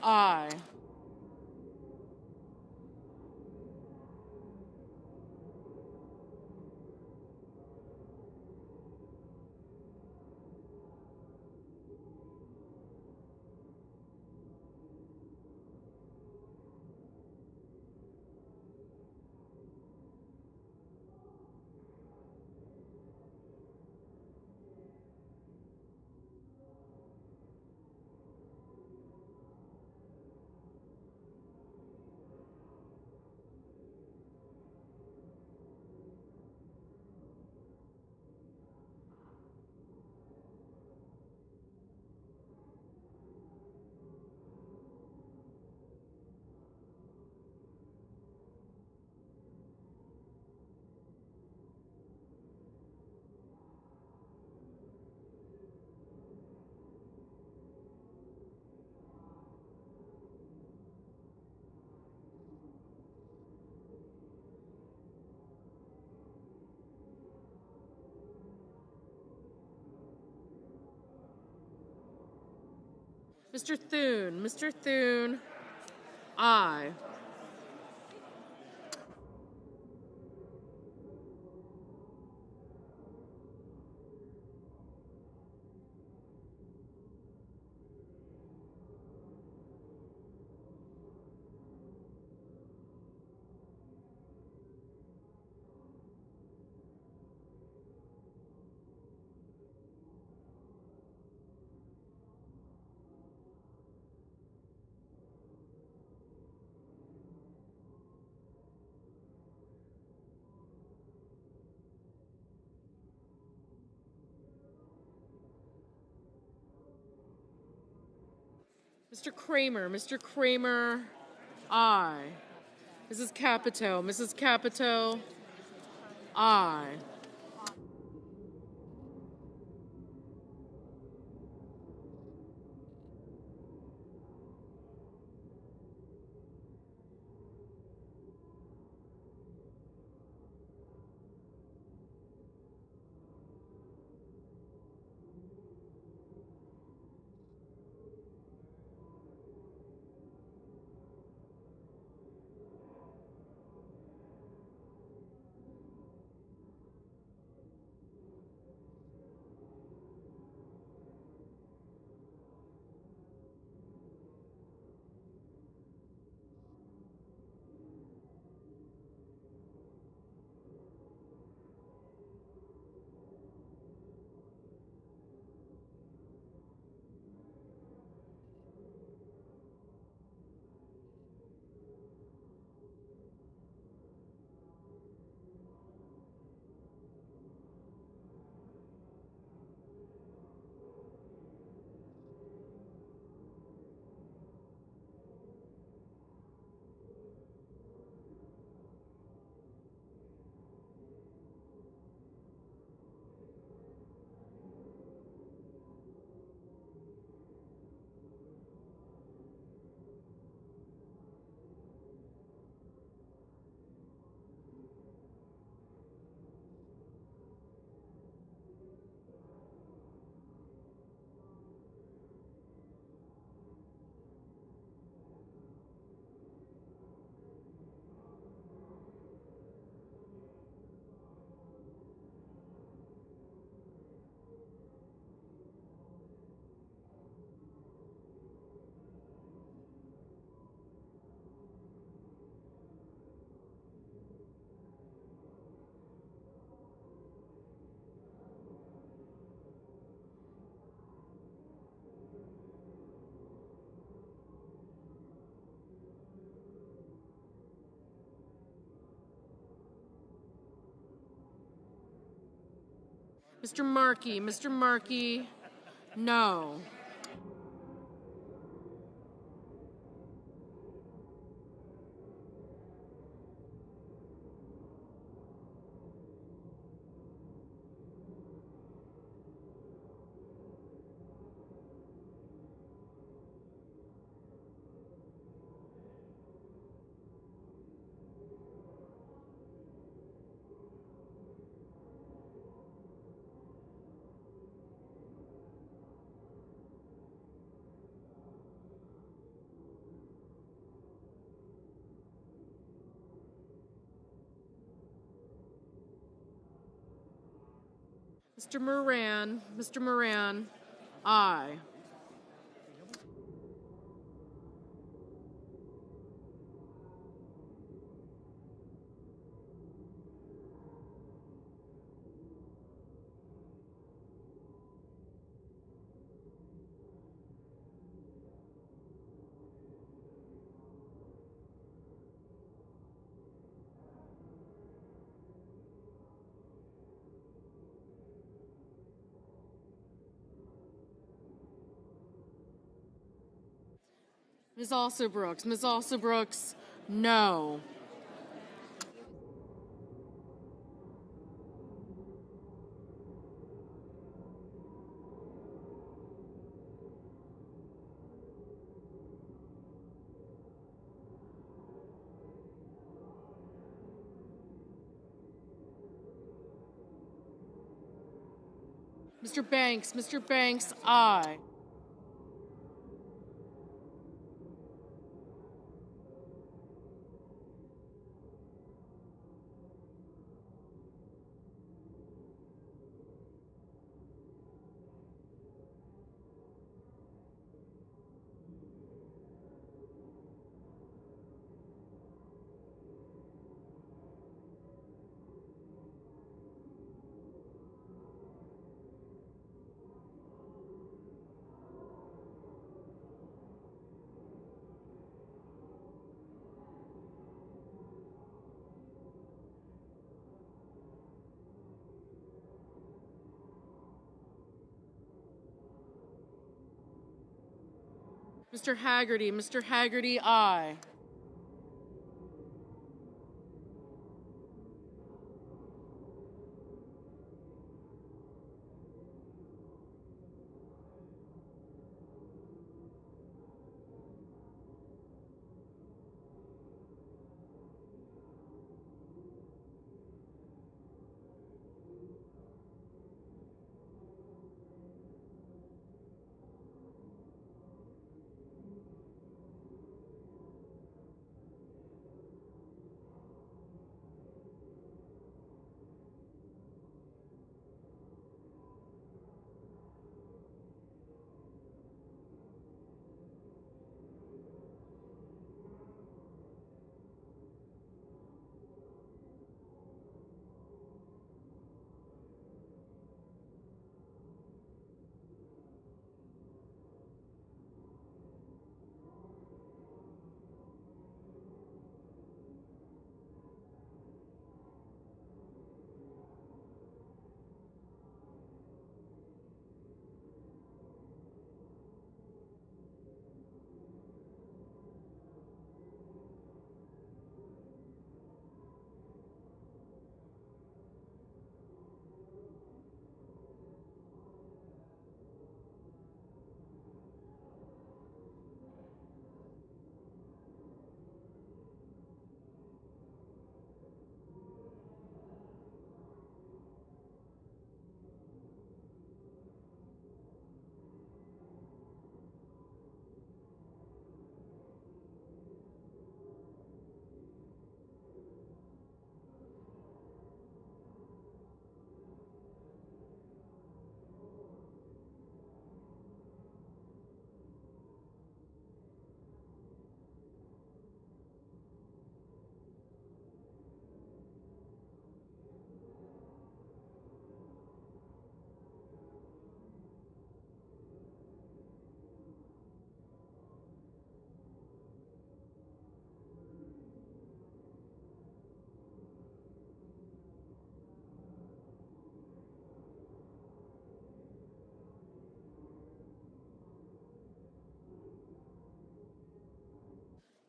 aye. Mr. Thune. Mr. Thune, aye. Mr. Kramer. Mr. Kramer, aye. Mrs. Capito. Mrs. Capito, aye. Mr. Markey, no. Mr. Moran, aye. Ms. Alsobrooks, no. Mr. Banks, aye. Mr. Haggerty, aye.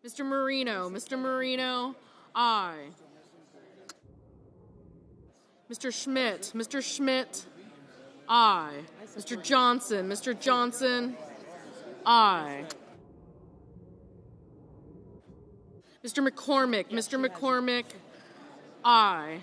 Mr. Marino, aye. Mr. Schmidt, aye. Mr. Johnson, aye. Mr. McCormick, aye.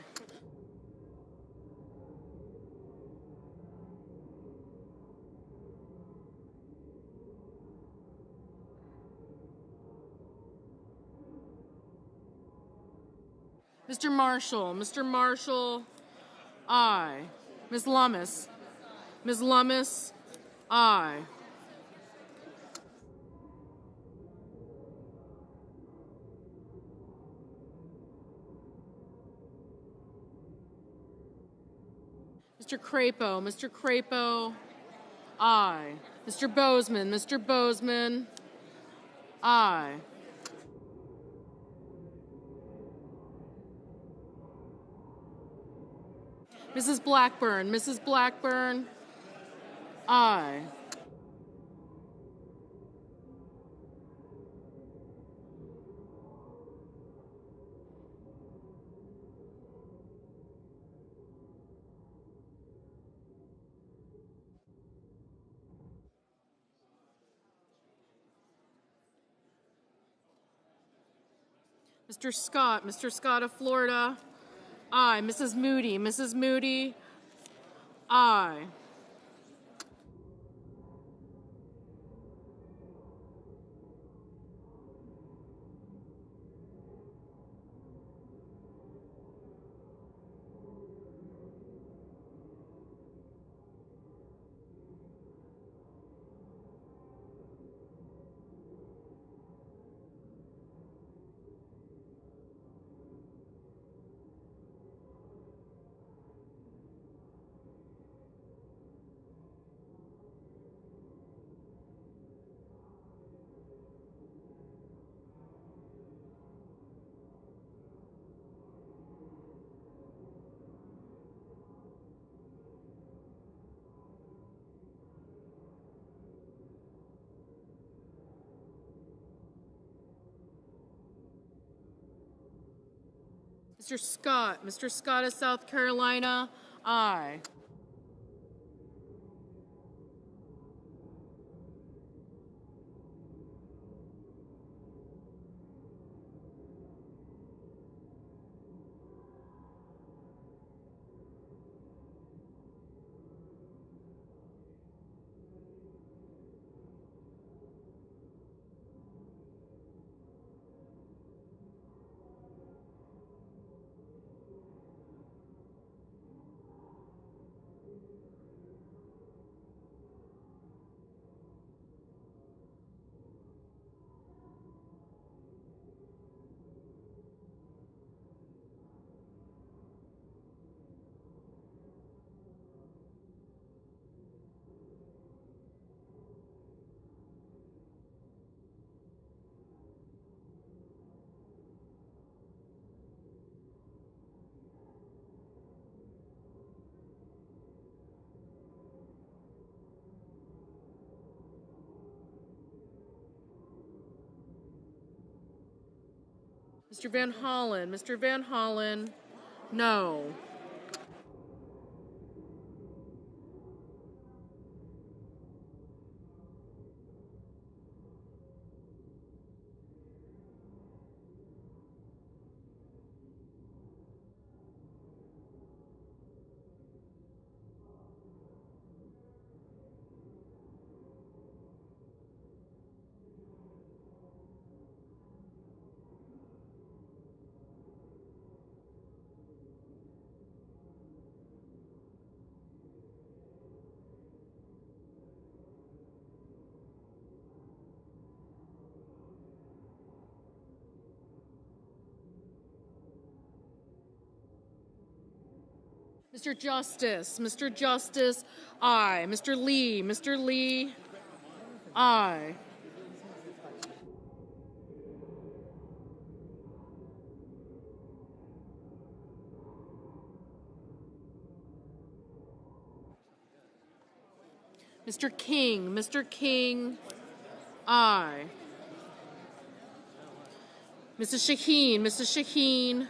Mr. Marshall, aye. Ms. Lummis, aye. Mr. Crapo, aye. Mr. Bozeman, aye. Mrs. Blackburn, aye. Mr. Scott of Florida, aye. Mrs. Moody, aye. Mr. Scott of South Carolina, aye. Mr. Van Hollen, no. Mr. Justice, aye. Mr. Lee, aye. Mr. King, aye. Mrs. Shaheen,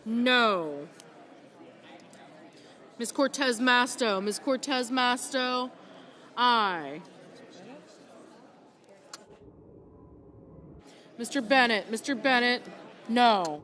no. Ms. Cortez Masto, aye. Mr. Bennett, no.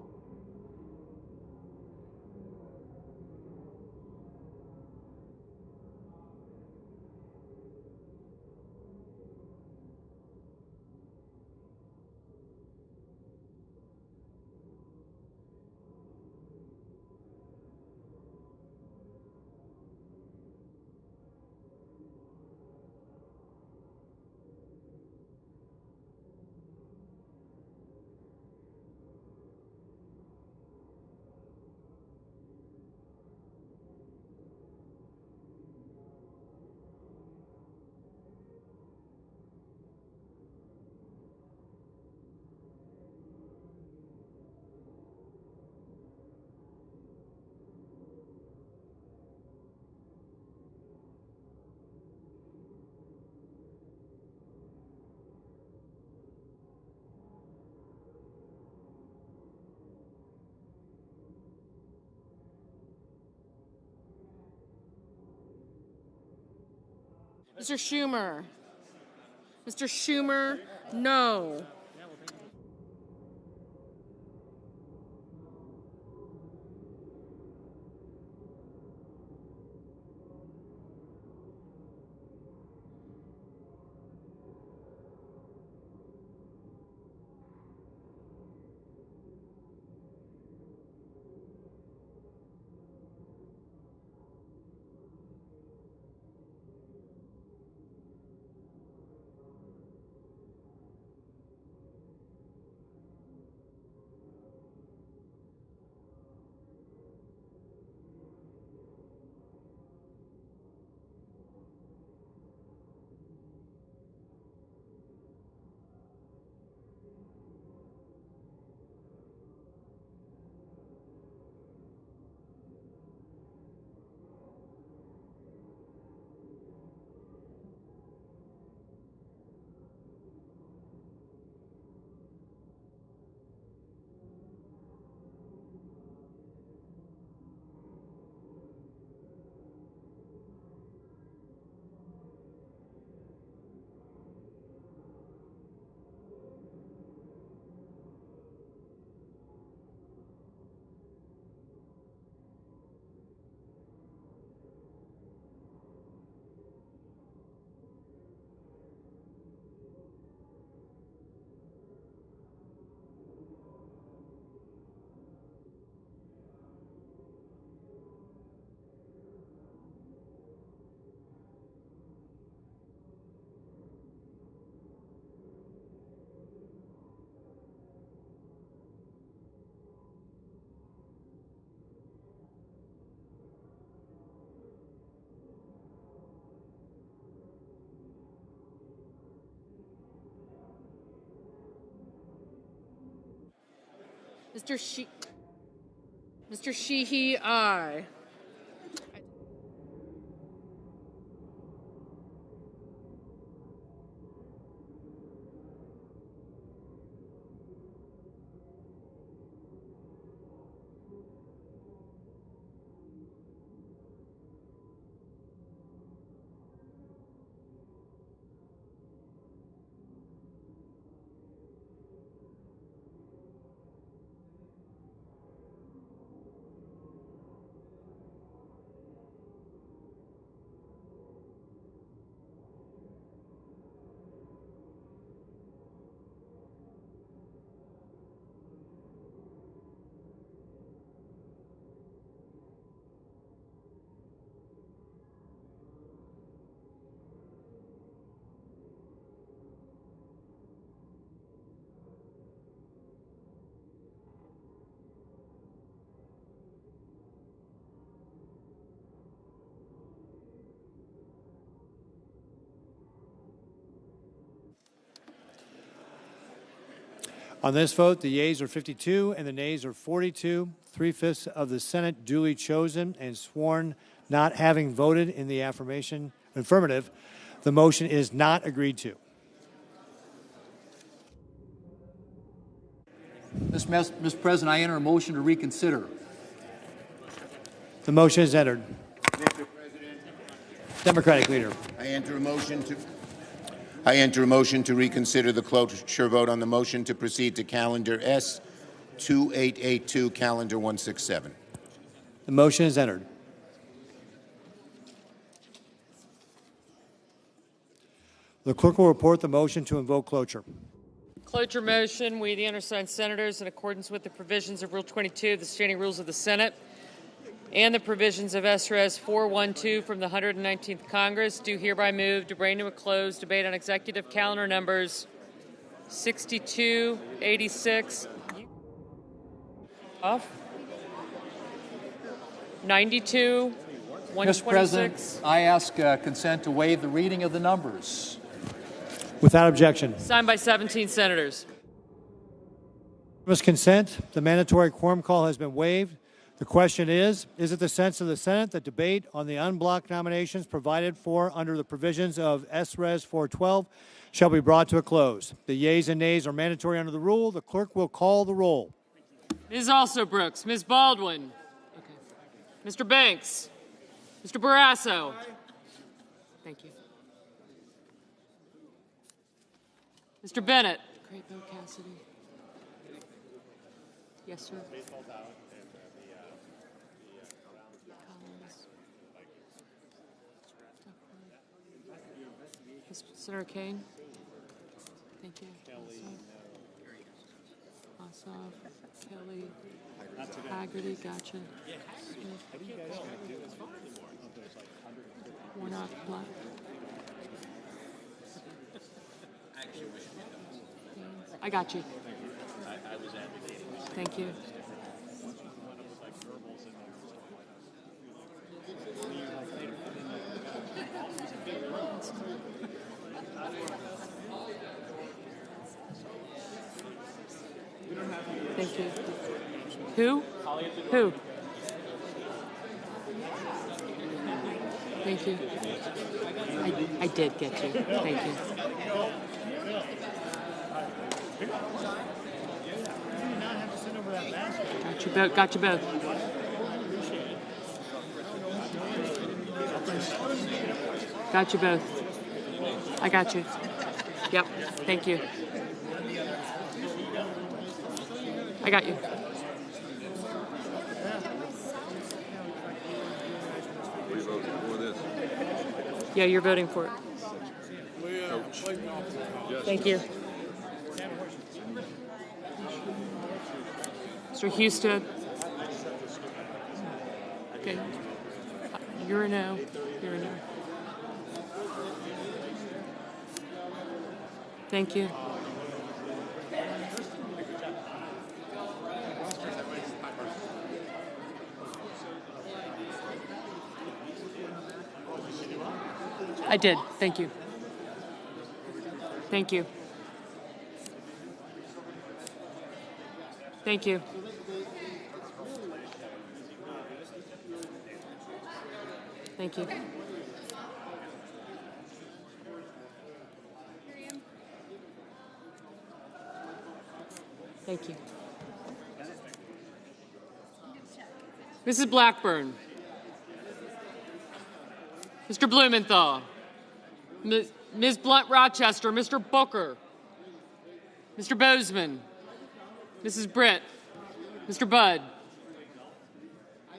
Mr. Schumer, no. Mr. Sheehy, aye. On this vote, the yeas are 52 and the nays are 42. 3/5 of the Senate duly chosen and sworn not having voted in the affirmative. The motion is not agreed to. Mr. President, I enter a motion to reconsider. The motion is entered. Mr. President, Democratic leader. I enter a motion to reconsider the cloture vote on the motion to proceed to calendar S2882, calendar 167. The motion is entered. The clerk will report the motion to invoke cloture. Cloture motion. We, the undersigned senators, in accordance with the provisions of Rule 22 of the Standing Rules of the Senate and the provisions of S.Res. 412 from the 119th Congress, do hereby move to bring to a close debate on executive calendar numbers 62, 86, off, 92, 126. Mr. President, I ask consent to waive the reading of the numbers. Without objection. Signed by 17 senators. With consent, the mandatory quorum call has been waived. The question is it the sense of the Senate that debate on the unblocked nominations provided for under the provisions of S.Res. 412 shall be brought to a close? The yeas and nays are mandatory under the rule. The clerk will call the roll. Ms. Alsobrooks, Ms. Baldwin, Mr. Banks, Mr. Barrasso. Thank you. Mr. Bennett. Crapo, Cassidy. Yes, sir. Senator Kane. Thank you. Ossoff, Kelly, Haggerty, gotcha. Warnock, Black. I got you. Thank you. Thank you. Who? Who? Thank you. I did get you. Thank you. Got you both. Got you both. Got you both. I got you. Yep. Thank you. I got you. Yeah, you're voting for it. Thank you. Mr. Houston. Okay. You're a no. You're a no. Thank you. I did. Thank you. Thank you. Thank you. Thank you. Thank you. Mrs. Blackburn. Mr. Blumenthal. Ms. Blunt-Rochester. Mr. Booker. Mr. Bozeman. Mrs. Britt. Mr. Budd.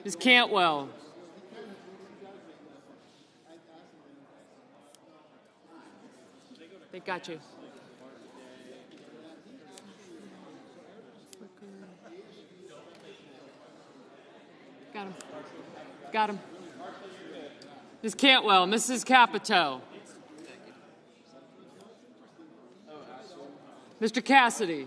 Ms. Cantwell. They got you. Got him. Got him. Ms. Cantwell, Mrs. Capito. Mr. Cassidy.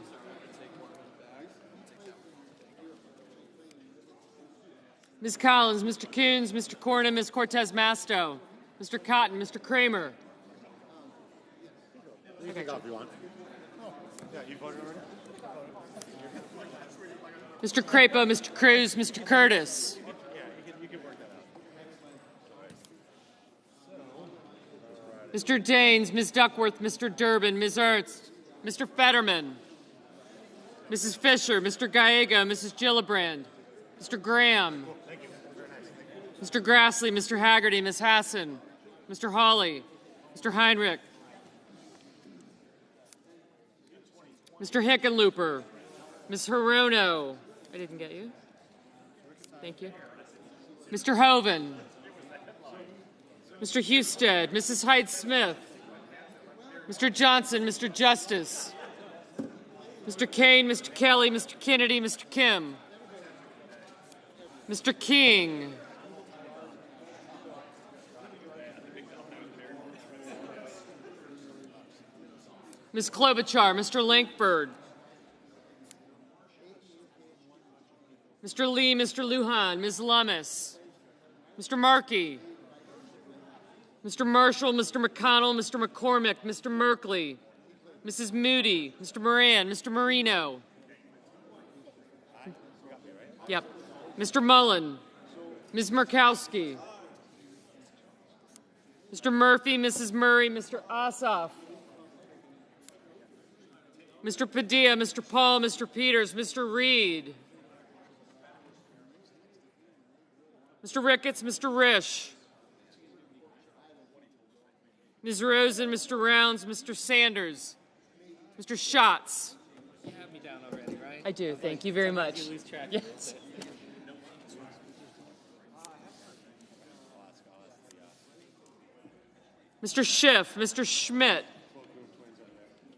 Ms. Collins, Mr. Coons, Mr. Cornyn, Ms. Cortez Masto, Mr. Cotton, Mr. Kramer. You can take off if you want. Yeah, you voted already? Mr. Crapo, Mr. Cruz, Mr. Curtis. You can work that out. Mr. Daines, Ms. Duckworth, Mr. Durbin, Ms. Ernst, Mr. Fetterman. Mrs. Fisher, Mr. Gallego, Mrs. Gillibrand, Mr. Graham, Mr. Grassley, Mr. Haggerty, Ms. Hassan, Mr. Hawley, Mr. Heinrich, Mr. Hickenlooper, Ms. Hirono. I didn't get you. Thank you. Mr. Hoven, Mr. Husted, Mrs. Hyde-Smith, Mr. Johnson, Mr. Justice, Mr. Kane, Mr. Kelly, Mr. Kennedy, Mr. Kim, Mr. King, Ms. Klobuchar, Mr. Lankford, Mr. Lee, Mr. Lujan, Ms. Lummis, Mr. Markey, Mr. Marshall, Mr. McConnell, Mr. McCormick, Mr. Merkley, Mrs. Moody, Mr. Moran, Mr. Marino. Yep. Mr. Mullen, Ms. Murkowski, Mr. Murphy, Mrs. Murray, Mr. Ossoff, Mr. Padilla, Mr. Paul, Mr. Peters, Mr. Reed, Mr. Ricketts, Mr. Risch, Ms. Rosen, Mr. Rounds, Mr. Sanders, Mr. Schatz. You have me down already, right? I do. Thank you very much. You lose track. Yes. Mr. Schiff, Mr. Schmidt,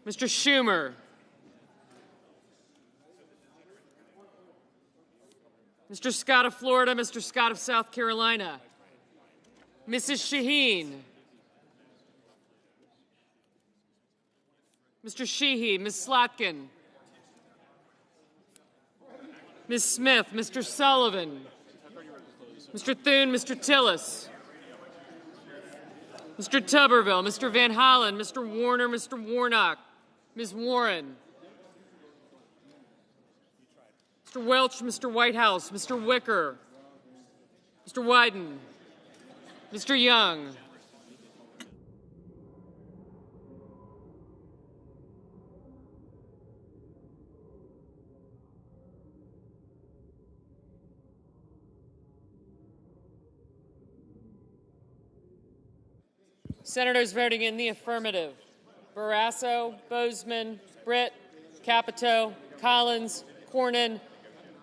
Mr. Schumer, Mr. Scott of Florida, Mr. Scott of South Carolina, Mrs. Shaheen, Mr. Sheehy, Ms. Slotkin, Ms. Smith, Mr. Sullivan, Mr. Thune, Mr. Tillis, Mr. Tuberville, Mr. Van Hollen, Mr. Warner, Mr. Warnock, Ms. Warren, Mr. Welch, Mr. Whitehouse, Mr. Wicker, Mr. Wyden, Mr. Young, Senators voting in the affirmative: Barrasso, Bozeman, Britt, Capito, Collins, Cornyn,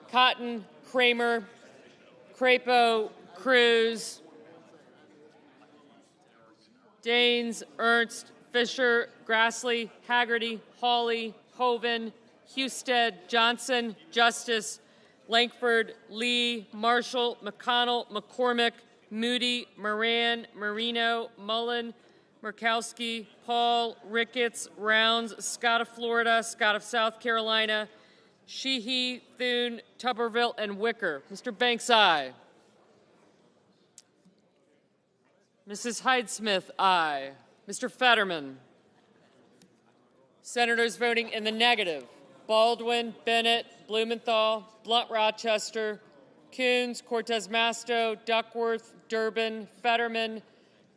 Cotton, Kramer, Crapo, Cruz, Daines, Ernst, Fisher, Grassley, Haggerty, Hawley, Hoven, Husted, Johnson, Justice, Lankford, Lee, Marshall, McConnell, McCormick, Moody, Moran, Marino, Mullen, Murkowski, Paul, Ricketts, Rounds, Scott of Florida, Scott of South Carolina, Sheehy, Thune, Tuberville, and Wicker. Mr. Banks, aye. Mrs. Hyde-Smith, aye. Mr. Fetterman. Senators voting in the negative: Baldwin, Bennett, Blumenthal, Blunt Rochester, Coons, Cortez Masto, Duckworth, Durbin, Fetterman,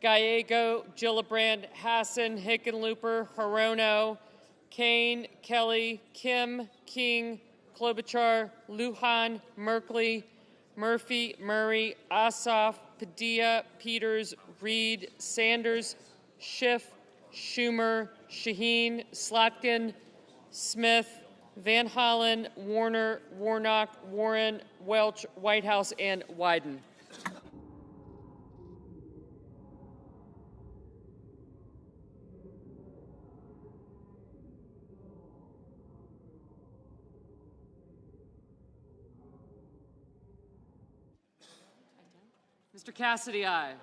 Gallego, Gillibrand, Hassan, Hickenlooper, Hirono, Kane, Kelly, Kim, King, Klobuchar, Lujan, Merkley, Murphy, Murray, Ossoff, Padilla, Peters, Reed, Sanders, Schiff, Schumer, Shaheen, Slotkin, Smith, Van Hollen, Warner, Warnock, Warren, Welch, Whitehouse, and Wyden. Mr. Cassidy, aye.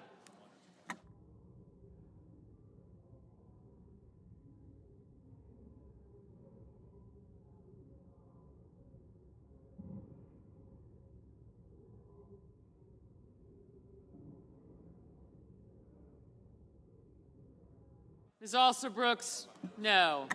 Ms. Alston-Brooks, no.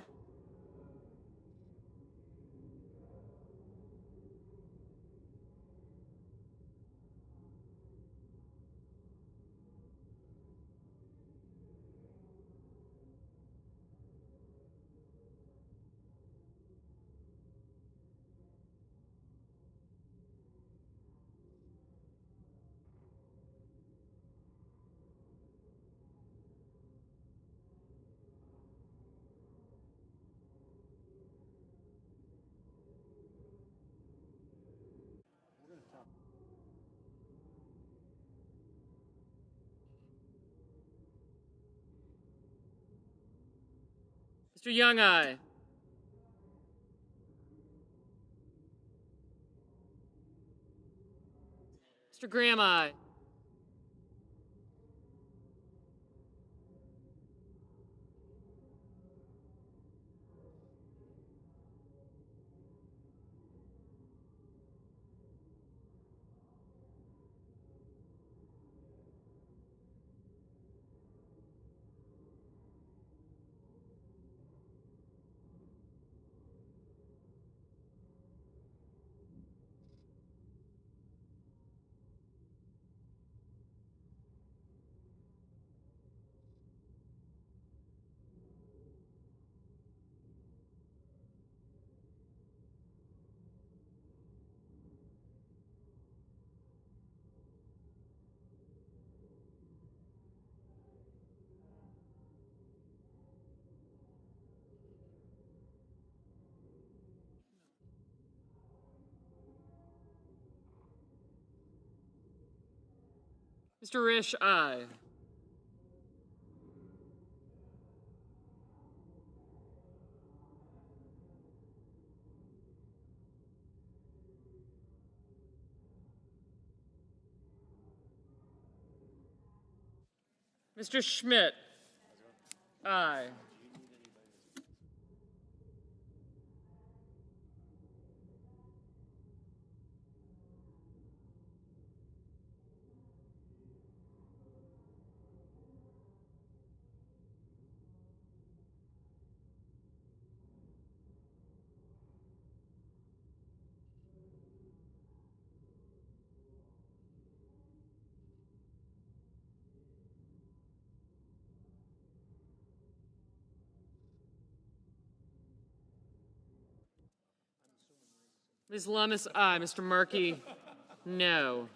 Mr. Young, aye. Mr. Graham, aye. Mr. Risch, aye. Mr. Schmidt, aye. Ms. Lummis, aye. Mr. Markey, no.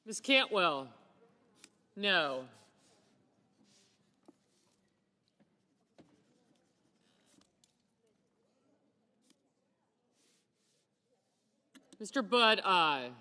Ms. Cantwell, no. Mr. Budd, aye.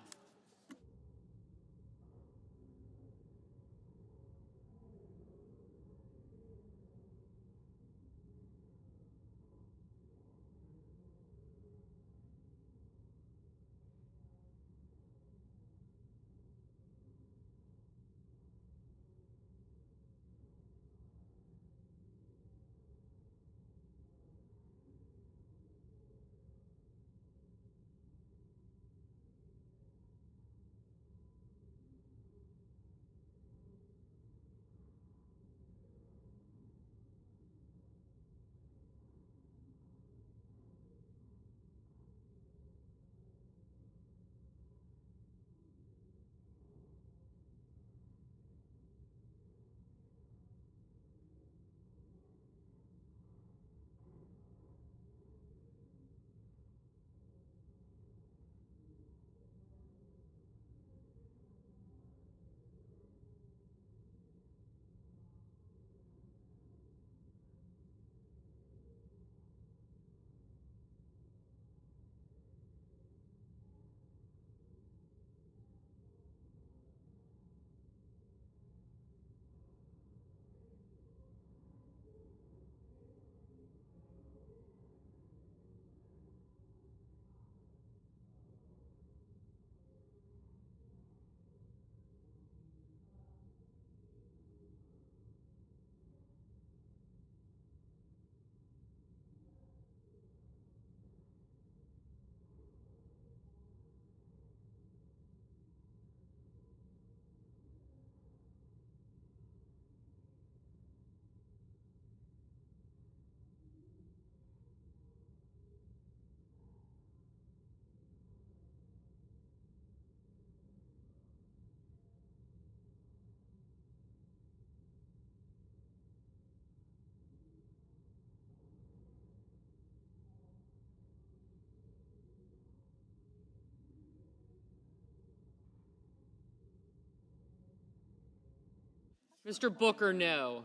Mr. Booker, no.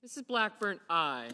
Mrs. Blackburn, aye.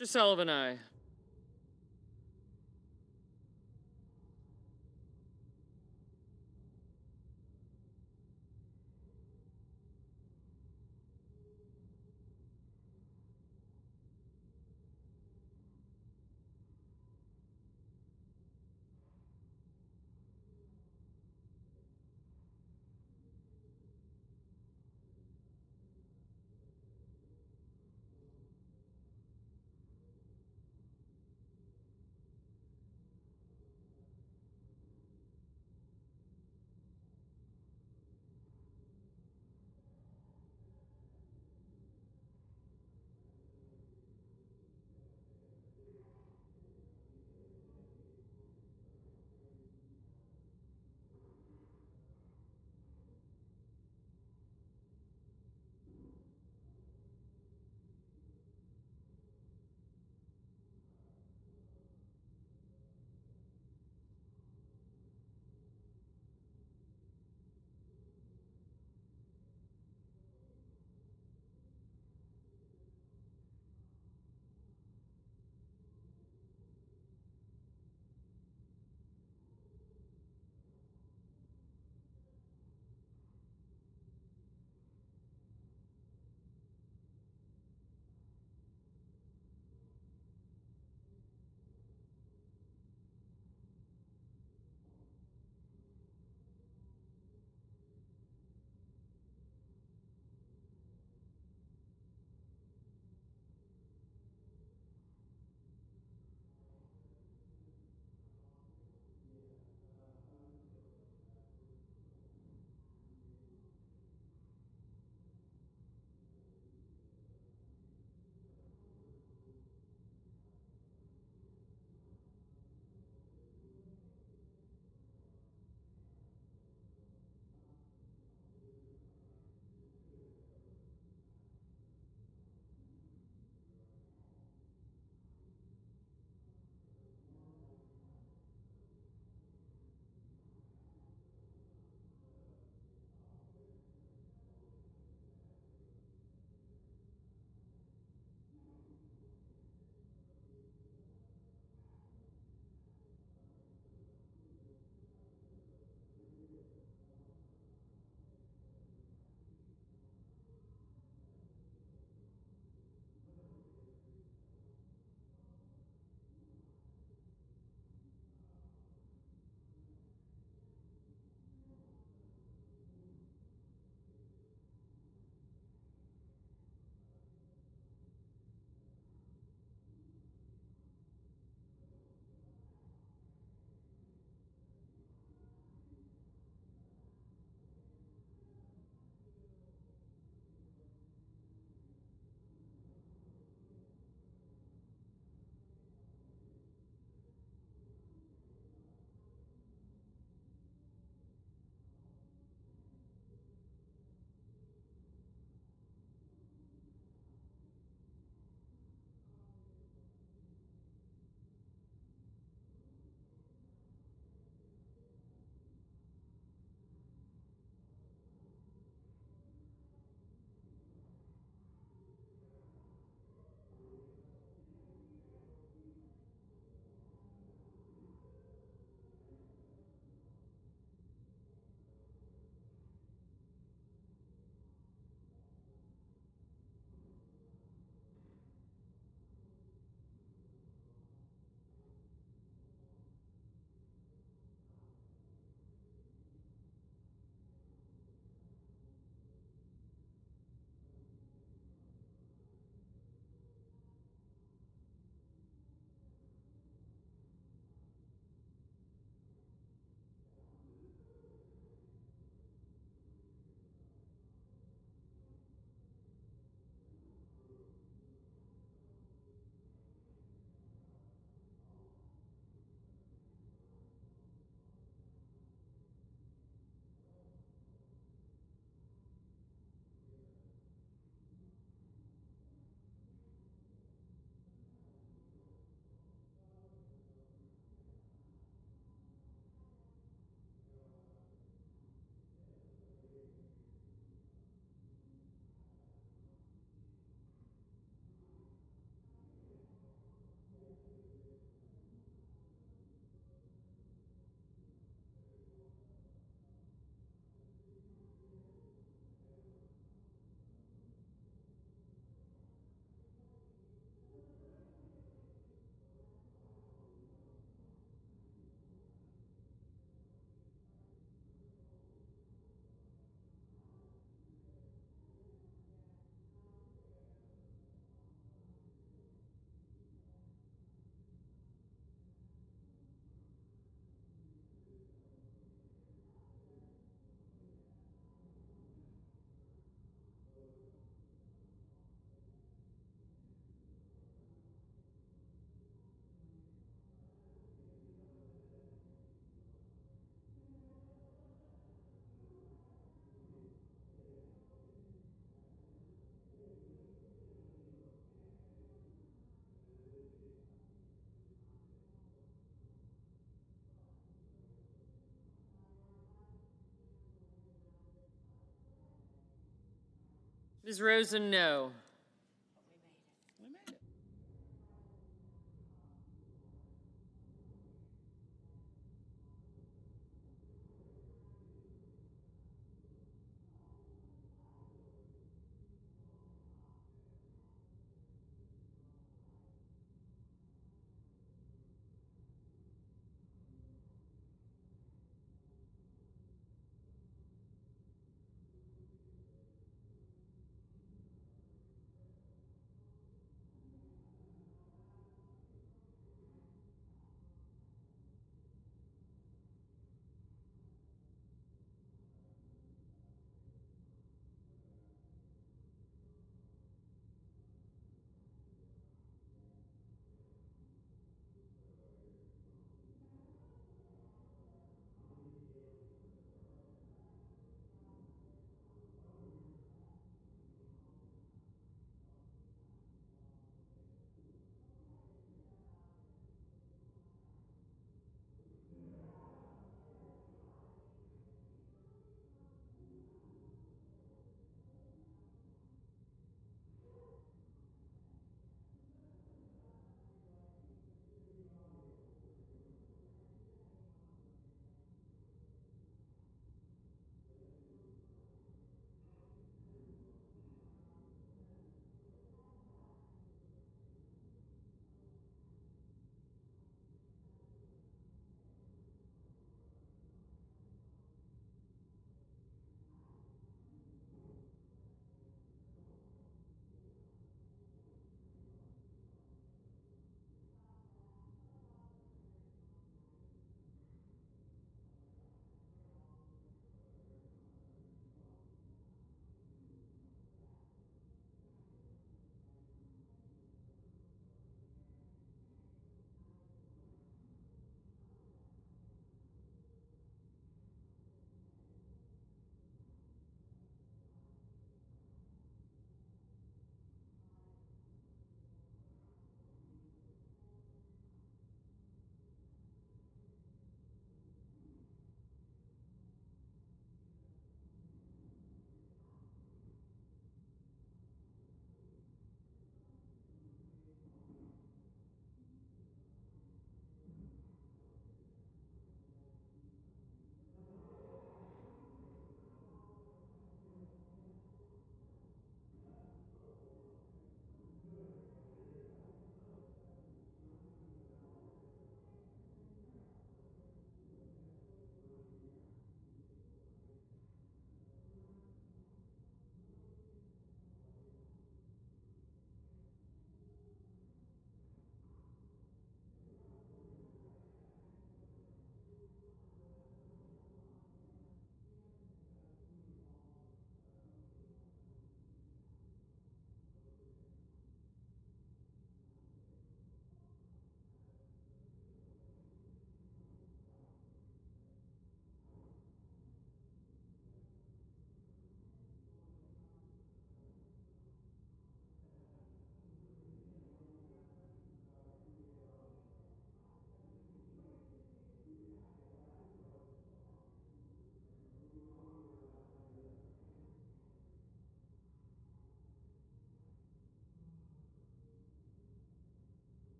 Mr. Sullivan, aye. Ms. Rosen, no.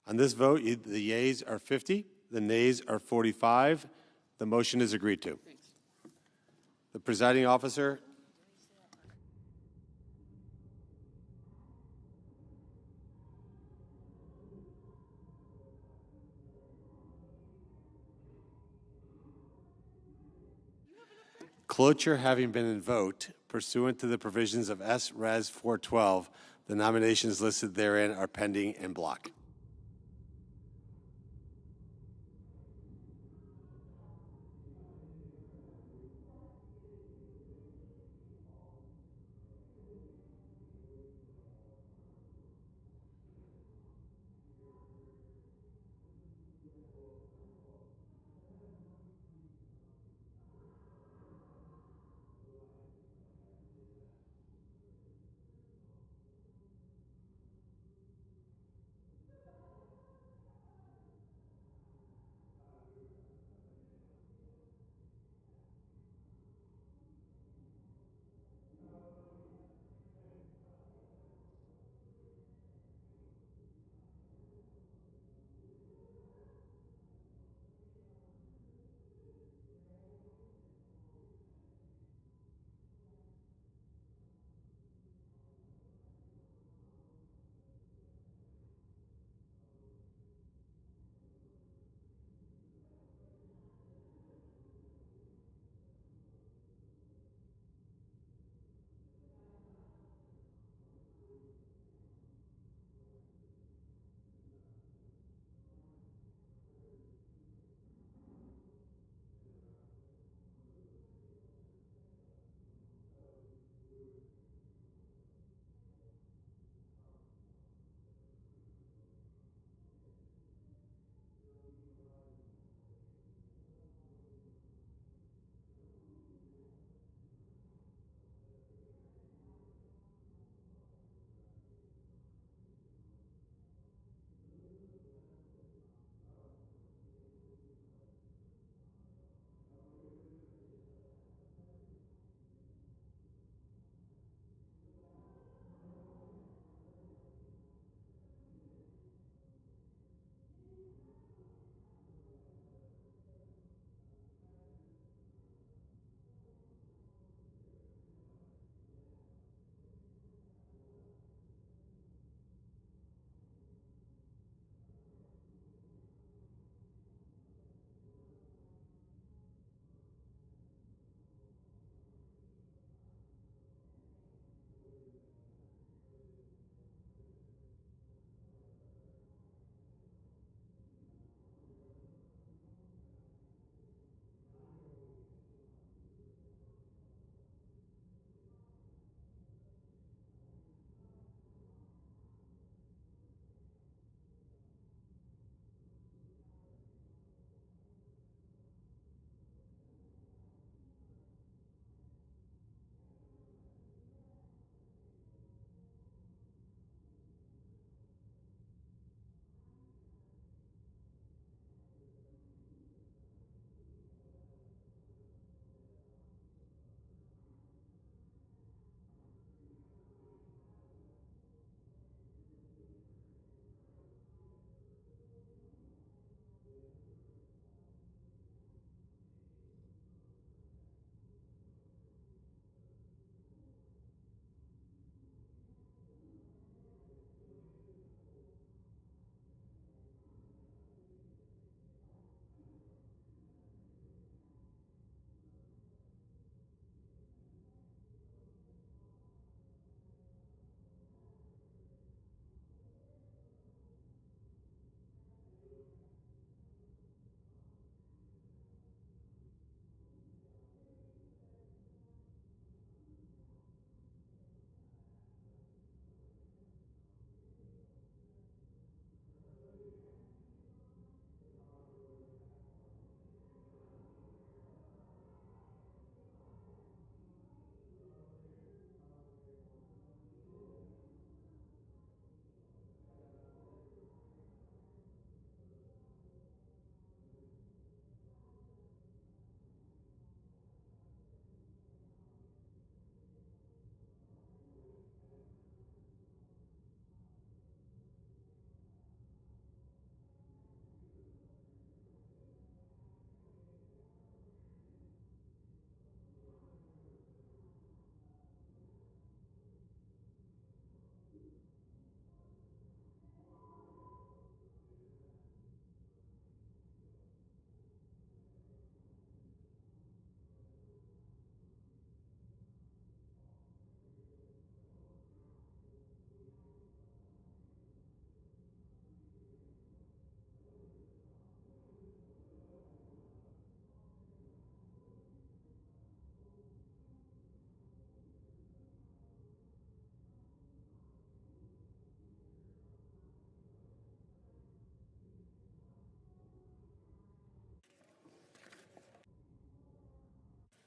On this vote, the yeas are 50, the nays are 45. The motion is agreed to. The presiding officer. Cloture having been invoked, pursuant to the provisions of S. Res. 412, the nominations listed therein are pending in block.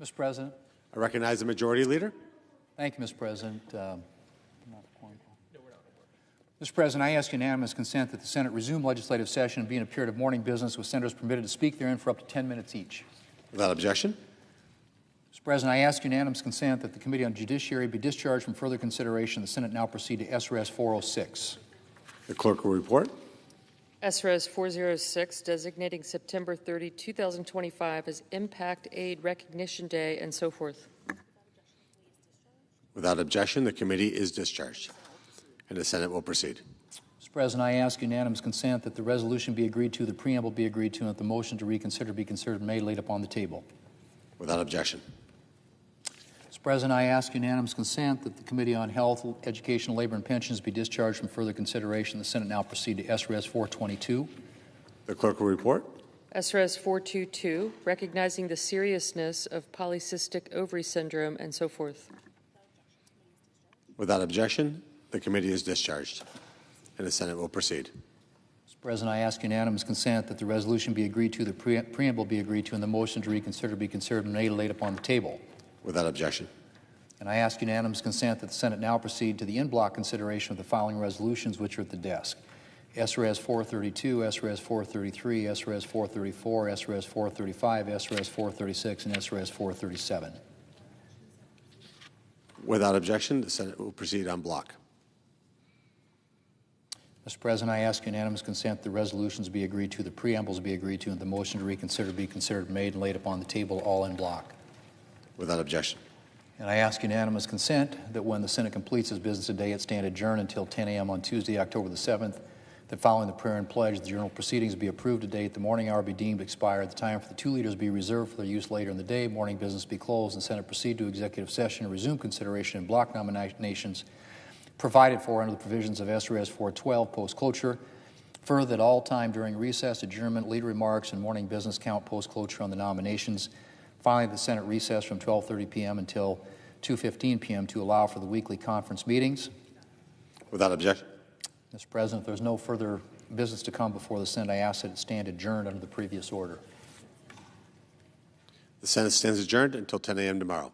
Mr. President. I recognize the Majority Leader. Thank you, Mr. President. Mr. President, I ask unanimous consent that the Senate resume legislative session and be in a period of morning business with senators permitted to speak therein for up to 10 minutes each. Without objection. Mr. President, I ask unanimous consent that the Committee on Judiciary be discharged from further consideration. The Senate now proceed to SRS 406. The clerk will report. SRS 406, designating September 30, 2025 as Impact Aid Recognition Day and so forth. Without objection, the committee is discharged, and the Senate will proceed. Mr. President, I ask unanimous consent that the resolution be agreed to, the preamble be agreed to, and that the motion to reconsider be considered and made laid upon the table. Without objection. Mr. President, I ask unanimous consent that the Committee on Health, Education, Labor, and Pensions be discharged from further consideration. The Senate now proceed to SRS 422. The clerk will report. SRS 422, recognizing the seriousness of polycystic ovary syndrome and so forth. Without objection, the committee is discharged, and the Senate will proceed. Mr. President, I ask unanimous consent that the resolution be agreed to, the preamble be agreed to, and the motion to reconsider be considered and made laid upon the table. Without objection. And I ask unanimous consent that the Senate now proceed to the in-block consideration of the following resolutions, which are at the desk. SRS 432, SRS 433, SRS 434, SRS 435, SRS 436, and SRS 437. Without objection, the Senate will proceed en bloc. Mr. President, I ask unanimous consent the resolutions be agreed to, the preambles be agreed to, and the motion to reconsider be considered, made, and laid upon the table, all in bloc. Without objection. And I ask unanimous consent that when the Senate completes its business today, it stand adjourned until 10 a.m. on Tuesday, October the 7th, that following the prayer and pledge, the journal proceedings be approved today at the morning hour be deemed expired, the time for the two leaders be reserved for their use later in the day, morning business be closed, and Senate proceed to executive session and resume consideration in block nominations provided for under the provisions of SRS 412, post-cloture. Further, that all time during recess, adjournment, leader remarks, and morning business count post-cloture on the nominations. Finally, the Senate recess from 12:30 p.m. until 2:15 p.m. to allow for the weekly conference meetings. Without objection. Mr. President, if there's no further business to come before the Senate, I ask that it stand adjourned under the previous order. The Senate stands adjourned until 10 a.m. tomorrow.